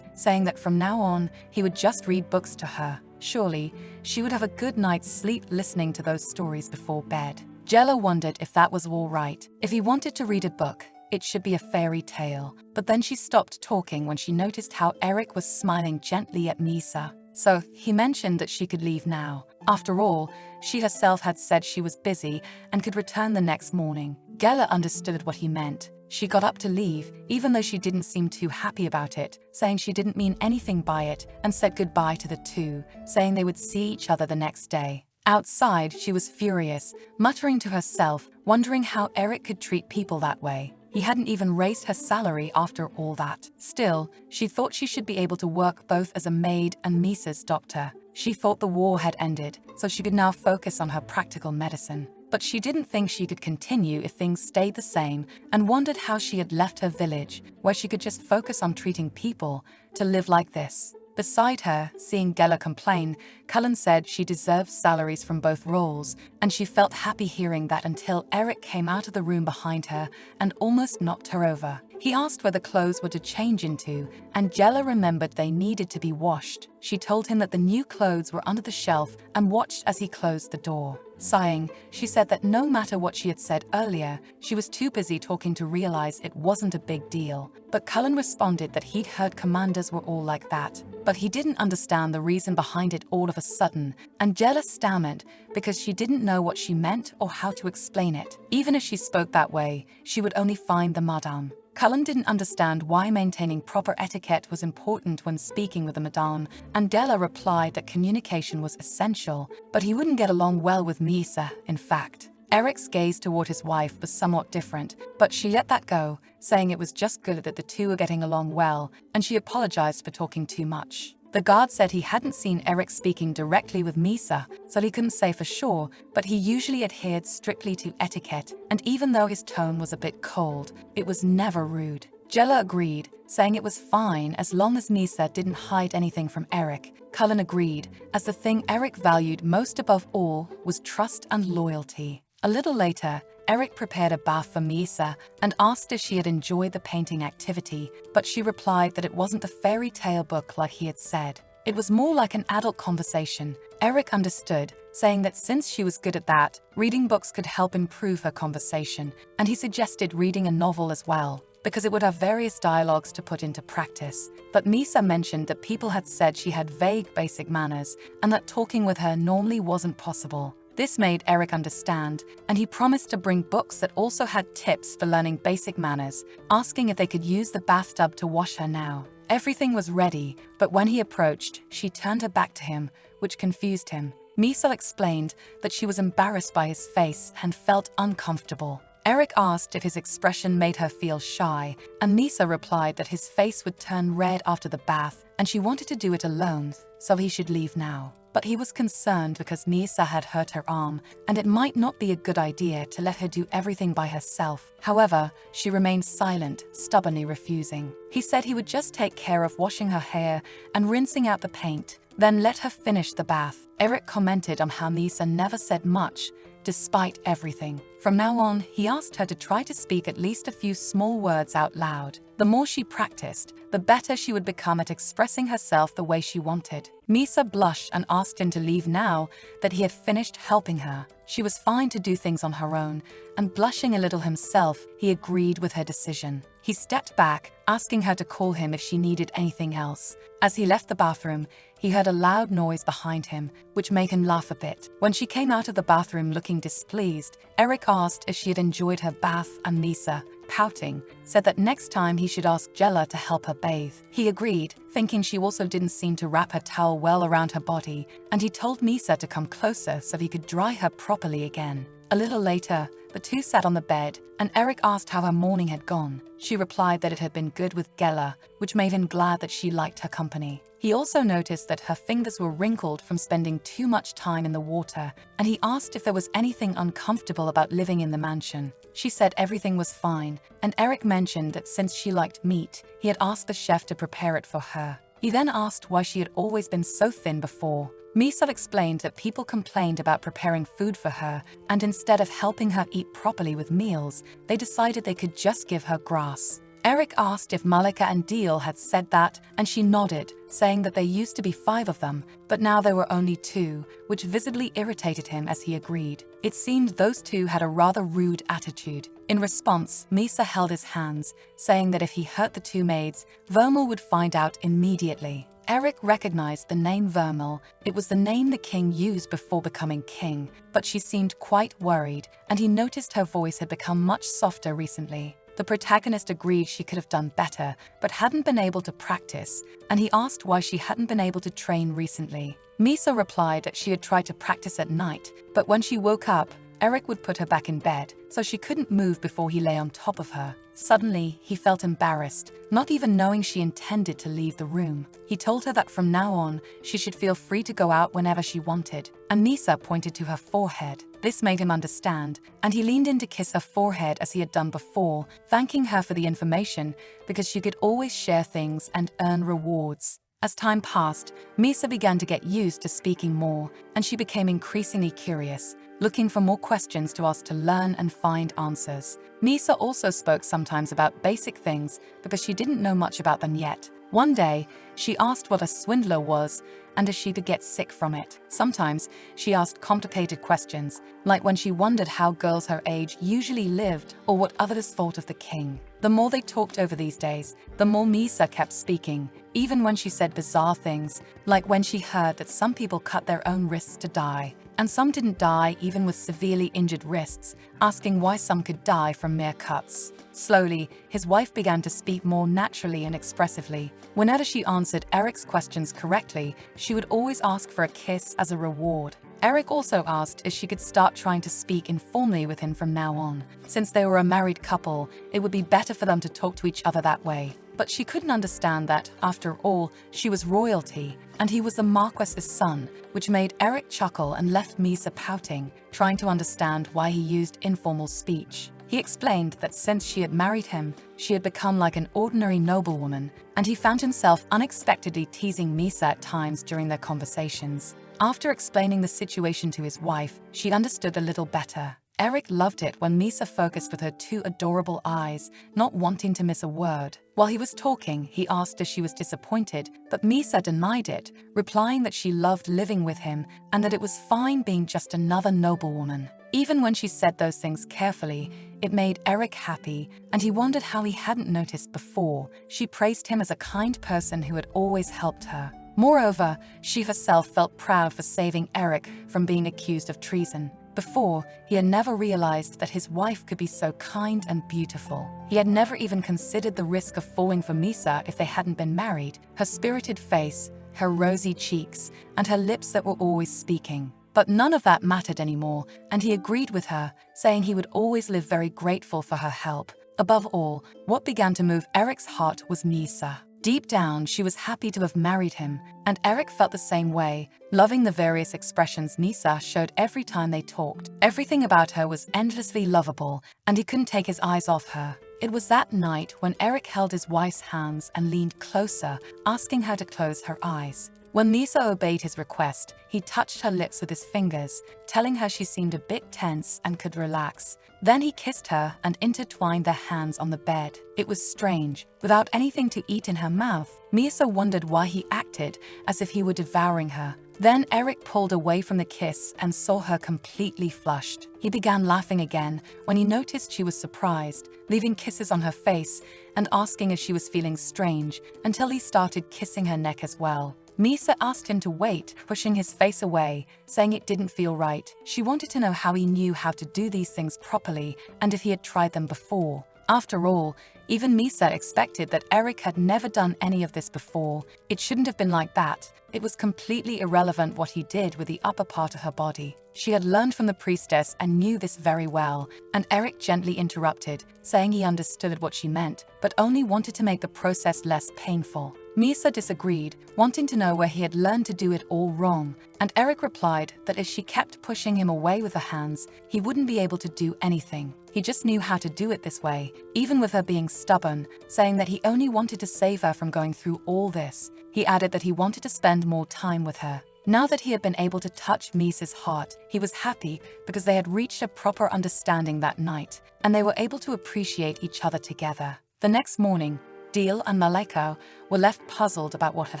saying that from now on, he would just read books to her. Surely, she would have a good night's sleep listening to those stories before bed. Jella wondered if that was all right. If he wanted to read a book, it should be a fairy tale. But then she stopped talking when she noticed how Eric was smiling gently at Misa. So he mentioned that she could leave now. After all, she herself had said she was busy and could return the next morning. Jella understood what he meant. She got up to leave, even though she didn't seem too happy about it, saying she didn't mean anything by it, and said goodbye to the 2, saying they would see each other the next day. Outside, she was furious, muttering to herself, wondering how Eric could treat people that way. He hadn't even raised her salary after all that. Still, she thought she should be able to work both as a maid and Misa's doctor. She thought the war had ended, so she could now focus on her practical medicine. But she didn't think she could continue if things stayed the same, and wondered how she had left her village, where she could just focus on treating people, to live like this. Beside her, seeing Jella complain, Cullen said she deserved salaries from both roles, and she felt happy hearing that until Eric came out of the room behind her and almost knocked her over. He asked where the clothes were to change into, and Jella remembered they needed to be washed. She told him that the new clothes were under the shelf and watched as he closed the door. Sighing, she said that no matter what she had said earlier, she was too busy talking to realize it wasn't a big deal. But Cullen responded that he'd heard commanders were all like that. But he didn't understand the reason behind it all of a sudden, and Jella stammered because she didn't know what she meant or how to explain it. Even if she spoke that way, she would only find the madame. Cullen didn't understand why maintaining proper etiquette was important when speaking with the madame, and Jella replied that communication was essential, but he wouldn't get along well with Misa, in fact. Eric's gaze toward his wife was somewhat different, but she let that go, saying it was just good that the 2 were getting along well, and she apologized for talking too much. The guard said he hadn't seen Eric speaking directly with Misa, so he couldn't say for sure, but he usually adhered strictly to etiquette, and even though his tone was a bit cold, it was never rude. Jella agreed, saying it was fine as long as Misa didn't hide anything from Eric. Cullen agreed, as the thing Eric valued most above all was trust and loyalty. A little later, Eric prepared a bath for Misa and asked if she had enjoyed the painting activity, but she replied that it wasn't a fairy tale book like he had said. It was more like an adult conversation. Eric understood, saying that since she was good at that, reading books could help improve her conversation, and he suggested reading a novel as well, because it would have various dialogues to put into practice. But Misa mentioned that people had said she had vague basic manners, and that talking with her normally wasn't possible. This made Eric understand, and he promised to bring books that also had tips for learning basic manners, asking if they could use the bathtub to wash her now. Everything was ready, but when he approached, she turned her back to him, which confused him. Misa explained that she was embarrassed by his face and felt uncomfortable. Eric asked if his expression made her feel shy, and Misa replied that his face would turn red after the bath, and she wanted to do it alone, so he should leave now. But he was concerned because Misa had hurt her arm, and it might not be a good idea to let her do everything by herself. However, she remained silent, stubbornly refusing. He said he would just take care of washing her hair and rinsing out the paint, then let her finish the bath. Eric commented on how Misa never said much, despite everything. From now on, he asked her to try to speak at least a few small words out loud. The more she practiced, the better she would become at expressing herself the way she wanted. Misa blushed and asked him to leave now that he had finished helping her. She was fine to do things on her own, and blushing a little himself, he agreed with her decision. He stepped back, asking her to call him if she needed anything else. As he left the bathroom, he heard a loud noise behind him, which made him laugh a bit. When she came out of the bathroom looking displeased, Eric asked if she had enjoyed her bath, and Misa, pouting, said that next time he should ask Jella to help her bathe. He agreed, thinking she also didn't seem to wrap her towel well around her body, and he told Misa to come closer so he could dry her properly again. A little later, the two sat on the bed, and Eric asked how her morning had gone. She replied that it had been good with Gela, which made him glad that she liked her company. He also noticed that her fingers were wrinkled from spending too much time in the water, and he asked if there was anything uncomfortable about living in the mansion. She said everything was fine, and Eric mentioned that since she liked meat, he had asked the chef to prepare it for her. He then asked why she had always been so thin before. Misa explained that people complained about preparing food for her, and instead of helping her eat properly with meals, they decided they could just give her grass. Eric asked if Malika and Deal had said that, and she nodded, saying that there used to be 5 of them, but now there were only 2, which visibly irritated him as he agreed. It seemed those 2 had a rather rude attitude. In response, Misa held his hands, saying that if he hurt the 2 maids, Vermal would find out immediately. Eric recognized the name Vermal. It was the name the king used before becoming king, but she seemed quite worried, and he noticed her voice had become much softer recently. The protagonist agreed she could have done better, but hadn't been able to practice, and he asked why she hadn't been able to train recently. Misa replied that she had tried to practice at night, but when she woke up, Eric would put her back in bed, so she couldn't move before he lay on top of her. Suddenly, he felt embarrassed, not even knowing she intended to leave the room. He told her that from now on, she should feel free to go out whenever she wanted, and Misa pointed to her forehead. This made him understand, and he leaned in to kiss her forehead as he had done before, thanking her for the information because she could always share things and earn rewards. As time passed, Misa began to get used to speaking more, and she became increasingly curious, looking for more questions to ask to learn and find answers. Misa also spoke sometimes about basic things because she didn't know much about them yet. One day, she asked what a swindler was and if she could get sick from it. Sometimes, she asked complicated questions, like when she wondered how girls her age usually lived or what others thought of the king. The more they talked over these days, the more Misa kept speaking, even when she said bizarre things, like when she heard that some people cut their own wrists to die, and some didn't die even with severely injured wrists, asking why some could die from mere cuts. Slowly, his wife began to speak more naturally and expressively. Whenever she answered Eric's questions correctly, she would always ask for a kiss as a reward. Eric also asked if she could start trying to speak informally with him from now on. Since they were a married couple, it would be better for them to talk to each other that way. But she couldn't understand that, after all, she was royalty, and he was the Marquess's son, which made Eric chuckle and left Misa pouting, trying to understand why he used informal speech. He explained that since she had married him, she had become like an ordinary noblewoman, and he found himself unexpectedly teasing Misa at times during their conversations. After explaining the situation to his wife, she understood a little better. Eric loved it when Misa focused with her two adorable eyes, not wanting to miss a word. While he was talking, he asked if she was disappointed, but Misa denied it, replying that she loved living with him and that it was fine being just another noblewoman. Even when she said those things carefully, it made Eric happy, and he wondered how he hadn't noticed before. She praised him as a kind person who had always helped her. Moreover, she herself felt proud for saving Eric from being accused of treason. Before, he had never realized that his wife could be so kind and beautiful. He had never even considered the risk of falling for Misa if they hadn't been married. Her spirited face, her rosy cheeks, and her lips that were always speaking. But none of that mattered anymore, and he agreed with her, saying he would always live very grateful for her help. Above all, what began to move Eric's heart was Misa. Deep down, she was happy to have married him, and Eric felt the same way, loving the various expressions Misa showed every time they talked. Everything about her was endlessly lovable, and he couldn't take his eyes off her. It was that night when Eric held his wife's hands and leaned closer, asking her to close her eyes. When Misa obeyed his request, he touched her lips with his fingers, telling her she seemed a bit tense and could relax. Then he kissed her and intertwined their hands on the bed. It was strange. Without anything to eat in her mouth, Misa wondered why he acted as if he were devouring her. Then Eric pulled away from the kiss and saw her completely flushed. He began laughing again when he noticed she was surprised, leaving kisses on her face and asking if she was feeling strange, until he started kissing her neck as well. Misa asked him to wait, pushing his face away, saying it didn't feel right. She wanted to know how he knew how to do these things properly and if he had tried them before. After all, even Misa expected that Eric had never done any of this before. It shouldn't have been like that. It was completely irrelevant what he did with the upper part of her body. She had learned from the priestess and knew this very well, and Eric gently interrupted, saying he understood what she meant, but only wanted to make the process less painful. Misa disagreed, wanting to know where he had learned to do it all wrong, and Eric replied that if she kept pushing him away with her hands, he wouldn't be able to do anything. He just knew how to do it this way, even with her being stubborn, saying that he only wanted to save her from going through all this. He added that he wanted to spend more time with her. Now that he had been able to touch Misa's heart, he was happy because they had reached a proper understanding that night, and they were able to appreciate each other together. The next morning, Dil and Malika were left puzzled about what had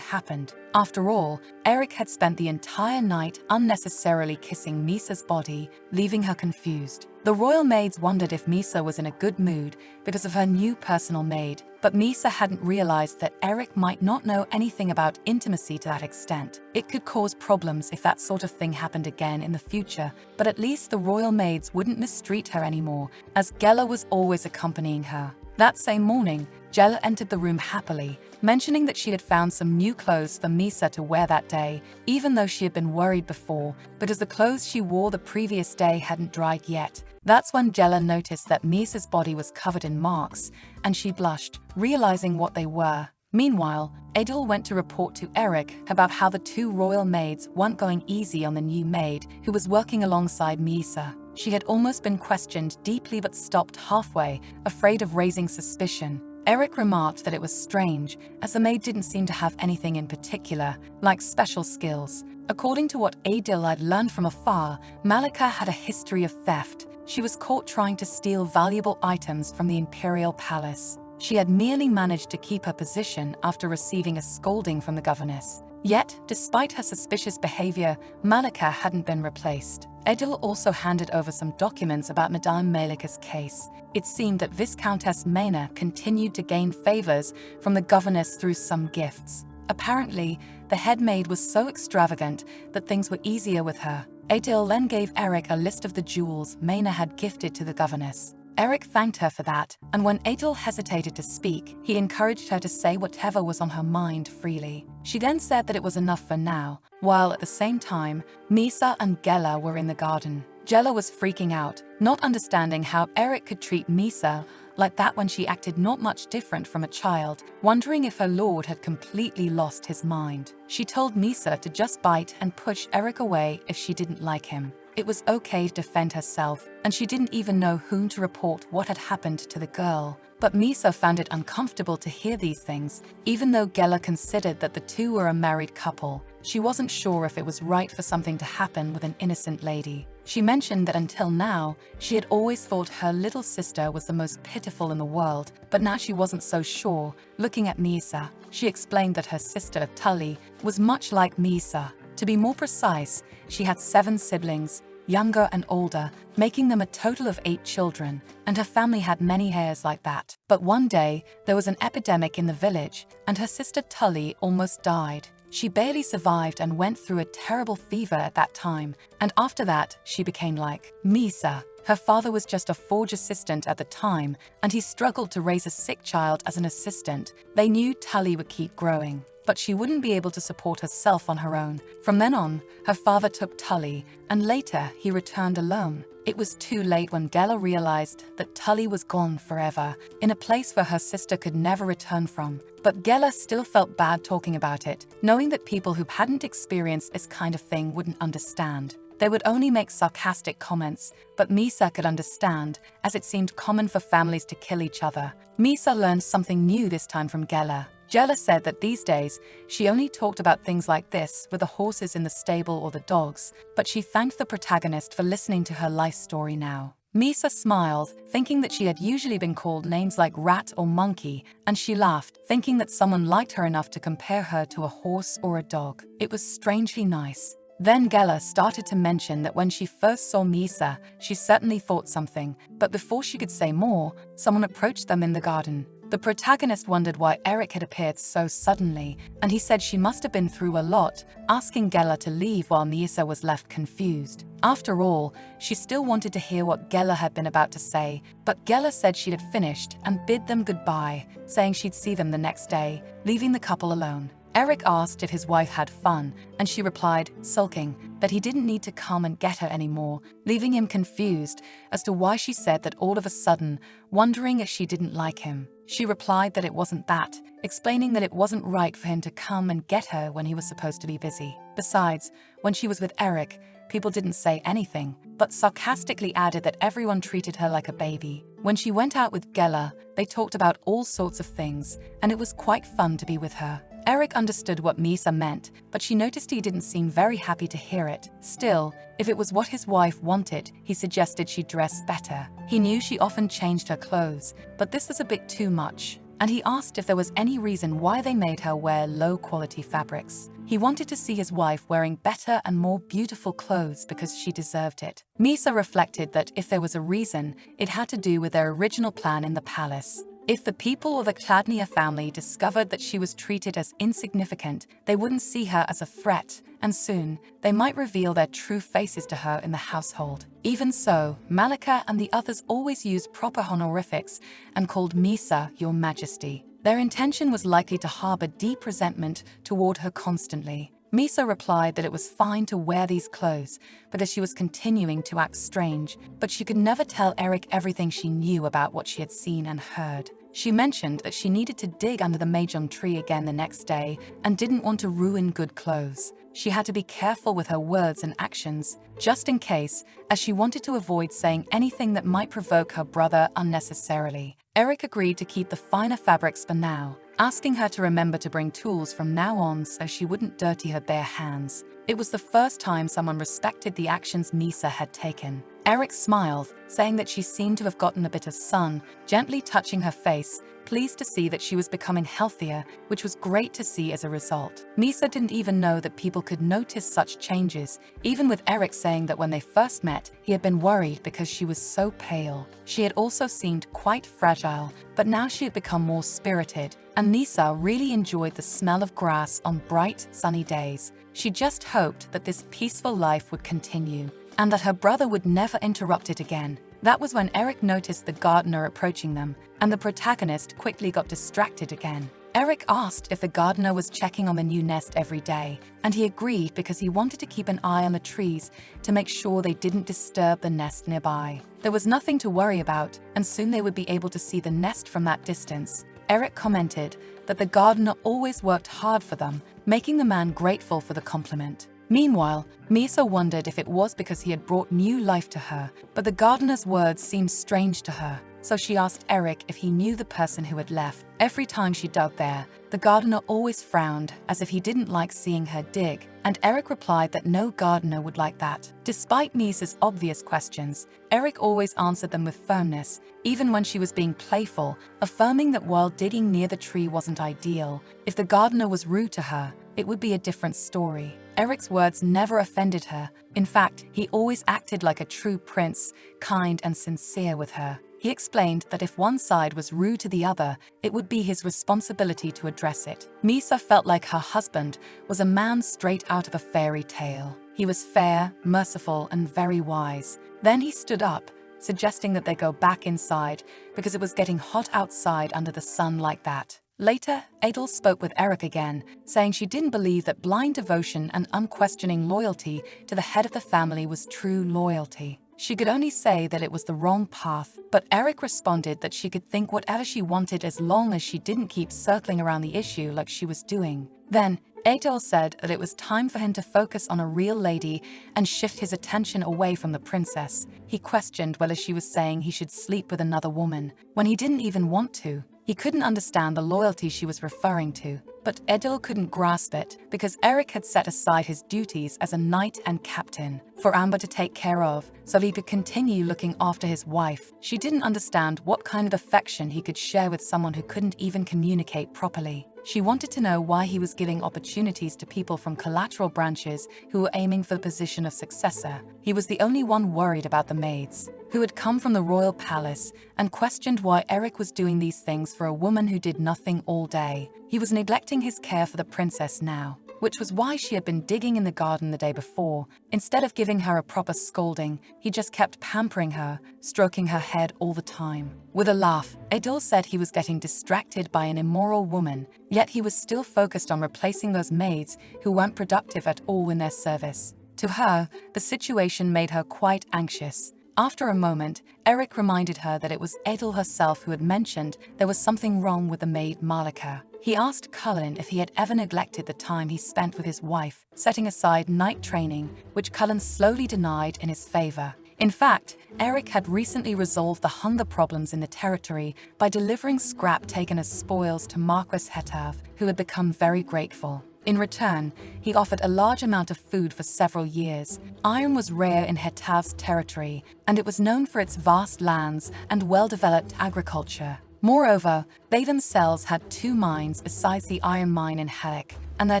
happened. After all, Eric had spent the entire night unnecessarily kissing Misa's body, leaving her confused. The royal maids wondered if Misa was in a good mood because of her new personal maid, but Misa hadn't realized that Eric might not know anything about intimacy to that extent. It could cause problems if that sort of thing happened again in the future, but at least the royal maids wouldn't mistreat her anymore, as Gela was always accompanying her. That same morning, Gela entered the room happily, mentioning that she had found some new clothes for Misa to wear that day, even though she had been worried before, because the clothes she wore the previous day hadn't dried yet. That's when Gela noticed that Misa's body was covered in marks, and she blushed, realizing what they were. Meanwhile, Adil went to report to Eric about how the two royal maids weren't going easy on the new maid, who was working alongside Misa. She had almost been questioned deeply but stopped halfway, afraid of raising suspicion. Eric remarked that it was strange, as the maid didn't seem to have anything in particular, like special skills. According to what Adil had learned from afar, Malika had a history of theft. She was caught trying to steal valuable items from the imperial palace. She had merely managed to keep her position after receiving a scolding from the governess. Yet, despite her suspicious behavior, Malika hadn't been replaced. Adil also handed over some documents about Madame Malika's case. It seemed that Viscountess Maina continued to gain favors from the governess through some gifts. Apparently, the head maid was so extravagant that things were easier with her. Adil then gave Eric a list of the jewels Maina had gifted to the governess. Eric thanked her for that, and when Adil hesitated to speak, he encouraged her to say whatever was on her mind freely. She then said that it was enough for now, while at the same time, Misa and Gela were in the garden. Gela was freaking out, not understanding how Eric could treat Misa like that when she acted not much different from a child, wondering if her lord had completely lost his mind. She told Misa to just bite and push Eric away if she didn't like him. It was okay to defend herself, and she didn't even know whom to report what had happened to the girl. But Misa found it uncomfortable to hear these things, even though Gela considered that the two were a married couple. She wasn't sure if it was right for something to happen with an innocent lady. She mentioned that until now, she had always thought her little sister was the most pitiful in the world, but now she wasn't so sure. Looking at Misa, she explained that her sister, Tully, was much like Misa. To be more precise, she had 7 siblings, younger and older, making them a total of 8 children, and her family had many heirs like that. But one day, there was an epidemic in the village, and her sister Tully almost died. She barely survived and went through a terrible fever at that time, and after that, she became like Misa. Her father was just a forge assistant at the time, and he struggled to raise a sick child as an assistant. They knew Tully would keep growing, but she wouldn't be able to support herself on her own. From then on, her father took Tully, and later he returned alone. It was too late when Gela realized that Tully was gone forever, in a place where her sister could never return from. But Gela still felt bad talking about it, knowing that people who hadn't experienced this kind of thing wouldn't understand. They would only make sarcastic comments, but Misa could understand, as it seemed common for families to kill each other. Misa learned something new this time from Gela. Gela said that these days, she only talked about things like this with the horses in the stable or the dogs, but she thanked the protagonist for listening to her life story now. Misa smiled, thinking that she had usually been called names like rat or monkey, and she laughed, thinking that someone liked her enough to compare her to a horse or a dog. It was strangely nice. Then Gela started to mention that when she first saw Misa, she certainly thought something, but before she could say more, someone approached them in the garden. The protagonist wondered why Eric had appeared so suddenly, and he said she must have been through a lot, asking Gela to leave while Misa was left confused. After all, she still wanted to hear what Gela had been about to say, but Gela said she had finished and bid them goodbye, saying she'd see them the next day, leaving the couple alone. Eric asked if his wife had fun, and she replied, sulking, that he didn't need to come and get her anymore, leaving him confused as to why she said that all of a sudden, wondering if she didn't like him. She replied that it wasn't that, explaining that it wasn't right for him to come and get her when he was supposed to be busy. Besides, when she was with Eric, people didn't say anything, but sarcastically added that everyone treated her like a baby. When she went out with Gela, they talked about all sorts of things, and it was quite fun to be with her. Eric understood what Misa meant, but she noticed he didn't seem very happy to hear it. Still, if it was what his wife wanted, he suggested she dress better. He knew she often changed her clothes, but this was a bit too much, and he asked if there was any reason why they made her wear low-quality fabrics. He wanted to see his wife wearing better and more beautiful clothes because she deserved it. Misa reflected that if there was a reason, it had to do with their original plan in the palace. If the people of the Chladnia family discovered that she was treated as insignificant, they wouldn't see her as a threat, and soon, they might reveal their true faces to her in the household. Even so, Malika and the others always used proper honorifics and called Misa Your Majesty. Their intention was likely to harbor deep resentment toward her constantly. Misa replied that it was fine to wear these clothes because she was continuing to act strange, but she could never tell Eric everything she knew about what she had seen and heard. She mentioned that she needed to dig under the mahjong tree again the next day and didn't want to ruin good clothes. She had to be careful with her words and actions, just in case, as she wanted to avoid saying anything that might provoke her brother unnecessarily. Eric agreed to keep the finer fabrics for now, asking her to remember to bring tools from now on so she wouldn't dirty her bare hands. It was the first time someone respected the actions Misa had taken. Eric smiled, saying that she seemed to have gotten a bit of sun, gently touching her face, pleased to see that she was becoming healthier, which was great to see as a result. Misa didn't even know that people could notice such changes, even with Eric saying that when they first met, he had been worried because she was so pale. She had also seemed quite fragile, but now she had become more spirited, and Nisa really enjoyed the smell of grass on bright, sunny days. She just hoped that this peaceful life would continue, and that her brother would never interrupt it again. That was when Eric noticed the gardener approaching them, and the protagonist quickly got distracted again. Eric asked if the gardener was checking on the new nest every day, and he agreed because he wanted to keep an eye on the trees to make sure they didn't disturb the nest nearby. There was nothing to worry about, and soon they would be able to see the nest from that distance. Eric commented that the gardener always worked hard for them, making the man grateful for the compliment. Meanwhile, Misa wondered if it was because he had brought new life to her, but the gardener's words seemed strange to her. so she asked Eric if he knew the person who had left. Every time she dug there, the gardener always frowned as if he didn't like seeing her dig, and Eric replied that no gardener would like that. Despite Misa's obvious questions, Eric always answered them with firmness, even when she was being playful, affirming that while digging near the tree wasn't ideal, if the gardener was rude to her, it would be a different story. Eric's words never offended her. In fact, he always acted like a true prince, kind and sincere with her. He explained that if one side was rude to the other, it would be his responsibility to address it. Misa felt like her husband was a man straight out of a fairy tale. He was fair, merciful, and very wise. Then he stood up, suggesting that they go back inside because it was getting hot outside under the sun like that. Later, Adele spoke with Eric again, saying she didn't believe that blind devotion and unquestioning loyalty to the head of the family was true loyalty. She could only say that it was the wrong path, but Eric responded that she could think whatever she wanted as long as she didn't keep circling around the issue like she was doing. Then, Adele said that it was time for him to focus on a real lady and shift his attention away from the princess. He questioned whether she was saying he should sleep with another woman, when he didn't even want to. He couldn't understand the loyalty she was referring to, but Adele couldn't grasp it because Eric had set aside his duties as a knight and captain for Amber to take care of so he could continue looking after his wife. She didn't understand what kind of affection he could share with someone who couldn't even communicate properly. She wanted to know why he was giving opportunities to people from collateral branches who were aiming for the position of successor. He was the only one worried about the maids, who had come from the royal palace, and questioned why Eric was doing these things for a woman who did nothing all day. He was neglecting his care for the princess now, which was why she had been digging in the garden the day before. Instead of giving her a proper scolding, he just kept pampering her, stroking her head all the time. With a laugh, Adele said he was getting distracted by an immoral woman, yet he was still focused on replacing those maids who weren't productive at all in their service. To her, the situation made her quite anxious. After a moment, Eric reminded her that it was Adele herself who had mentioned there was something wrong with the maid Malika. He asked Cullen if he had ever neglected the time he spent with his wife, setting aside night training, which Cullen slowly denied in his favor. In fact, Eric had recently resolved the hunger problems in the territory by delivering scrap taken as spoils to Marquis Hetav, who had become very grateful. In return, he offered a large amount of food for several years. Iron was rare in Hetav's territory, and it was known for its vast lands and well-developed agriculture. Moreover, they themselves had 2 mines besides the iron mine in Halleck, and their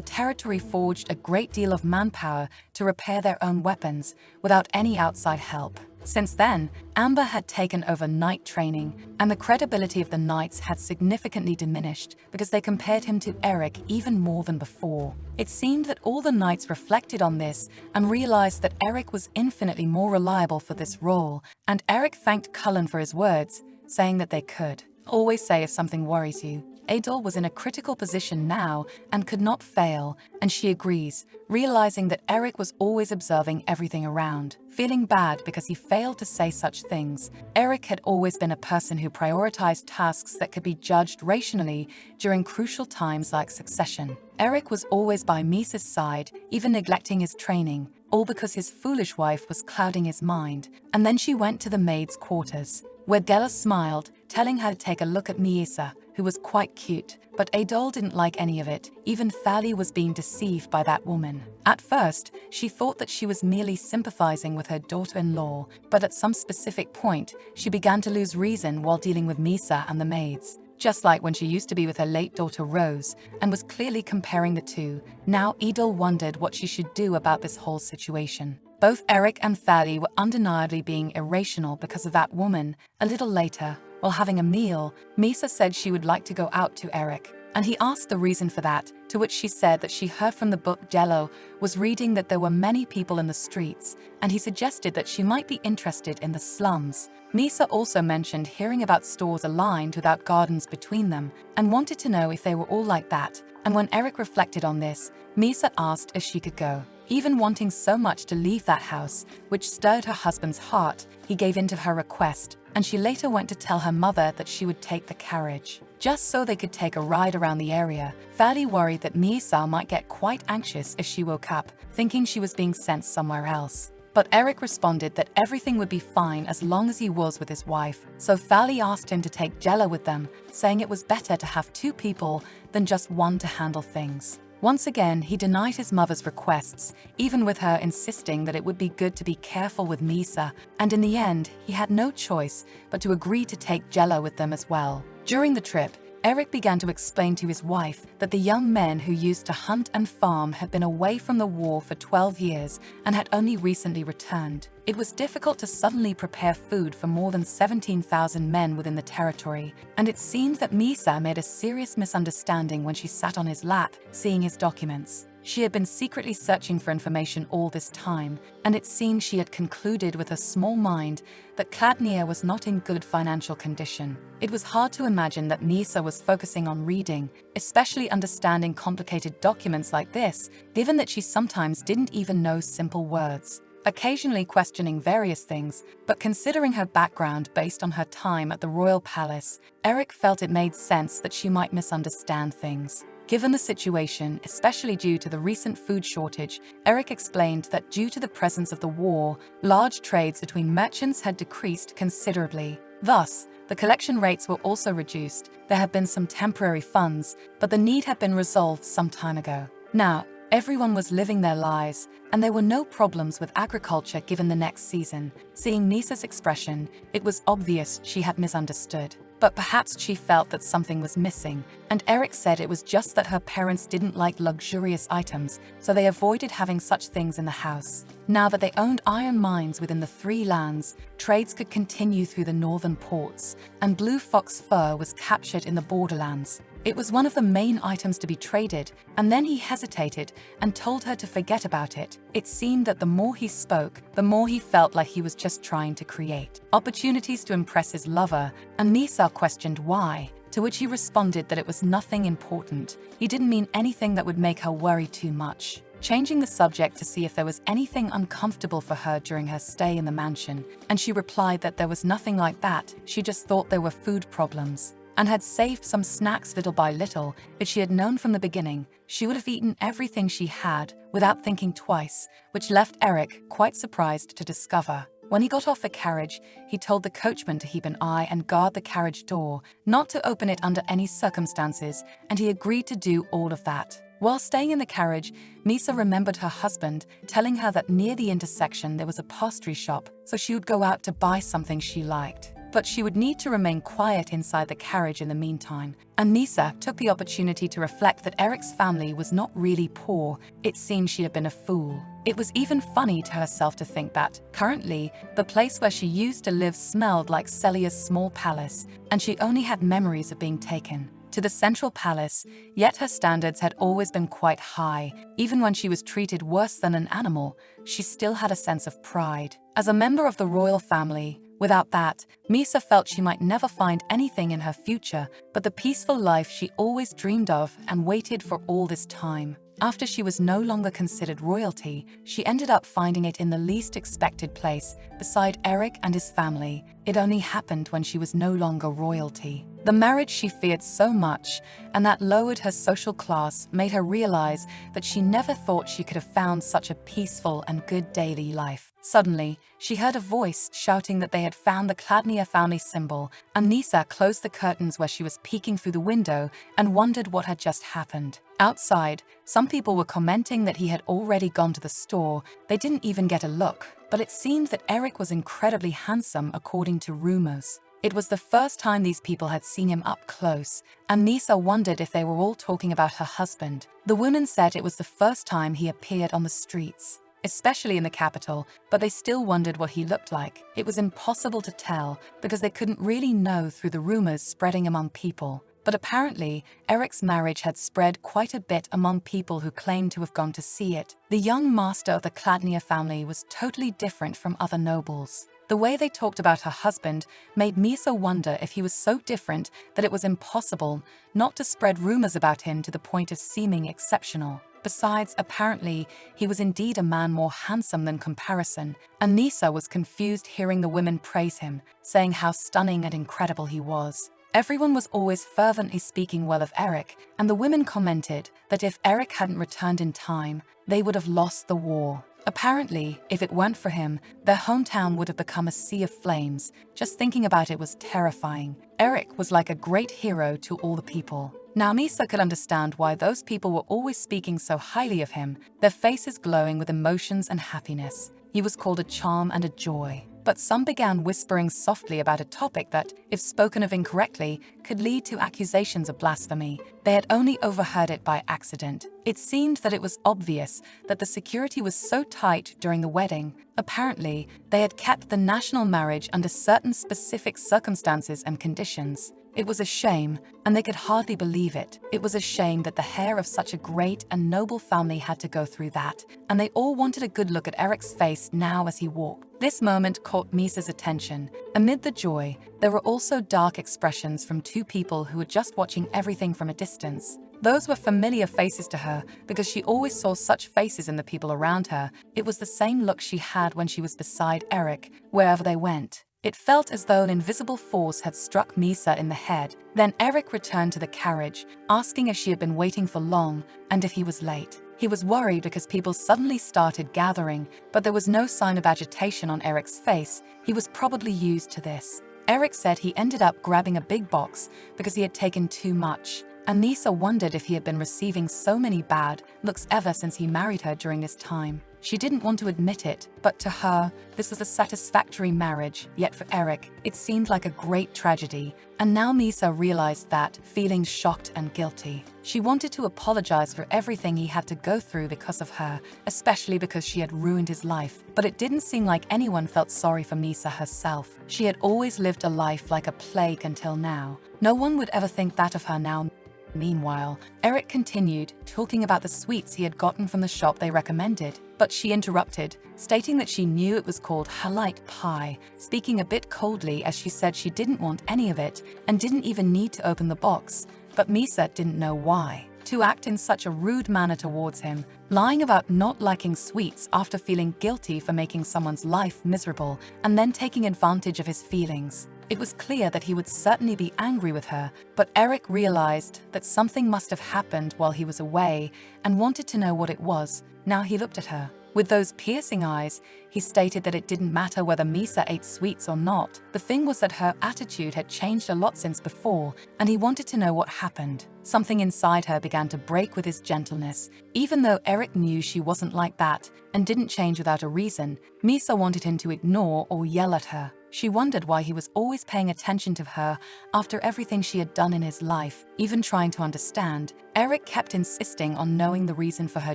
territory forged a great deal of manpower to repair their own weapons without any outside help. Since then, Amber had taken over knight training, and the credibility of the knights had significantly diminished because they compared him to Eric even more than before. It seemed that all the knights reflected on this and realized that Eric was infinitely more reliable for this role, and Eric thanked Cullen for his words, saying that they could always say if something worries you. Adele was in a critical position now and could not fail, and she agrees, realizing that Eric was always observing everything around. Feeling bad because he failed to say such things, Eric had always been a person who prioritized tasks that could be judged rationally during crucial times like succession. Eric was always by Misa's side, even neglecting his training, all because his foolish wife was clouding his mind. And then she went to the maid's quarters, where Della smiled, telling her to take a look at Misa, who was quite cute, but Adele didn't like any of it. Even Thali was being deceived by that woman. At first, she thought that she was merely sympathizing with her daughter-in-law, but at some specific point, she began to lose reason while dealing with Misa and the maids. Just like when she used to be with her late daughter Rose, and was clearly comparing the two, now Adele wondered what she should do about this whole situation. Both Eric and Thali were undeniably being irrational because of that woman. A little later, while having a meal, Misa said she would like to go out to Eric, and he asked the reason for that, to which she said that she heard from the book Jello was reading that there were many people in the streets, and he suggested that she might be interested in the slums. Misa also mentioned hearing about stores aligned without gardens between them, and wanted to know if they were all like that, and when Eric reflected on this, Misa asked if she could go. Even wanting so much to leave that house, which stirred her husband's heart, he gave in to her request, and she later went to tell her mother that she would take the carriage, just so they could take a ride around the area. Thali worried that Misa might get quite anxious if she woke up, thinking she was being sent somewhere else. But Eric responded that everything would be fine as long as he was with his wife. So Fally asked him to take Jella with them, saying it was better to have two people than just one to handle things. Once again, he denied his mother's requests, even with her insisting that it would be good to be careful with Misa, and in the end, he had no choice but to agree to take Jella with them as well. During the trip, Eric began to explain to his wife that the young men who used to hunt and farm had been away from the war for 12 years and had only recently returned. It was difficult to suddenly prepare food for more than 17,000 men within the territory, and it seemed that Misa made a serious misunderstanding when she sat on his lap, seeing his documents. She had been secretly searching for information all this time, and it seemed she had concluded with her small mind that Kladnia was not in good financial condition. It was hard to imagine that Misa was focusing on reading, especially understanding complicated documents like this, given that she sometimes didn't even know simple words. Occasionally questioning various things, but considering her background based on her time at the royal palace, Eric felt it made sense that she might misunderstand things. Given the situation, especially due to the recent food shortage, Eric explained that due to the presence of the war, large trades between merchants had decreased considerably. Thus, the collection rates were also reduced. There had been some temporary funds, but the need had been resolved some time ago. Now, everyone was living their lives, and there were no problems with agriculture given the next season. Seeing Misa's expression, it was obvious she had misunderstood. But perhaps she felt that something was missing, and Eric said it was just that her parents didn't like luxurious items, so they avoided having such things in the house. Now that they owned iron mines within the three lands, trades could continue through the northern ports, and blue fox fur was captured in the borderlands. It was one of the main items to be traded, and then he hesitated and told her to forget about it. It seemed that the more he spoke, the more he felt like he was just trying to create opportunities to impress his lover, and Misa questioned why, to which he responded that it was nothing important. He didn't mean anything that would make her worry too much. Changing the subject to see if there was anything uncomfortable for her during her stay in the mansion, and she replied that there was nothing like that, she just thought there were food problems, and had saved some snacks little by little. If she had known from the beginning, she would have eaten everything she had without thinking twice, which left Eric quite surprised to discover. When he got off the carriage, he told the coachman to keep an eye and guard the carriage door, not to open it under any circumstances, and he agreed to do all of that. While staying in the carriage, Misa remembered her husband telling her that near the intersection there was a pastry shop, so she would go out to buy something she liked. But she would need to remain quiet inside the carriage in the meantime, and Misa took the opportunity to reflect that Eric's family was not really poor. It seemed she had been a fool. It was even funny to herself to think that, currently, the place where she used to live smelled like Celia's small palace, and she only had memories of being taken to the central palace, yet her standards had always been quite high. Even when she was treated worse than an animal, she still had a sense of pride. As a member of the royal family, without that, Misa felt she might never find anything in her future but the peaceful life she always dreamed of and waited for all this time. After she was no longer considered royalty, she ended up finding it in the least expected place, beside Eric and his family. It only happened when she was no longer royalty. The marriage she feared so much, and that lowered her social class, made her realize that she never thought she could have found such a peaceful and good daily life. Suddenly, she heard a voice shouting that they had found the Kladnia family symbol, and Misa closed the curtains where she was peeking through the window and wondered what had just happened. Outside, some people were commenting that he had already gone to the store. They didn't even get a look, but it seemed that Eric was incredibly handsome according to rumors. It was the first time these people had seen him up close, and Misa wondered if they were all talking about her husband. The women said it was the first time he appeared on the streets, especially in the capital, but they still wondered what he looked like. It was impossible to tell because they couldn't really know through the rumors spreading among people. But apparently, Eric's marriage had spread quite a bit among people who claimed to have gone to see it. The young master of the Kladnia family was totally different from other nobles. The way they talked about her husband made Misa wonder if he was so different that it was impossible not to spread rumors about him to the point of seeming exceptional. Besides, apparently, he was indeed a man more handsome than comparison, and Misa was confused hearing the women praise him, saying how stunning and incredible he was. Everyone was always fervently speaking well of Eric, and the women commented that if Eric hadn't returned in time, they would have lost the war. Apparently, if it weren't for him, their hometown would have become a sea of flames. Just thinking about it was terrifying. Eric was like a great hero to all the people. Now Misa could understand why those people were always speaking so highly of him, their faces glowing with emotions and happiness. He was called a charm and a joy. But some began whispering softly about a topic that, if spoken of incorrectly, could lead to accusations of blasphemy. They had only overheard it by accident. It seemed that it was obvious that the security was so tight during the wedding. Apparently, they had kept the national marriage under certain specific circumstances and conditions. It was a shame, and they could hardly believe it. It was a shame that the heir of such a great and noble family had to go through that, and they all wanted a good look at Eric's face now as he walked. This moment caught Misa's attention. Amid the joy, there were also dark expressions from two people who were just watching everything from a distance. Those were familiar faces to her because she always saw such faces in the people around her. It was the same look she had when she was beside Eric, wherever they went. It felt as though an invisible force had struck Misa in the head. Then Eric returned to the carriage, asking if she had been waiting for long and if he was late. He was worried because people suddenly started gathering, but there was no sign of agitation on Eric's face. He was probably used to this. Eric said he ended up grabbing a big box because he had taken too much. And Misa wondered if he had been receiving so many bad looks ever since he married her during this time. She didn't want to admit it, but to her, this was a satisfactory marriage, yet for Eric, it seemed like a great tragedy. And now Misa realized that, feeling shocked and guilty. She wanted to apologize for everything he had to go through because of her, especially because she had ruined his life. But it didn't seem like anyone felt sorry for Misa herself. She had always lived a life like a plague until now. No one would ever think that of her now. Meanwhile, Eric continued, talking about the sweets he had gotten from the shop they recommended. But she interrupted, stating that she knew it was called halite pie, speaking a bit coldly as she said she didn't want any of it and didn't even need to open the box. But Misa didn't know why. To act in such a rude manner towards him, lying about not liking sweets after feeling guilty for making someone's life miserable, and then taking advantage of his feelings. It was clear that he would certainly be angry with her, but Eric realized that something must have happened while he was away and wanted to know what it was. Now he looked at her. With those piercing eyes, he stated that it didn't matter whether Misa ate sweets or not. The thing was that her attitude had changed a lot since before, and he wanted to know what happened. Something inside her began to break with his gentleness. Even though Eric knew she wasn't like that and didn't change without a reason, Misa wanted him to ignore or yell at her. She wondered why he was always paying attention to her after everything she had done in his life. Even trying to understand, Eric kept insisting on knowing the reason for her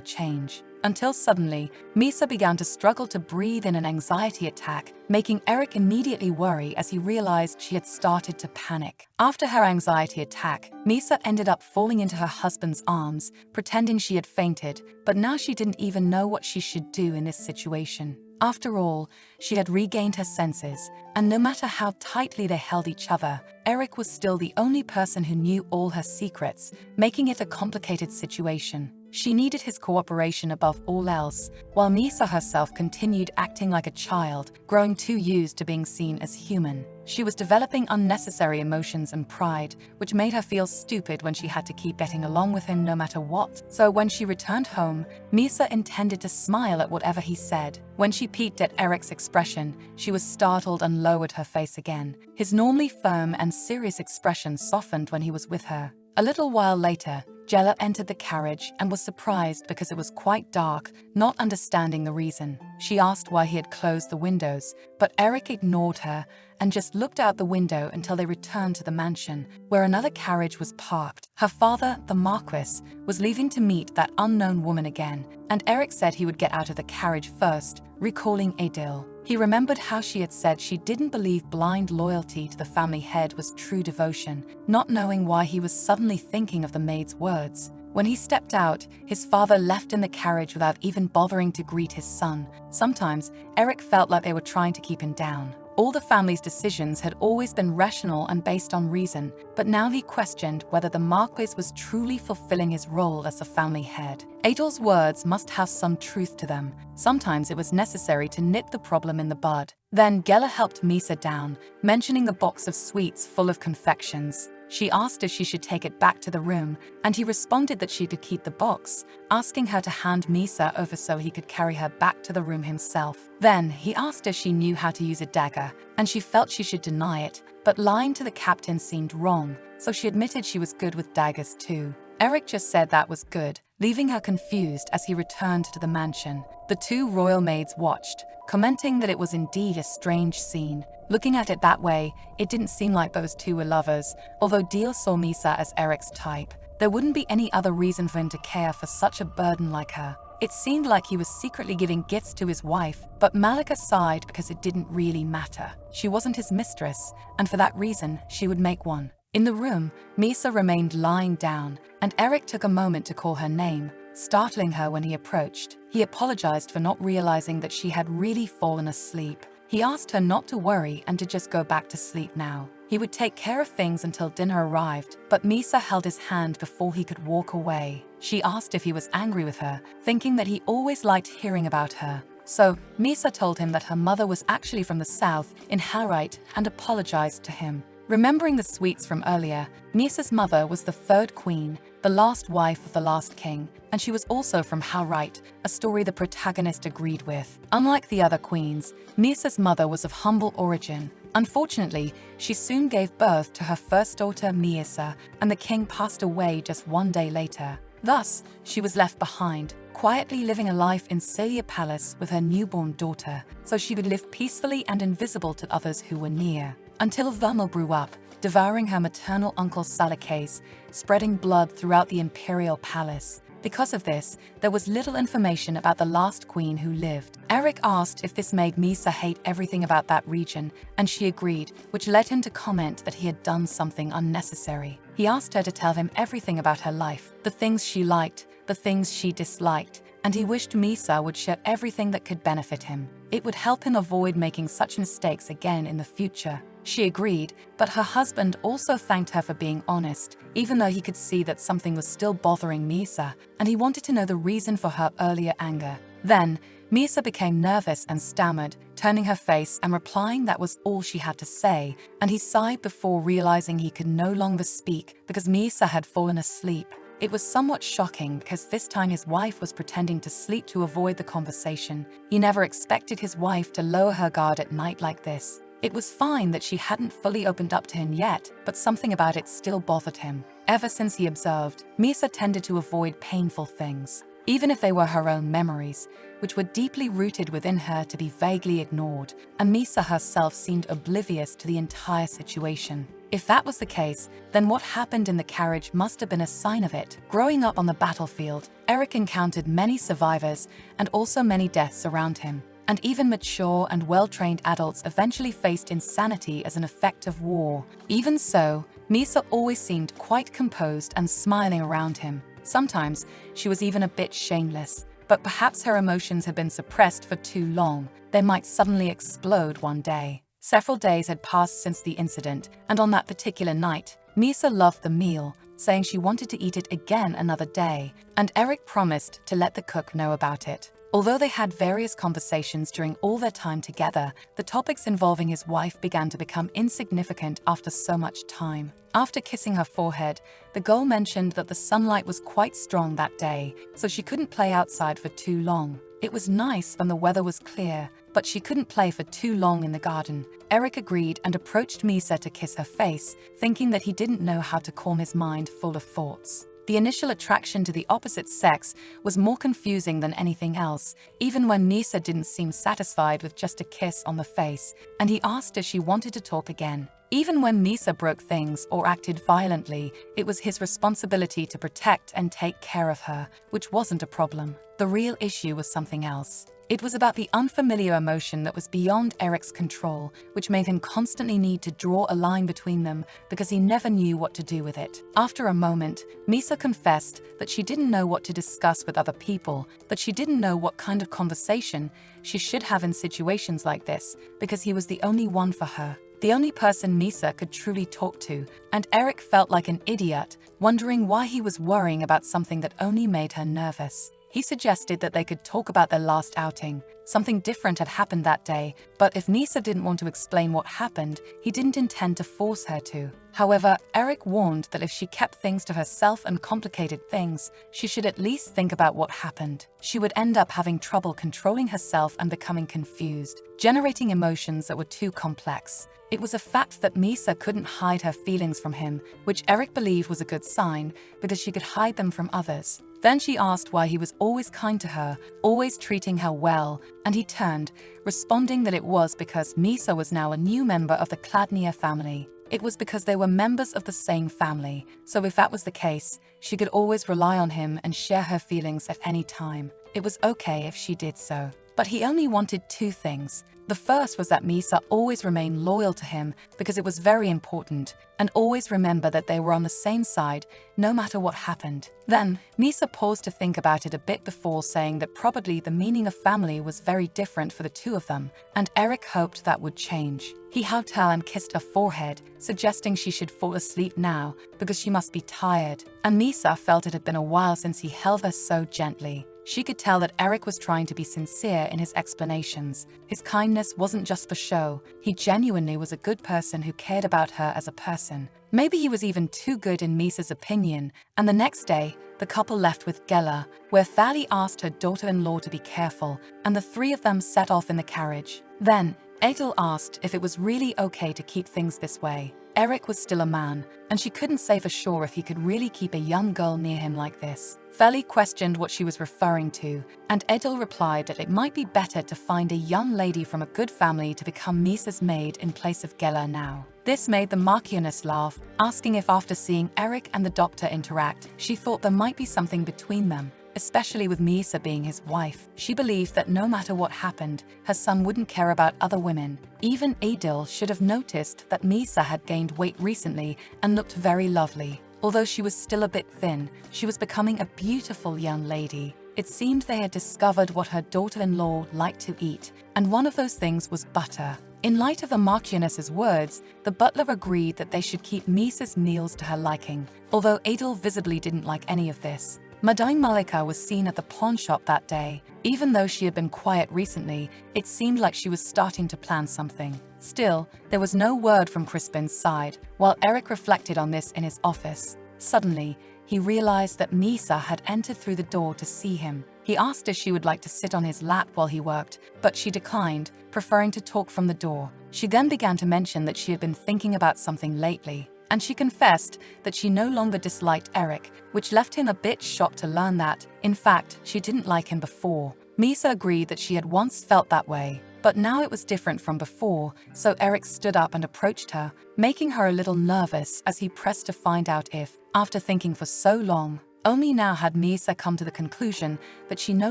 change. Until suddenly, Misa began to struggle to breathe in an anxiety attack, making Eric immediately worry as he realized she had started to panic. After her anxiety attack, Misa ended up falling into her husband's arms, pretending she had fainted, but now she didn't even know what she should do in this situation. After all, she had regained her senses, and no matter how tightly they held each other, Eric was still the only person who knew all her secrets, making it a complicated situation. She needed his cooperation above all else, while Misa herself continued acting like a child, growing too used to being seen as human. She was developing unnecessary emotions and pride, which made her feel stupid when she had to keep getting along with him no matter what. So when she returned home, Misa intended to smile at whatever he said. When she peeked at Eric's expression, she was startled and lowered her face again. His normally firm and serious expression softened when he was with her. A little while later, Jella entered the carriage and was surprised because it was quite dark, not understanding the reason. She asked why he had closed the windows, but Eric ignored her and just looked out the window until they returned to the mansion, where another carriage was parked. Her father, the Marquis, was leaving to meet that unknown woman again, and Eric said he would get out of the carriage first, recalling Adil. He remembered how she had said she didn't believe blind loyalty to the family head was true devotion, not knowing why he was suddenly thinking of the maid's words. When he stepped out, his father left in the carriage without even bothering to greet his son. Sometimes, Eric felt like they were trying to keep him down. All the family's decisions had always been rational and based on reason, but now he questioned whether the Marquis was truly fulfilling his role as the family head. Adol's words must have some truth to them. Sometimes it was necessary to nip the problem in the bud. Then Gela helped Misa down, mentioning the box of sweets full of confections. She asked if she should take it back to the room, and he responded that she could keep the box, asking her to hand Misa over so he could carry her back to the room himself. Then he asked if she knew how to use a dagger, and she felt she should deny it, but lying to the captain seemed wrong, so she admitted she was good with daggers too. Eric just said that was good, leaving her confused as he returned to the mansion. The two royal maids watched, commenting that it was indeed a strange scene. Looking at it that way, it didn't seem like those two were lovers, although Deal saw Misa as Eric's type. There wouldn't be any other reason for him to care for such a burden like her. It seemed like he was secretly giving gifts to his wife, but Malika sighed because it didn't really matter. She wasn't his mistress, and for that reason, she would make one. In the room, Misa remained lying down, and Eric took a moment to call her name, startling her when he approached. He apologized for not realizing that she had really fallen asleep. He asked her not to worry and to just go back to sleep now. He would take care of things until dinner arrived, but Misa held his hand before he could walk away. She asked if he was angry with her, thinking that he always liked hearing about her. So, Misa told him that her mother was actually from the south, in Harite, and apologized to him. Remembering the sweets from earlier, Misa's mother was the third queen, the last wife of the last king, and she was also from Harite, a story the protagonist agreed with. Unlike the other queens, Misa's mother was of humble origin. Unfortunately, she soon gave birth to her first daughter, Miisa, and the king passed away just one day later. Thus, she was left behind, quietly living a life in Celia Palace with her newborn daughter, so she would live peacefully and invisible to others who were near. Until Vermel grew up, devouring her maternal uncle Salakes, spreading blood throughout the imperial palace. Because of this, there was little information about the last queen who lived. Eric asked if this made Misa hate everything about that region, and she agreed, which led him to comment that he had done something unnecessary. He asked her to tell him everything about her life, the things she liked, the things she disliked, and he wished Misa would share everything that could benefit him. It would help him avoid making such mistakes again in the future. She agreed, but her husband also thanked her for being honest, even though he could see that something was still bothering Misa, and he wanted to know the reason for her earlier anger. Then, Misa became nervous and stammered, turning her face and replying that was all she had to say, and he sighed before realizing he could no longer speak because Misa had fallen asleep. It was somewhat shocking because this time his wife was pretending to sleep to avoid the conversation. He never expected his wife to lower her guard at night like this. It was fine that she hadn't fully opened up to him yet, but something about it still bothered him. Ever since he observed, Misa tended to avoid painful things, even if they were her own memories, which were deeply rooted within her to be vaguely ignored, and Misa herself seemed oblivious to the entire situation. If that was the case, then what happened in the carriage must have been a sign of it. Growing up on the battlefield, Eric encountered many survivors and also many deaths around him. And even mature and well-trained adults eventually faced insanity as an effect of war. Even so, Misa always seemed quite composed and smiling around him. Sometimes, she was even a bit shameless, but perhaps her emotions had been suppressed for too long. They might suddenly explode one day. Several days had passed since the incident, and on that particular night, Misa loved the meal, saying she wanted to eat it again another day, and Eric promised to let the cook know about it. Although they had various conversations during all their time together, the topics involving his wife began to become insignificant after so much time. After kissing her forehead, the girl mentioned that the sunlight was quite strong that day, so she couldn't play outside for too long. It was nice when the weather was clear, but she couldn't play for too long in the garden. Eric agreed and approached Misa to kiss her face, thinking that he didn't know how to calm his mind full of thoughts. The initial attraction to the opposite sex was more confusing than anything else, even when Misa didn't seem satisfied with just a kiss on the face, and he asked if she wanted to talk again. Even when Misa broke things or acted violently, it was his responsibility to protect and take care of her, which wasn't a problem. The real issue was something else. It was about the unfamiliar emotion that was beyond Eric's control, which made him constantly need to draw a line between them because he never knew what to do with it. After a moment, Misa confessed that she didn't know what to discuss with other people, that she didn't know what kind of conversation she should have in situations like this, because he was the only one for her. The only person Misa could truly talk to, and Eric felt like an idiot, wondering why he was worrying about something that only made her nervous. He suggested that they could talk about their last outing, Something different had happened that day, but if Misa didn't want to explain what happened, he didn't intend to force her to. However, Eric warned that if she kept things to herself and complicated things, she should at least think about what happened. She would end up having trouble controlling herself and becoming confused, generating emotions that were too complex. It was a fact that Misa couldn't hide her feelings from him, which Eric believed was a good sign because she could hide them from others. Then she asked why he was always kind to her, always treating her well, and he turned, responding that it was because Misa was now a new member of the Kladnia family. It was because they were members of the same family, so if that was the case, she could always rely on him and share her feelings at any time. It was okay if she did so. But he only wanted two things. The first was that Misa always remain loyal to him because it was very important, and always remember that they were on the same side, no matter what happened. Then, Misa paused to think about it a bit before saying that probably the meaning of family was very different for the two of them, and Eric hoped that would change. He hugged her and kissed her forehead, suggesting she should fall asleep now because she must be tired, and Misa felt it had been a while since he held her so gently. She could tell that Eric was trying to be sincere in his explanations. His kindness wasn't just for show. He genuinely was a good person who cared about her as a person. Maybe he was even too good in Misa's opinion, and the next day, the couple left with Gela, where Thali asked her daughter-in-law to be careful, and the three of them set off in the carriage. Then, Adel asked if it was really okay to keep things this way. Eric was still a man, and she couldn't say for sure if he could really keep a young girl near him like this. Feli questioned what she was referring to, and Edel replied that it might be better to find a young lady from a good family to become Misa's maid in place of Gela now. This made the Marchioness laugh, asking if after seeing Eric and the doctor interact, she thought there might be something between them. Especially with Misa being his wife, she believed that no matter what happened, her son wouldn't care about other women. Even Adil should have noticed that Misa had gained weight recently and looked very lovely. Although she was still a bit thin, she was becoming a beautiful young lady. It seemed they had discovered what her daughter-in-law liked to eat, and one of those things was butter. In light of the Marchioness's words, the butler agreed that they should keep Misa's meals to her liking, although Adil visibly didn't like any of this. Madame Malika was seen at the pawn shop that day. Even though she had been quiet recently, it seemed like she was starting to plan something. Still, there was no word from Crispin's side, while Eric reflected on this in his office. Suddenly, he realized that Misa had entered through the door to see him. He asked if she would like to sit on his lap while he worked, but she declined, preferring to talk from the door. She then began to mention that she had been thinking about something lately, and she confessed that she no longer disliked Eric, which left him a bit shocked to learn that, in fact, she didn't like him before. Misa agreed that she had once felt that way, but now it was different from before, so Eric stood up and approached her, making her a little nervous as he pressed to find out if, after thinking for so long, only now had Misa come to the conclusion that she no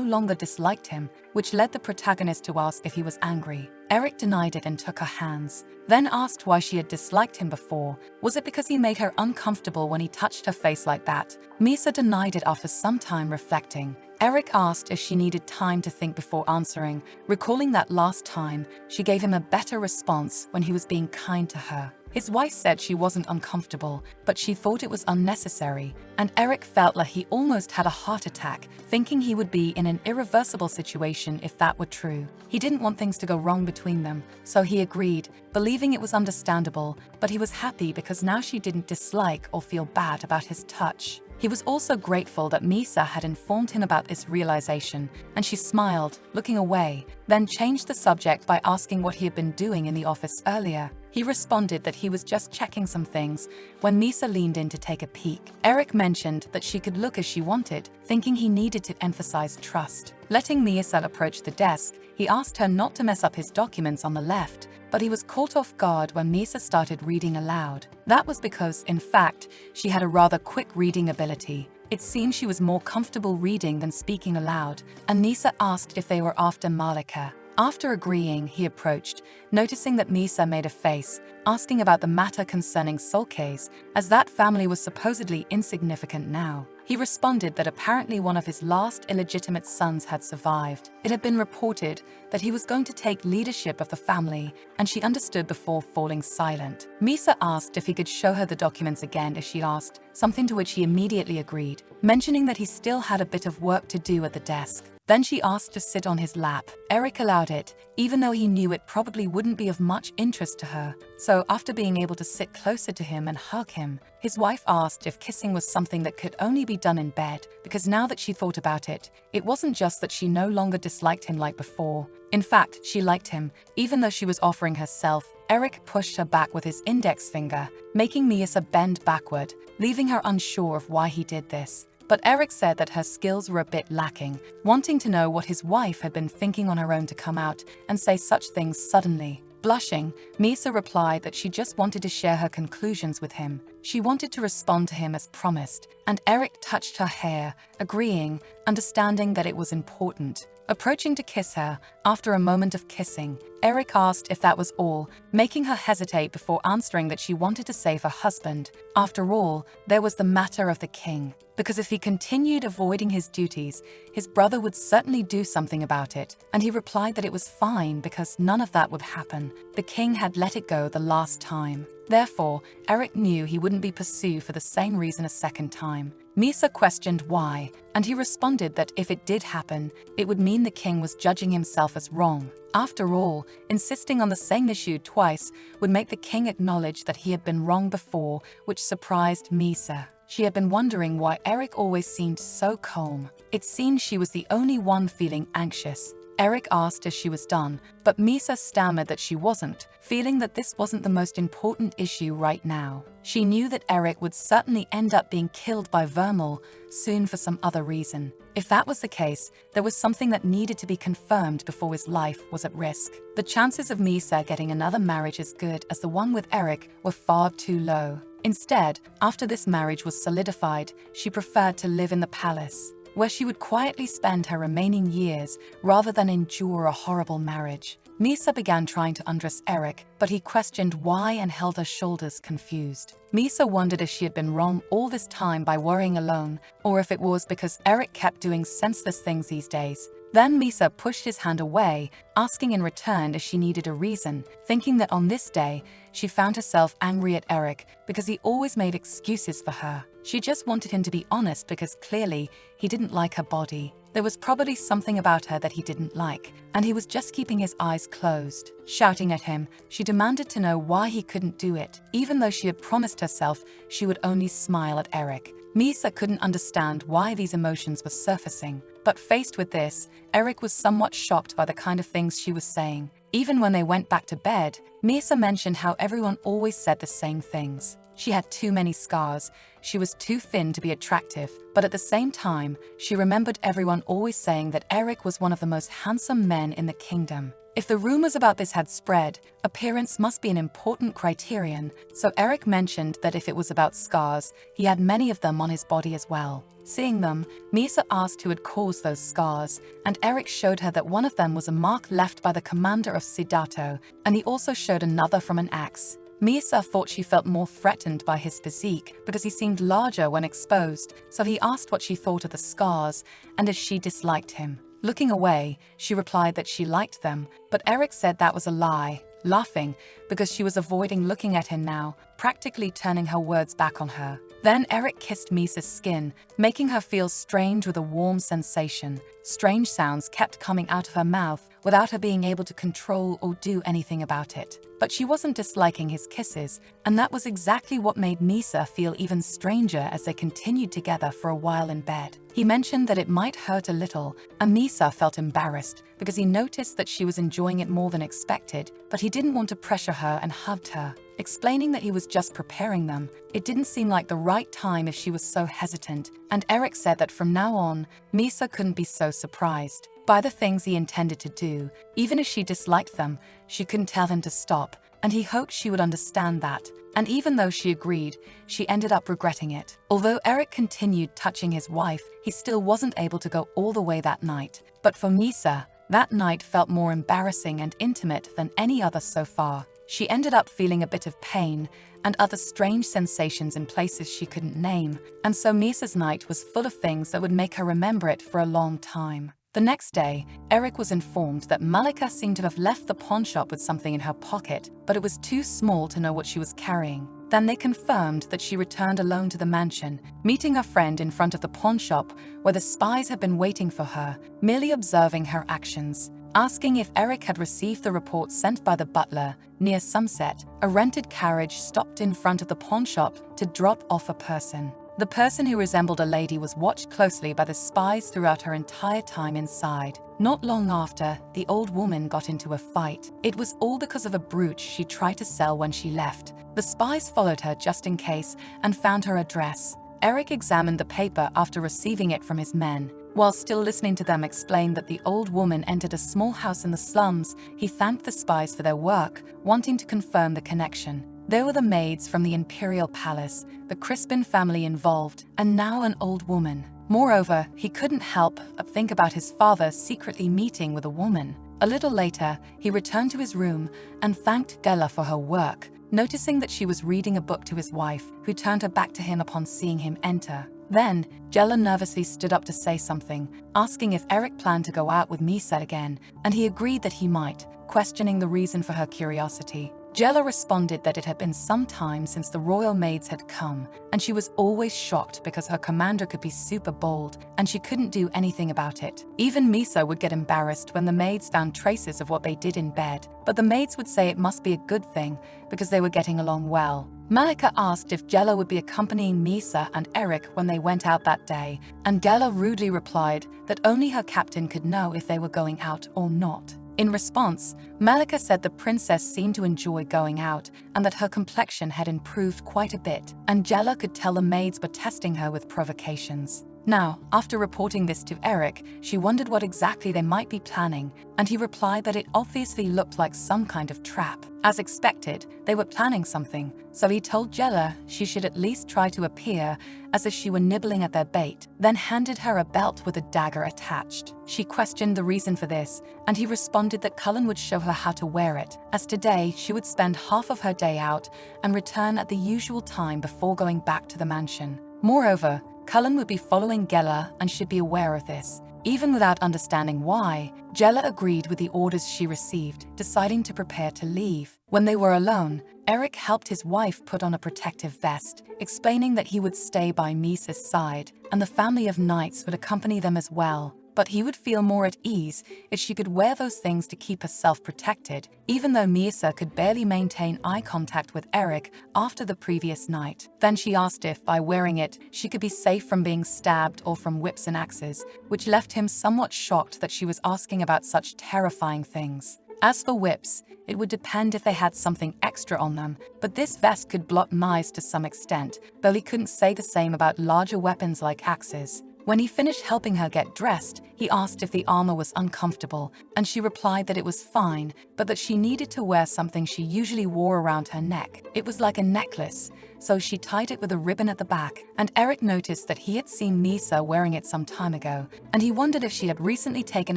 longer disliked him, which led the protagonist to ask if he was angry. Eric denied it and took her hands, then asked why she had disliked him before. Was it because he made her uncomfortable when he touched her face like that? Misa denied it after some time reflecting. Eric asked if she needed time to think before answering, recalling that last time she gave him a better response when he was being kind to her. His wife said she wasn't uncomfortable, but she thought it was unnecessary, and Eric felt like he almost had a heart attack, thinking he would be in an irreversible situation if that were true. He didn't want things to go wrong between them, so he agreed, believing it was understandable, but he was happy because now she didn't dislike or feel bad about his touch. He was also grateful that Misa had informed him about this realization, and she smiled, looking away, then changed the subject by asking what he had been doing in the office earlier. He responded that he was just checking some things when Misa leaned in to take a peek. Eric mentioned that she could look as she wanted, thinking he needed to emphasize trust. Letting Misa approach the desk, he asked her not to mess up his documents on the left, but he was caught off guard when Misa started reading aloud. That was because, in fact, she had a rather quick reading ability. It seemed she was more comfortable reading than speaking aloud, and Misa asked if they were after Malika. After agreeing, he approached, noticing that Misa made a face, asking about the matter concerning Solkes, as that family was supposedly insignificant now. He responded that apparently one of his last illegitimate sons had survived. It had been reported that he was going to take leadership of the family, and she understood before falling silent. Misa asked if he could show her the documents again if she asked, something to which he immediately agreed, mentioning that he still had a bit of work to do at the desk. Then she asked to sit on his lap. Eric allowed it, even though he knew it probably wouldn't be of much interest to her. So after being able to sit closer to him and hug him, his wife asked if kissing was something that could only be done in bed, because now that she thought about it, it wasn't just that she no longer disliked him like before. In fact, she liked him, even though she was offering herself. Eric pushed her back with his index finger, making Misa bend backward, leaving her unsure of why he did this. But Eric said that her skills were a bit lacking, wanting to know what his wife had been thinking on her own to come out and say such things suddenly. Blushing, Misa replied that she just wanted to share her conclusions with him. She wanted to respond to him as promised, and Eric touched her hair, agreeing, understanding that it was important. Approaching to kiss her, after a moment of kissing, Eric asked if that was all, making her hesitate before answering that she wanted to save her husband. After all, there was the matter of the king, because if he continued avoiding his duties, his brother would certainly do something about it, and he replied that it was fine because none of that would happen. The king had let it go the last time. Therefore, Eric knew he wouldn't be pursued for the same reason a second time. Misa questioned why, and he responded that if it did happen, it would mean the king was judging himself as wrong. After all, insisting on the same issue twice would make the king acknowledge that he had been wrong before, which surprised Misa. She had been wondering why Eric always seemed so calm. It seemed she was the only one feeling anxious. Eric asked if she was done, but Misa stammered that she wasn't, feeling that this wasn't the most important issue right now. She knew that Eric would certainly end up being killed by Vermal soon for some other reason. If that was the case, there was something that needed to be confirmed before his life was at risk. The chances of Misa getting another marriage as good as the one with Eric were far too low. Instead, after this marriage was solidified, she preferred to live in the palace, where she would quietly spend her remaining years rather than endure a horrible marriage. Misa began trying to undress Eric, but he questioned why and held her shoulders confused. Misa wondered if she had been wrong all this time by worrying alone, or if it was because Eric kept doing senseless things these days. Then Misa pushed his hand away, asking in return if she needed a reason, thinking that on this day, she found herself angry at Eric because he always made excuses for her. She just wanted him to be honest because clearly he didn't like her body. There was probably something about her that he didn't like, and he was just keeping his eyes closed. Shouting at him, she demanded to know why he couldn't do it, even though she had promised herself she would only smile at Eric. Misa couldn't understand why these emotions were surfacing, but faced with this, Eric was somewhat shocked by the kind of things she was saying. Even when they went back to bed, Misa mentioned how everyone always said the same things. She had too many scars, she was too thin to be attractive, but at the same time, she remembered everyone always saying that Eric was one of the most handsome men in the kingdom. If the rumors about this had spread, appearance must be an important criterion, so Eric mentioned that if it was about scars, he had many of them on his body as well. Seeing them, Misa asked who had caused those scars, and Eric showed her that one of them was a mark left by the commander of Sidato, and he also showed another from an axe. Misa thought she felt more threatened by his physique because he seemed larger when exposed, so he asked what she thought of the scars and if she disliked him. Looking away, she replied that she liked them, but Eric said that was a lie, laughing because she was avoiding looking at him now, practically turning her words back on her. Then Eric kissed Misa's skin, making her feel strange with a warm sensation. Strange sounds kept coming out of her mouth without her being able to control or do anything about it. But she wasn't disliking his kisses, and that was exactly what made Misa feel even stranger as they continued together for a while in bed. He mentioned that it might hurt a little, and Misa felt embarrassed because he noticed that she was enjoying it more than expected, but he didn't want to pressure her and hugged her. Explaining that he was just preparing them, it didn't seem like the right time if she was so hesitant, and Eric said that from now on, Misa couldn't be so surprised by the things he intended to do. Even if she disliked them, she couldn't tell him to stop, and he hoped she would understand that. And even though she agreed, she ended up regretting it. Although Eric continued touching his wife, he still wasn't able to go all the way that night. But for Misa, that night felt more embarrassing and intimate than any other so far. She ended up feeling a bit of pain and other strange sensations in places she couldn't name, and so Misa's night was full of things that would make her remember it for a long time. The next day, Eric was informed that Malika seemed to have left the pawn shop with something in her pocket, but it was too small to know what she was carrying. Then they confirmed that she returned alone to the mansion, meeting a friend in front of the pawn shop where the spies had been waiting for her, merely observing her actions. Asking if Eric had received the report sent by the butler, near sunset, a rented carriage stopped in front of the pawn shop to drop off a person. The person who resembled a lady was watched closely by the spies throughout her entire time inside. Not long after, the old woman got into a fight. It was all because of a brooch she tried to sell when she left. The spies followed her just in case and found her address. Eric examined the paper after receiving it from his men. While still listening to them explain that the old woman entered a small house in the slums, he thanked the spies for their work, wanting to confirm the connection. There were the maids from the imperial palace, the Crispin family involved, and now an old woman. Moreover, he couldn't help but think about his father secretly meeting with a woman. A little later, he returned to his room and thanked Gela for her work, noticing that she was reading a book to his wife, who turned her back to him upon seeing him enter. Then, Gela nervously stood up to say something, asking if Eric planned to go out with Misa again, and he agreed that he might, questioning the reason for her curiosity. Gela responded that it had been some time since the royal maids had come, and she was always shocked because her commander could be super bold, and she couldn't do anything about it. Even Misa would get embarrassed when the maids found traces of what they did in bed, but the maids would say it must be a good thing because they were getting along well. Malika asked if Gela would be accompanying Misa and Eric when they went out that day, and Gela rudely replied that only her captain could know if they were going out or not. In response, Malika said the princess seemed to enjoy going out and that her complexion had improved quite a bit, and Gela could tell the maids were testing her with provocations. Now, after reporting this to Eric, she wondered what exactly they might be planning, and he replied that it obviously looked like some kind of trap. As expected, they were planning something, so he told Gela she should at least try to appear as if she were nibbling at their bait, then handed her a belt with a dagger attached. She questioned the reason for this, and he responded that Cullen would show her how to wear it, as today she would spend half of her day out and return at the usual time before going back to the mansion. Moreover, Cullen would be following Gela and should be aware of this. Even without understanding why, Gela agreed with the orders she received, deciding to prepare to leave. When they were alone, Eric helped his wife put on a protective vest, explaining that he would stay by Misa's side, and the family of knights would accompany them as well. But he would feel more at ease if she could wear those things to keep herself protected, even though Misa could barely maintain eye contact with Eric after the previous night. Then she asked if, by wearing it, she could be safe from being stabbed or from whips and axes, which left him somewhat shocked that she was asking about such terrifying things. As for whips, it would depend if they had something extra on them, but this vest could block knives to some extent, though he couldn't say the same about larger weapons like axes. When he finished helping her get dressed, he asked if the armor was uncomfortable, and she replied that it was fine, but that she needed to wear something she usually wore around her neck. It was like a necklace, so she tied it with a ribbon at the back, and Eric noticed that he had seen Misa wearing it some time ago, and he wondered if she had recently taken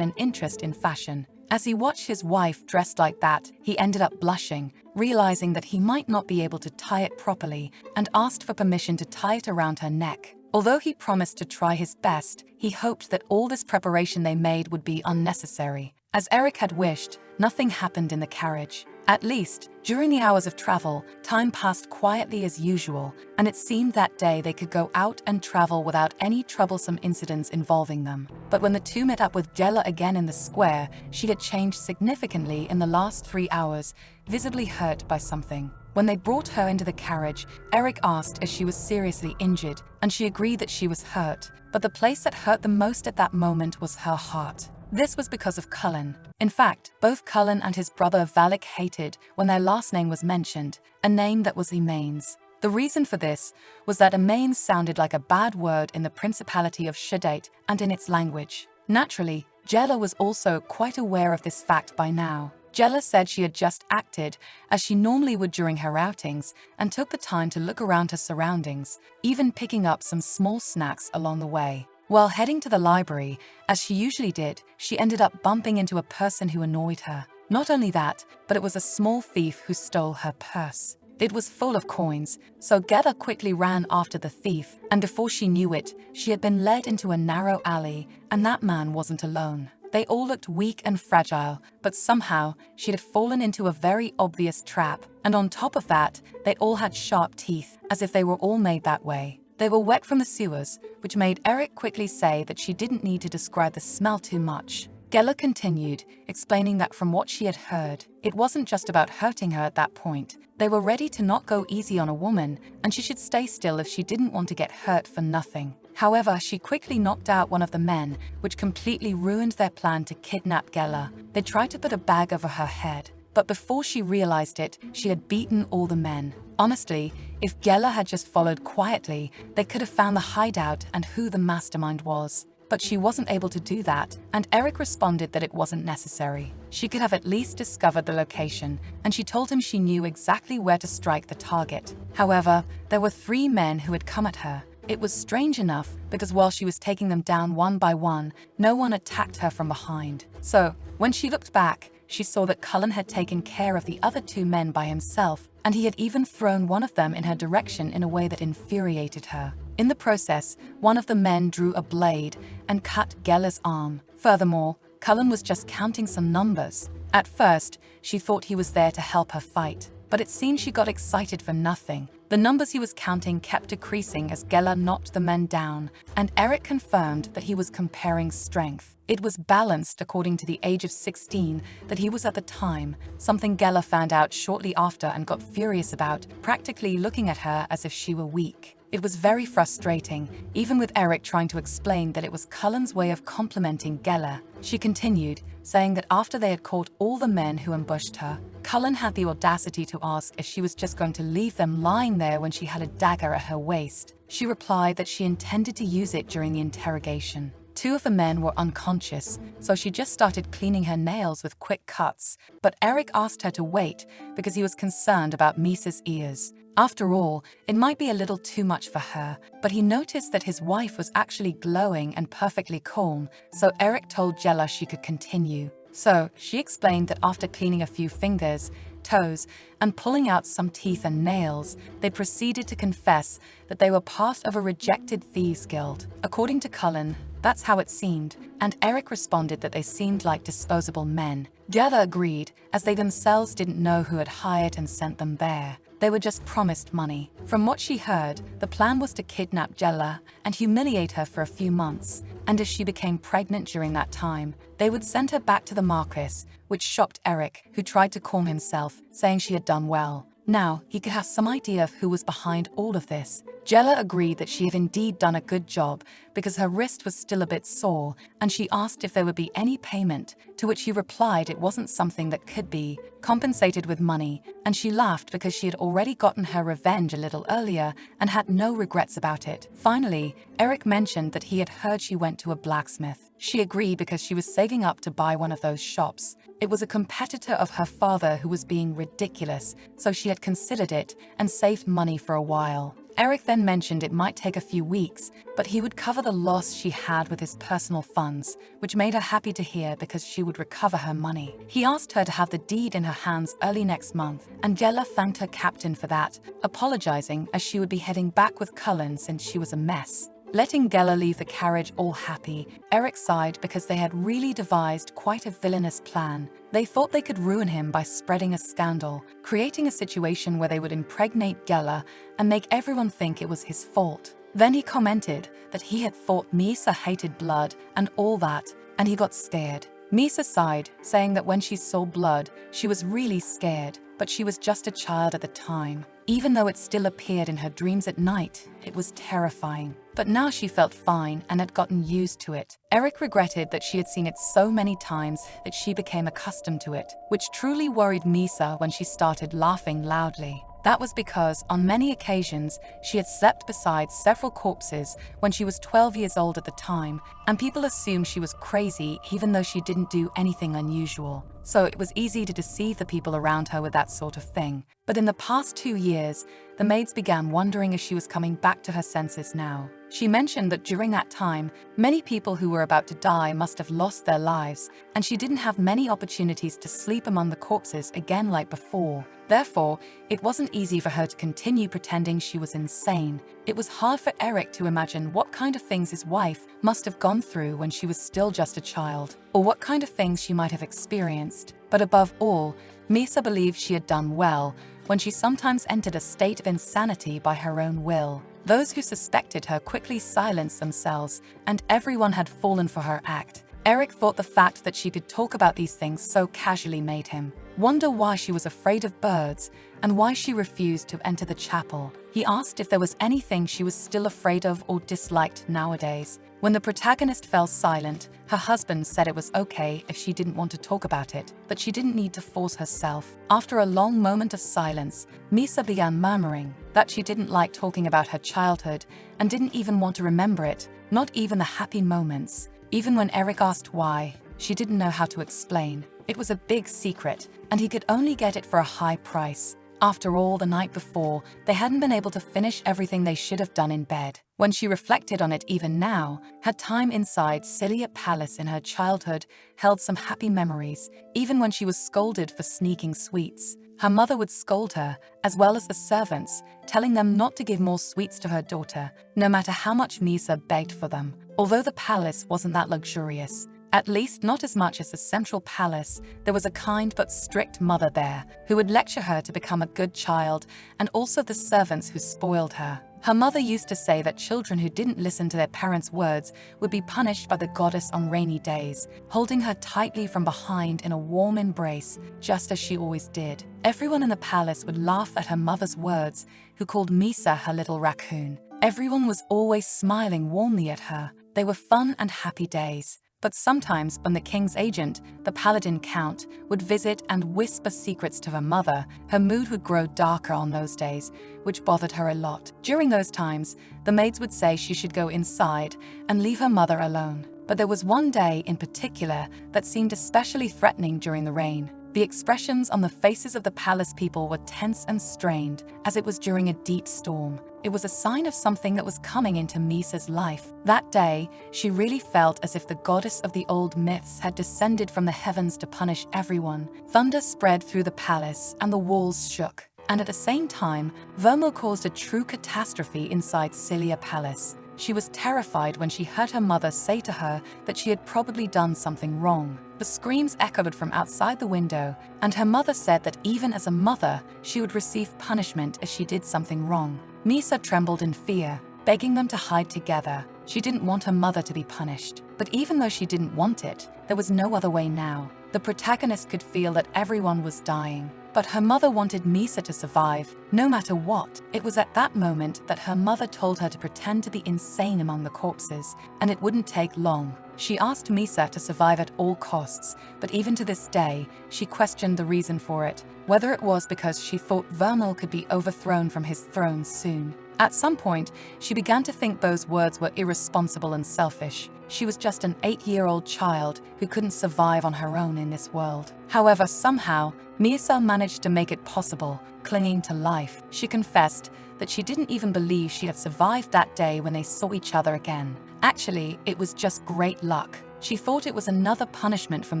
an interest in fashion. As he watched his wife dressed like that, he ended up blushing, realizing that he might not be able to tie it properly, and asked for permission to tie it around her neck. Although he promised to try his best, he hoped that all this preparation they made would be unnecessary. As Eric had wished, nothing happened in the carriage. At least, during the hours of travel, time passed quietly as usual, and it seemed that day they could go out and travel without any troublesome incidents involving them. But when the two met up with Gela again in the square, she had changed significantly in the last 3 hours, visibly hurt by something. When they brought her into the carriage, Eric asked if she was seriously injured, and she agreed that she was hurt, but the place that hurt the most at that moment was her heart. This was because of Cullen. In fact, both Cullen and his brother Valak hated when their last name was mentioned, a name that was Emane's. The reason for this was that Emane sounded like a bad word in the Principality of Shadate and in its language. Naturally, Gela was also quite aware of this fact by now. Gela said she had just acted as she normally would during her outings and took the time to look around her surroundings, even picking up some small snacks along the way. While heading to the library, as she usually did, she ended up bumping into a person who annoyed her. Not only that, but it was a small thief who stole her purse. It was full of coins, so Gela quickly ran after the thief, and before she knew it, she had been led into a narrow alley, and that man wasn't alone. They all looked weak and fragile, but somehow she had fallen into a very obvious trap. And on top of that, they all had sharp teeth, as if they were all made that way. They were wet from the sewers, which made Eric quickly say that she didn't need to describe the smell too much. Geller continued, explaining that from what she had heard, it wasn't just about hurting her at that point. They were ready to not go easy on a woman, and she should stay still if she didn't want to get hurt for nothing. However, she quickly knocked out one of the men, which completely ruined their plan to kidnap Geller. They tried to put a bag over her head, but before she realized it, she had beaten all the men. Honestly, if Geller had just followed quietly, they could have found the hideout and who the mastermind was. But she wasn't able to do that, and Eric responded that it wasn't necessary. She could have at least discovered the location, and she told him she knew exactly where to strike the target. However, there were 3 men who had come at her. It was strange enough because while she was taking them down one by one, no one attacked her from behind. So, when she looked back, she saw that Cullen had taken care of the other 2 men by himself, and he had even thrown one of them in her direction in a way that infuriated her. In the process, one of the men drew a blade and cut Geller's arm. Furthermore, Cullen was just counting some numbers. At first, she thought he was there to help her fight, but it seemed she got excited for nothing. The numbers he was counting kept decreasing as Geller knocked the men down, and Eric confirmed that he was comparing strength. It was balanced according to the age of 16 that he was at the time, something Geller found out shortly after and got furious about, practically looking at her as if she were weak. It was very frustrating, even with Eric trying to explain that it was Cullen's way of complimenting Geller. She continued, saying that after they had caught all the men who ambushed her, Cullen had the audacity to ask if she was just going to leave them lying there when she had a dagger at her waist. She replied that she intended to use it during the interrogation. 2 of the men were unconscious, so she just started cleaning her nails with quick cuts. But Eric asked her to wait because he was concerned about Misa's ears. After all, it might be a little too much for her, but he noticed that his wife was actually glowing and perfectly calm, so Eric told Geller she could continue. So she explained that after cleaning a few fingers, toes, and pulling out some teeth and nails, they proceeded to confess that they were part of a rejected thieves guild. According to Cullen, that's how it seemed, and Eric responded that they seemed like disposable men. Geller agreed, as they themselves didn't know who had hired and sent them there. They were just promised money. From what she heard, the plan was to kidnap Geller and humiliate her for a few months, and if she became pregnant during that time, they would send her back to the Marquis, which shocked Eric, who tried to calm himself, saying she had done well. Now, he could have some idea of who was behind all of this. Geller agreed that she had indeed done a good job because her wrist was still a bit sore, and she asked if there would be any payment, to which he replied it wasn't something that could be compensated with money, and she laughed because she had already gotten her revenge a little earlier and had no regrets about it. Finally, Eric mentioned that he had heard she went to a blacksmith. She agreed because she was saving up to buy one of those shops. It was a competitor of her father who was being ridiculous, so she had considered it and saved money for a while. Eric then mentioned it might take a few weeks, but he would cover the loss she had with his personal funds, which made her happy to hear because she would recover her money. He asked her to have the deed in her hands early next month, and Geller thanked her captain for that, apologizing as she would be heading back with Cullen since she was a mess. Letting Geller leave the carriage all happy, Eric sighed because they had really devised quite a villainous plan. They thought they could ruin him by spreading a scandal, creating a situation where they would impregnate Geller and make everyone think it was his fault. Then he commented that he had thought Misa hated blood and all that, and he got scared. Misa sighed, saying that when she saw blood, she was really scared, but she was just a child at the time. Even though it still appeared in her dreams at night, it was terrifying. But now she felt fine and had gotten used to it. Eric regretted that she had seen it so many times that she became accustomed to it, which truly worried Misa when she started laughing loudly. That was because, on many occasions, she had slept beside several corpses when she was 12 years old at the time, and people assumed she was crazy even though she didn't do anything unusual. So it was easy to deceive the people around her with that sort of thing. But in the past 2 years, the maids began wondering if she was coming back to her senses now. She mentioned that during that time, many people who were about to die must have lost their lives, and she didn't have many opportunities to sleep among the corpses again like before. Therefore, it wasn't easy for her to continue pretending she was insane. It was hard for Eric to imagine what kind of things his wife must have gone through when she was still just a child, or what kind of things she might have experienced. But above all, Misa believed she had done well when she sometimes entered a state of insanity by her own will. Those who suspected her quickly silenced themselves, and everyone had fallen for her act. Eric thought the fact that she could talk about these things so casually made him wonder why she was afraid of birds and why she refused to enter the chapel. He asked if there was anything she was still afraid of or disliked nowadays. When the protagonist fell silent, her husband said it was okay if she didn't want to talk about it, but she didn't need to force herself. After a long moment of silence, Misa began murmuring that she didn't like talking about her childhood and didn't even want to remember it, not even the happy moments. Even when Eric asked why, she didn't know how to explain. It was a big secret, and he could only get it for a high price. After all, the night before, they hadn't been able to finish everything they should have done in bed. When she reflected on it even now, her time inside Celia Palace in her childhood held some happy memories, even when she was scolded for sneaking sweets. Her mother would scold her, as well as the servants, telling them not to give more sweets to her daughter, no matter how much Misa begged for them. Although the palace wasn't that luxurious, at least not as much as the central palace, there was a kind but strict mother there who would lecture her to become a good child, and also the servants who spoiled her. Her mother used to say that children who didn't listen to their parents' words would be punished by the goddess on rainy days, holding her tightly from behind in a warm embrace, just as she always did. Everyone in the palace would laugh at her mother's words, who called Misa her little raccoon. Everyone was always smiling warmly at her. They were fun and happy days. But sometimes when the king's agent, the paladin count, would visit and whisper secrets to her mother, her mood would grow darker on those days, which bothered her a lot. During those times, the maids would say she should go inside and leave her mother alone. But there was one day in particular that seemed especially threatening during the rain. The expressions on the faces of the palace people were tense and strained, as it was during a deep storm. It was a sign of something that was coming into Misa's life. That day, she really felt as if the goddess of the old myths had descended from the heavens to punish everyone. Thunder spread through the palace and the walls shook. And at the same time, Vermil caused a true catastrophe inside Celia Palace. She was terrified when she heard her mother say to her that she had probably done something wrong. The screams echoed from outside the window, and her mother said that even as a mother, she would receive punishment if she did something wrong. Misa trembled in fear, begging them to hide together. She didn't want her mother to be punished. But even though she didn't want it, there was no other way now. The protagonist could feel that everyone was dying. But her mother wanted Misa to survive, no matter what. It was at that moment that her mother told her to pretend to be insane among the corpses, and it wouldn't take long. She asked Misa to survive at all costs, but even to this day, she questioned the reason for it, whether it was because she thought Vermil could be overthrown from his throne soon. At some point, she began to think those words were irresponsible and selfish. She was just an 8-year-old child who couldn't survive on her own in this world. However, somehow, Misa managed to make it possible, clinging to life. She confessed that she didn't even believe she had survived that day when they saw each other again. Actually, it was just great luck. She thought it was another punishment from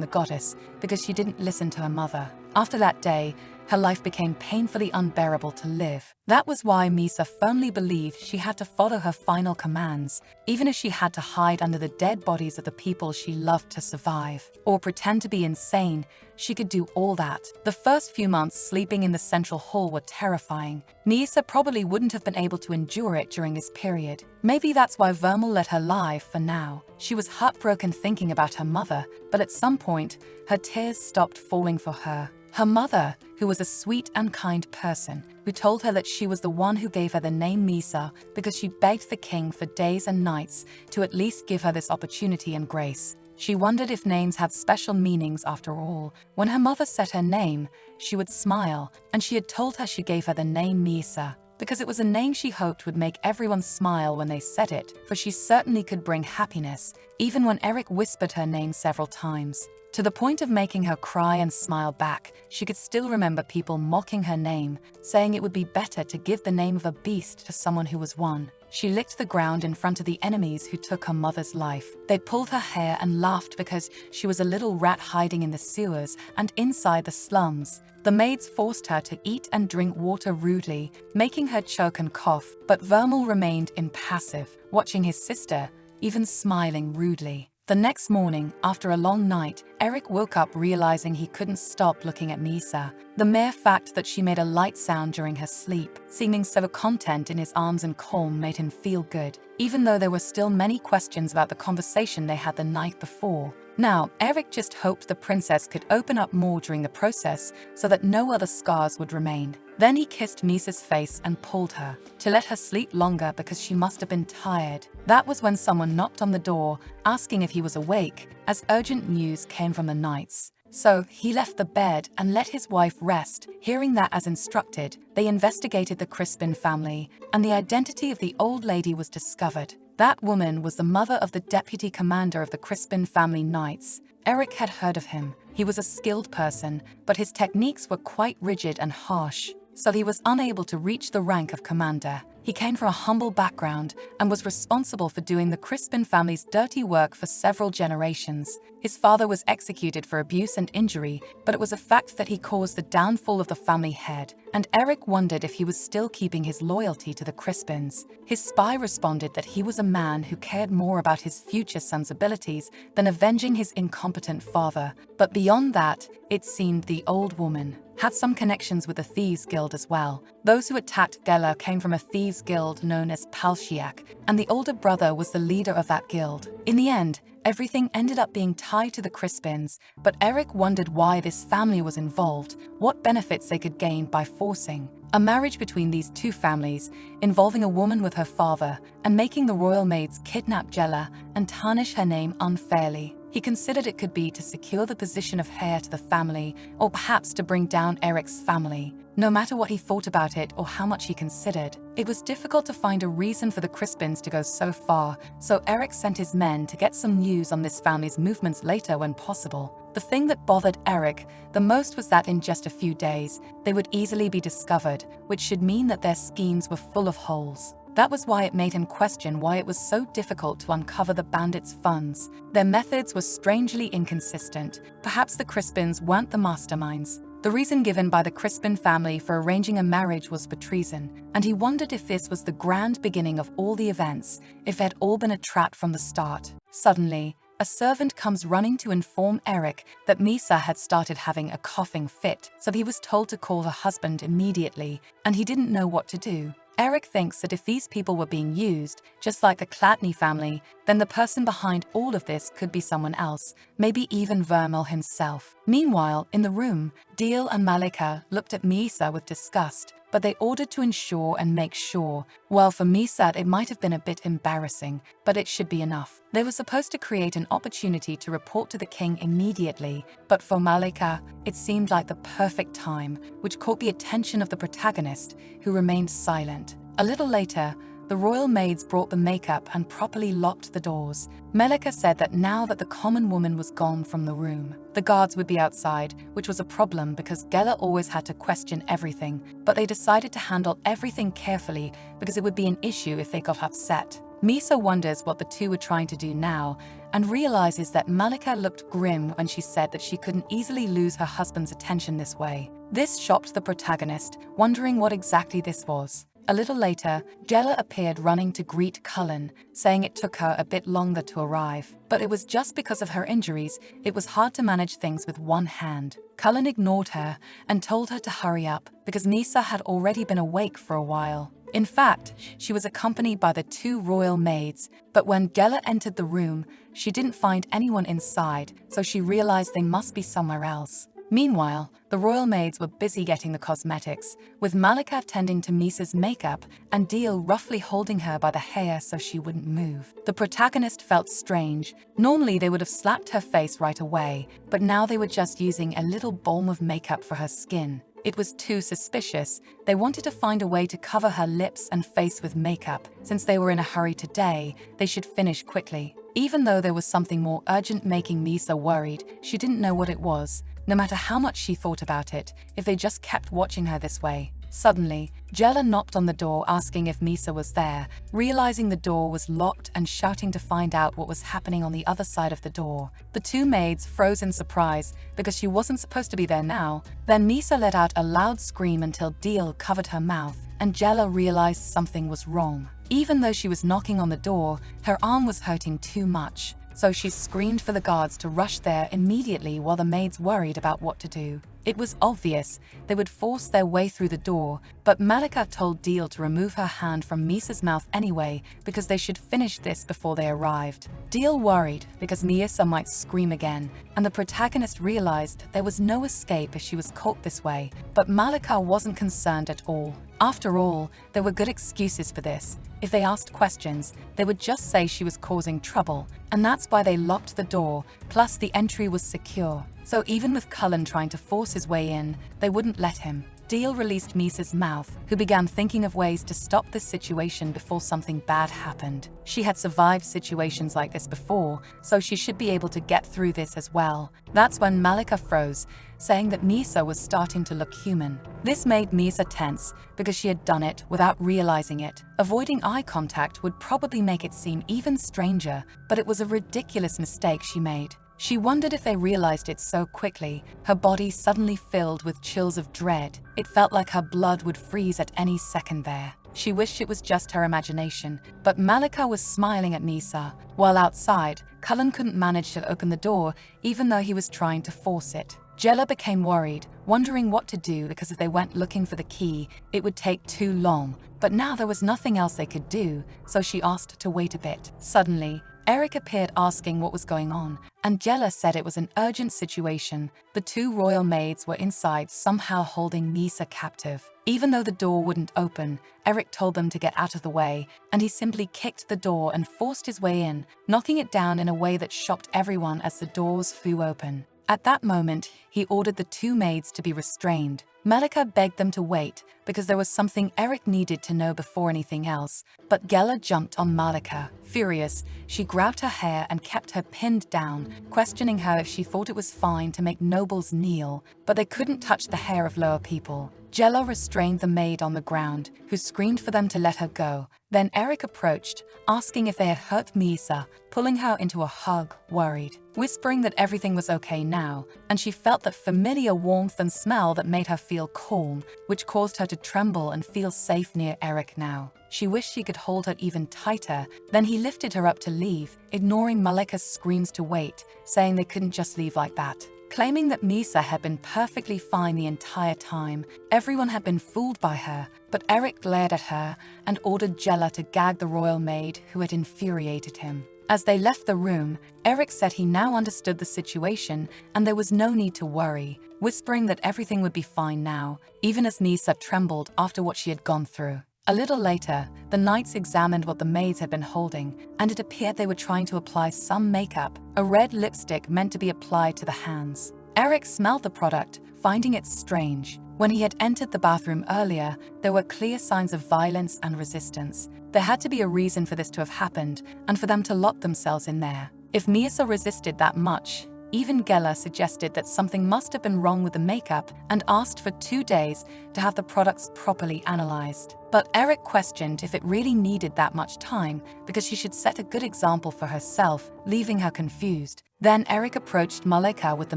the goddess because she didn't listen to her mother. After that day, her life became painfully unbearable to live. That was why Misa firmly believed she had to follow her final commands, even if she had to hide under the dead bodies of the people she loved to survive, or pretend to be insane. She could do all that. The first few months sleeping in the central hall were terrifying. Misa probably wouldn't have been able to endure it during this period. Maybe that's why Vermil let her live for now. She was heartbroken thinking about her mother, but at some point, her tears stopped falling for her. Her mother, who was a sweet and kind person, who told her that she was the one who gave her the name Misa because she begged the king for days and nights to at least give her this opportunity and grace. She wondered if names had special meanings after all. When her mother said her name, she would smile, and she had told her she gave her the name Misa because it was a name she hoped would make everyone smile when they said it, for she certainly could bring happiness, even when Eric whispered her name several times. To the point of making her cry and smile back, she could still remember people mocking her name, saying it would be better to give the name of a beast to someone who was one. she licked the ground in front of the enemies who took her mother's life. They pulled her hair and laughed because she was a little rat hiding in the sewers and inside the slums. The maids forced her to eat and drink water rudely, making her choke and cough, but Vermal remained impassive, watching his sister, even smiling rudely. The next morning, after a long night, Eric woke up realizing he couldn't stop looking at Misa. The mere fact that she made a light sound during her sleep, seeming so content in his arms and calm, made him feel good, even though there were still many questions about the conversation they had the night before. Now, Eric just hoped the princess could open up more during the process so that no other scars would remain. Then he kissed Misa's face and pulled her, to let her sleep longer because she must have been tired. That was when someone knocked on the door, asking if he was awake, as urgent news came from the knights. So he left the bed and let his wife rest. Hearing that as instructed, they investigated the Crispin family, and the identity of the old lady was discovered. That woman was the mother of the deputy commander of the Crispin family knights. Eric had heard of him. He was a skilled person, but his techniques were quite rigid and harsh, so he was unable to reach the rank of commander. He came from a humble background and was responsible for doing the Crispin family's dirty work for several generations. His father was executed for abuse and injury, but it was a fact that he caused the downfall of the family head, and Eric wondered if he was still keeping his loyalty to the Crispins. His spy responded that he was a man who cared more about his future son's abilities than avenging his incompetent father. But beyond that, it seemed the old woman had some connections with the Thieves Guild as well. Those who attacked Geller came from a thieves guild known as Palshiak, and the older brother was the leader of that guild. In the end, everything ended up being tied to the Crispins, but Eric wondered why this family was involved, what benefits they could gain by forcing a marriage between these two families, involving a woman with her father, and making the royal maids kidnap Geller and tarnish her name unfairly. He considered it could be to secure the position of heir to the family, or perhaps to bring down Eric's family. No matter what he thought about it or how much he considered, it was difficult to find a reason for the Crispins to go so far, so Eric sent his men to get some news on this family's movements later when possible. The thing that bothered Eric the most was that in just a few days, they would easily be discovered, which should mean that their schemes were full of holes. That was why it made him question why it was so difficult to uncover the bandits' funds. Their methods were strangely inconsistent. Perhaps the Crispins weren't the masterminds. The reason given by the Crispin family for arranging a marriage was for treason, and he wondered if this was the grand beginning of all the events, if it had all been a trap from the start. Suddenly, a servant comes running to inform Eric that Misa had started having a coughing fit, so he was told to call her husband immediately, and he didn't know what to do. Eric thinks that if these people were being used, just like the Clatney family, then the person behind all of this could be someone else, maybe even Vermal himself. Meanwhile, in the room, Deel and Malika looked at Misa with disgust, but they ordered to ensure and make sure. Well, for Misa, it might have been a bit embarrassing, but it should be enough. They were supposed to create an opportunity to report to the king immediately, but for Malika, it seemed like the perfect time, which caught the attention of the protagonist, who remained silent. A little later, the royal maids brought the makeup and properly locked the doors. Malika said that now that the common woman was gone from the room, the guards would be outside, which was a problem because Geller always had to question everything, but they decided to handle everything carefully because it would be an issue if they got upset. Misa wonders what the two were trying to do now and realizes that Malika looked grim when she said that she couldn't easily lose her husband's attention this way. This shocked the protagonist, wondering what exactly this was. A little later, Geller appeared running to greet Cullen, saying it took her a bit longer to arrive. But it was just because of her injuries, it was hard to manage things with one hand. Cullen ignored her and told her to hurry up because Misa had already been awake for a while. In fact, she was accompanied by the two royal maids, but when Geller entered the room, she didn't find anyone inside, so she realized they must be somewhere else. Meanwhile, the royal maids were busy getting the cosmetics, with Malika tending to Misa's makeup and Deel roughly holding her by the hair so she wouldn't move. The protagonist felt strange. Normally they would have slapped her face right away, but now they were just using a little balm of makeup for her skin. It was too suspicious. They wanted to find a way to cover her lips and face with makeup. Since they were in a hurry today, they should finish quickly. Even though there was something more urgent making Misa worried, she didn't know what it was. No matter how much she thought about it, if they just kept watching her this way. Suddenly, Jella knocked on the door asking if Misa was there, realizing the door was locked and shouting to find out what was happening on the other side of the door. The two maids froze in surprise because she wasn't supposed to be there now. Then Misa let out a loud scream until Deal covered her mouth, and Jella realized something was wrong. Even though she was knocking on the door, her arm was hurting too much. So she screamed for the guards to rush there immediately while the maids worried about what to do. It was obvious they would force their way through the door, but Malika told Deal to remove her hand from Misa's mouth anyway because they should finish this before they arrived. Deal worried because Misa might scream again, and the protagonist realized there was no escape if she was caught this way, but Malika wasn't concerned at all. After all, there were good excuses for this. If they asked questions, they would just say she was causing trouble, and that's why they locked the door, plus the entry was secure. So even with Cullen trying to force his way in, they wouldn't let him. Deal released Misa's mouth, who began thinking of ways to stop this situation before something bad happened. She had survived situations like this before, so she should be able to get through this as well. That's when Malika froze, saying that Misa was starting to look human. This made Misa tense because she had done it without realizing it. Avoiding eye contact would probably make it seem even stranger, but it was a ridiculous mistake she made. She wondered if they realized it so quickly. Her body suddenly filled with chills of dread. It felt like her blood would freeze at any second there. She wished it was just her imagination, but Malika was smiling at Misa. While outside, Cullen couldn't manage to open the door, even though he was trying to force it. Jella became worried, wondering what to do because if they went looking for the key, it would take too long. But now there was nothing else they could do, so she asked to wait a bit. Suddenly, Eric appeared asking what was going on, and Jella said it was an urgent situation. The two royal maids were inside, somehow holding Misa captive. Even though the door wouldn't open, Eric told them to get out of the way, and he simply kicked the door and forced his way in, knocking it down in a way that shocked everyone as the doors flew open. At that moment, he ordered the two maids to be restrained. Malika begged them to wait because there was something Eric needed to know before anything else, but Jella jumped on Malika. Furious, she grabbed her hair and kept her pinned down, questioning her if she thought it was fine to make nobles kneel, but they couldn't touch the hair of lower people. Jella restrained the maid on the ground, who screamed for them to let her go. Then Eric approached, asking if they had hurt Misa, pulling her into a hug, worried, whispering that everything was okay now, and she felt that familiar warmth and smell that made her feel calm, which caused her to tremble and feel safe near Eric now. She wished she could hold her even tighter. Then he lifted her up to leave, ignoring Malika's screams to wait, saying they couldn't just leave like that. Claiming that Misa had been perfectly fine the entire time, everyone had been fooled by her, but Eric glared at her and ordered Jella to gag the royal maid who had infuriated him. As they left the room, Eric said he now understood the situation and there was no need to worry, whispering that everything would be fine now, even as Misa trembled after what she had gone through. A little later, the knights examined what the maids had been holding, and it appeared they were trying to apply some makeup, a red lipstick meant to be applied to the hands. Eric smelled the product, finding it strange. When he had entered the bathroom earlier, there were clear signs of violence and resistance. There had to be a reason for this to have happened, and for them to lock themselves in there. If Misa resisted that much, even Geller suggested that something must have been wrong with the makeup and asked for 2 days to have the products properly analyzed. But Eric questioned if it really needed that much time because she should set a good example for herself, leaving her confused. Then Eric approached Malika with the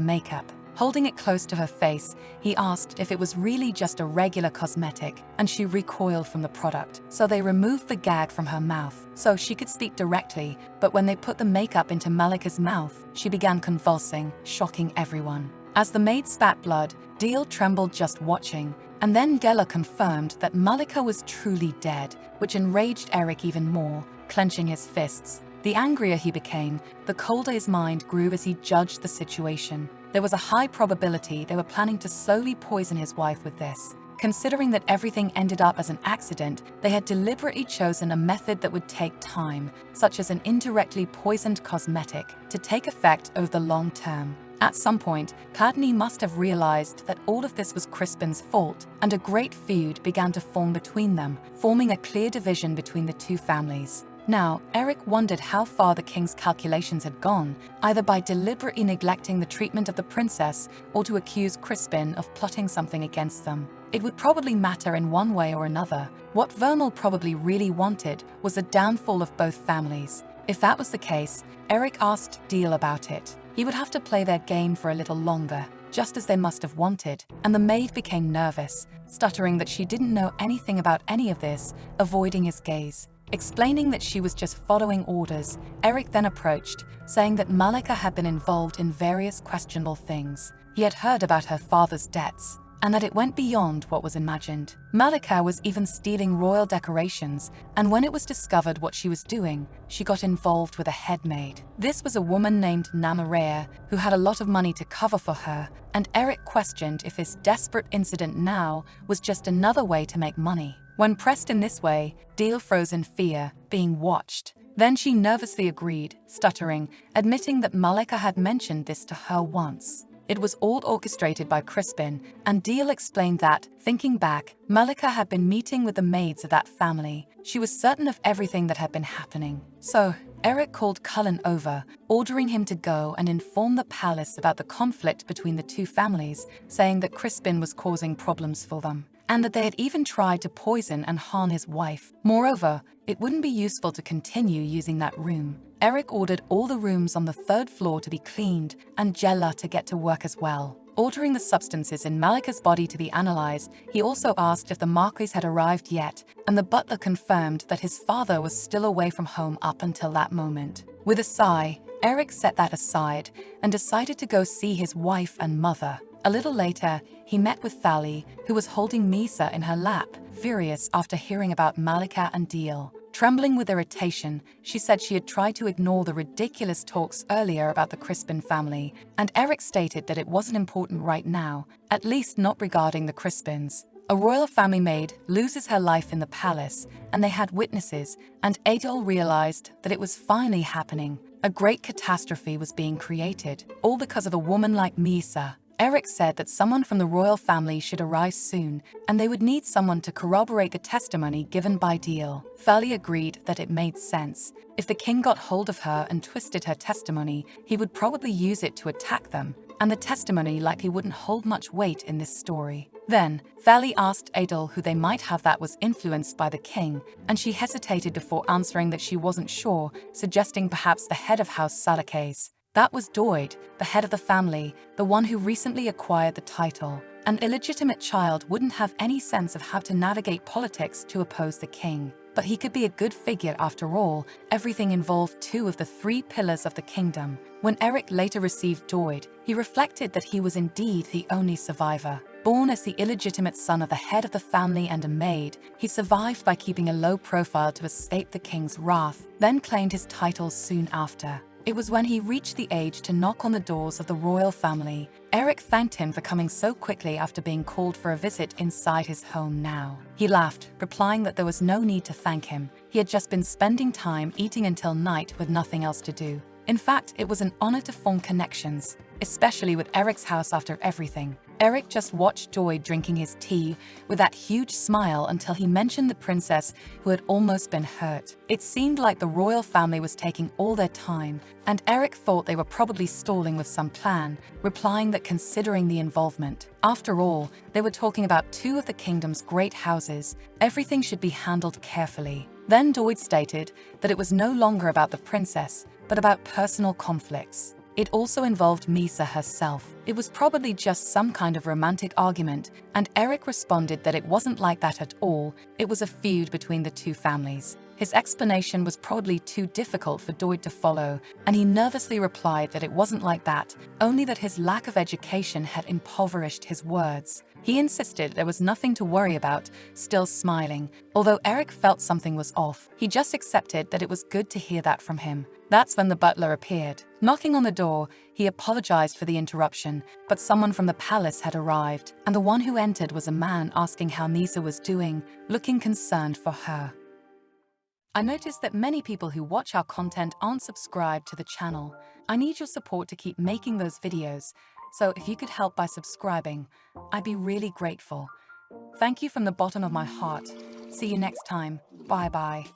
makeup. Holding it close to her face, he asked if it was really just a regular cosmetic, and she recoiled from the product. So they removed the gag from her mouth so she could speak directly, but when they put the makeup into Malika's mouth, she began convulsing, shocking everyone. As the maid spat blood, Deal trembled just watching, and then Geller confirmed that Malika was truly dead, which enraged Eric even more, clenching his fists. The angrier he became, the colder his mind grew as he judged the situation. There was a high probability they were planning to slowly poison his wife with this. Considering that everything ended up as an accident, they had deliberately chosen a method that would take time, such as an indirectly poisoned cosmetic, to take effect over the long term. At some point, Cadney must have realized that all of this was Crispin's fault, and a great feud began to form between them, forming a clear division between the two families. Now, Eric wondered how far the king's calculations had gone, either by deliberately neglecting the treatment of the princess or to accuse Crispin of plotting something against them. It would probably matter in one way or another. What Vernal probably really wanted was the downfall of both families. If that was the case, Eric asked Deal about it. He would have to play their game for a little longer, just as they must have wanted, and the maid became nervous, stuttering that she didn't know anything about any of this, avoiding his gaze. Explaining that she was just following orders, Eric then approached, saying that Malika had been involved in various questionable things. He had heard about her father's debts, and that it went beyond what was imagined. Malika was even stealing royal decorations, and when it was discovered what she was doing, she got involved with a head maid. This was a woman named Namarea, who had a lot of money to cover for her, and Eric questioned if this desperate incident now was just another way to make money. When pressed in this way, Deal froze in fear, being watched. Then she nervously agreed, stuttering, admitting that Malika had mentioned this to her once. It was all orchestrated by Crispin, and Deal explained that, thinking back, Malika had been meeting with the maids of that family. She was certain of everything that had been happening. So, Eric called Cullen over, ordering him to go and inform the palace about the conflict between the two families, saying that Crispin was causing problems for them, and that they had even tried to poison and harm his wife. Moreover, it wouldn't be useful to continue using that room. Eric ordered all the rooms on the 3rd floor to be cleaned and Jella to get to work as well. Ordering the substances in Malika's body to be analyzed, he also asked if the Marquis had arrived yet, and the butler confirmed that his father was still away from home up until that moment. With a sigh, Eric set that aside and decided to go see his wife and mother. A little later, he met with Thali, who was holding Misa in her lap, furious after hearing about Malika and Deal. Trembling with irritation, she said she had tried to ignore the ridiculous talks earlier about the Crispin family, and Eric stated that it wasn't important right now, at least not regarding the Crispins. A royal family maid loses her life in the palace, and they had witnesses, and Adol realized that it was finally happening. A great catastrophe was being created, all because of a woman like Misa. Eric said that someone from the royal family should arrive soon, and they would need someone to corroborate the testimony given by Deal. Thali agreed that it made sense. If the king got hold of her and twisted her testimony, he would probably use it to attack them, and the testimony likely wouldn't hold much weight in this story. Then, Thali asked Adol who they might have that was influenced by the king, and she hesitated before answering that she wasn't sure, suggesting perhaps the head of House Salakes. That was Doid, the head of the family, the one who recently acquired the title. An illegitimate child wouldn't have any sense of how to navigate politics to oppose the king. But he could be a good figure after all. Everything involved 2 of the 3 pillars of the kingdom. When Eric later received Doid, he reflected that he was indeed the only survivor. Born as the illegitimate son of the head of the family and a maid, he survived by keeping a low profile to escape the king's wrath, then claimed his titles soon after. It was when he reached the age to knock on the doors of the royal family. Eric thanked him for coming so quickly after being called for a visit inside his home now. He laughed, replying that there was no need to thank him. He had just been spending time eating until night with nothing else to do. In fact, it was an honor to form connections, especially with Eric's house after everything. Eric just watched Joy drinking his tea with that huge smile until he mentioned the princess who had almost been hurt. It seemed like the royal family was taking all their time, and Eric thought they were probably stalling with some plan, replying that considering the involvement. After all, they were talking about 2 of the kingdom's great houses. Everything should be handled carefully. Then Doyd stated that it was no longer about the princess, but about personal conflicts. It also involved Misa herself. It was probably just some kind of romantic argument, and Eric responded that it wasn't like that at all. It was a feud between the 2 families. His explanation was probably too difficult for Doyd to follow, and he nervously replied that it wasn't like that, only that his lack of education had impoverished his words. He insisted there was nothing to worry about, still smiling. Although Eric felt something was off, he just accepted that it was good to hear that from him. That's when the butler appeared. Knocking on the door, he apologized for the interruption, but someone from the palace had arrived, and the one who entered was a man asking how Misa was doing, looking concerned for her. I noticed that many people who watch our content aren't subscribed to the channel. I need your support to keep making those videos, so if you could help by subscribing, I'd be really grateful. Thank you from the bottom of my heart. See you next time. Bye-bye.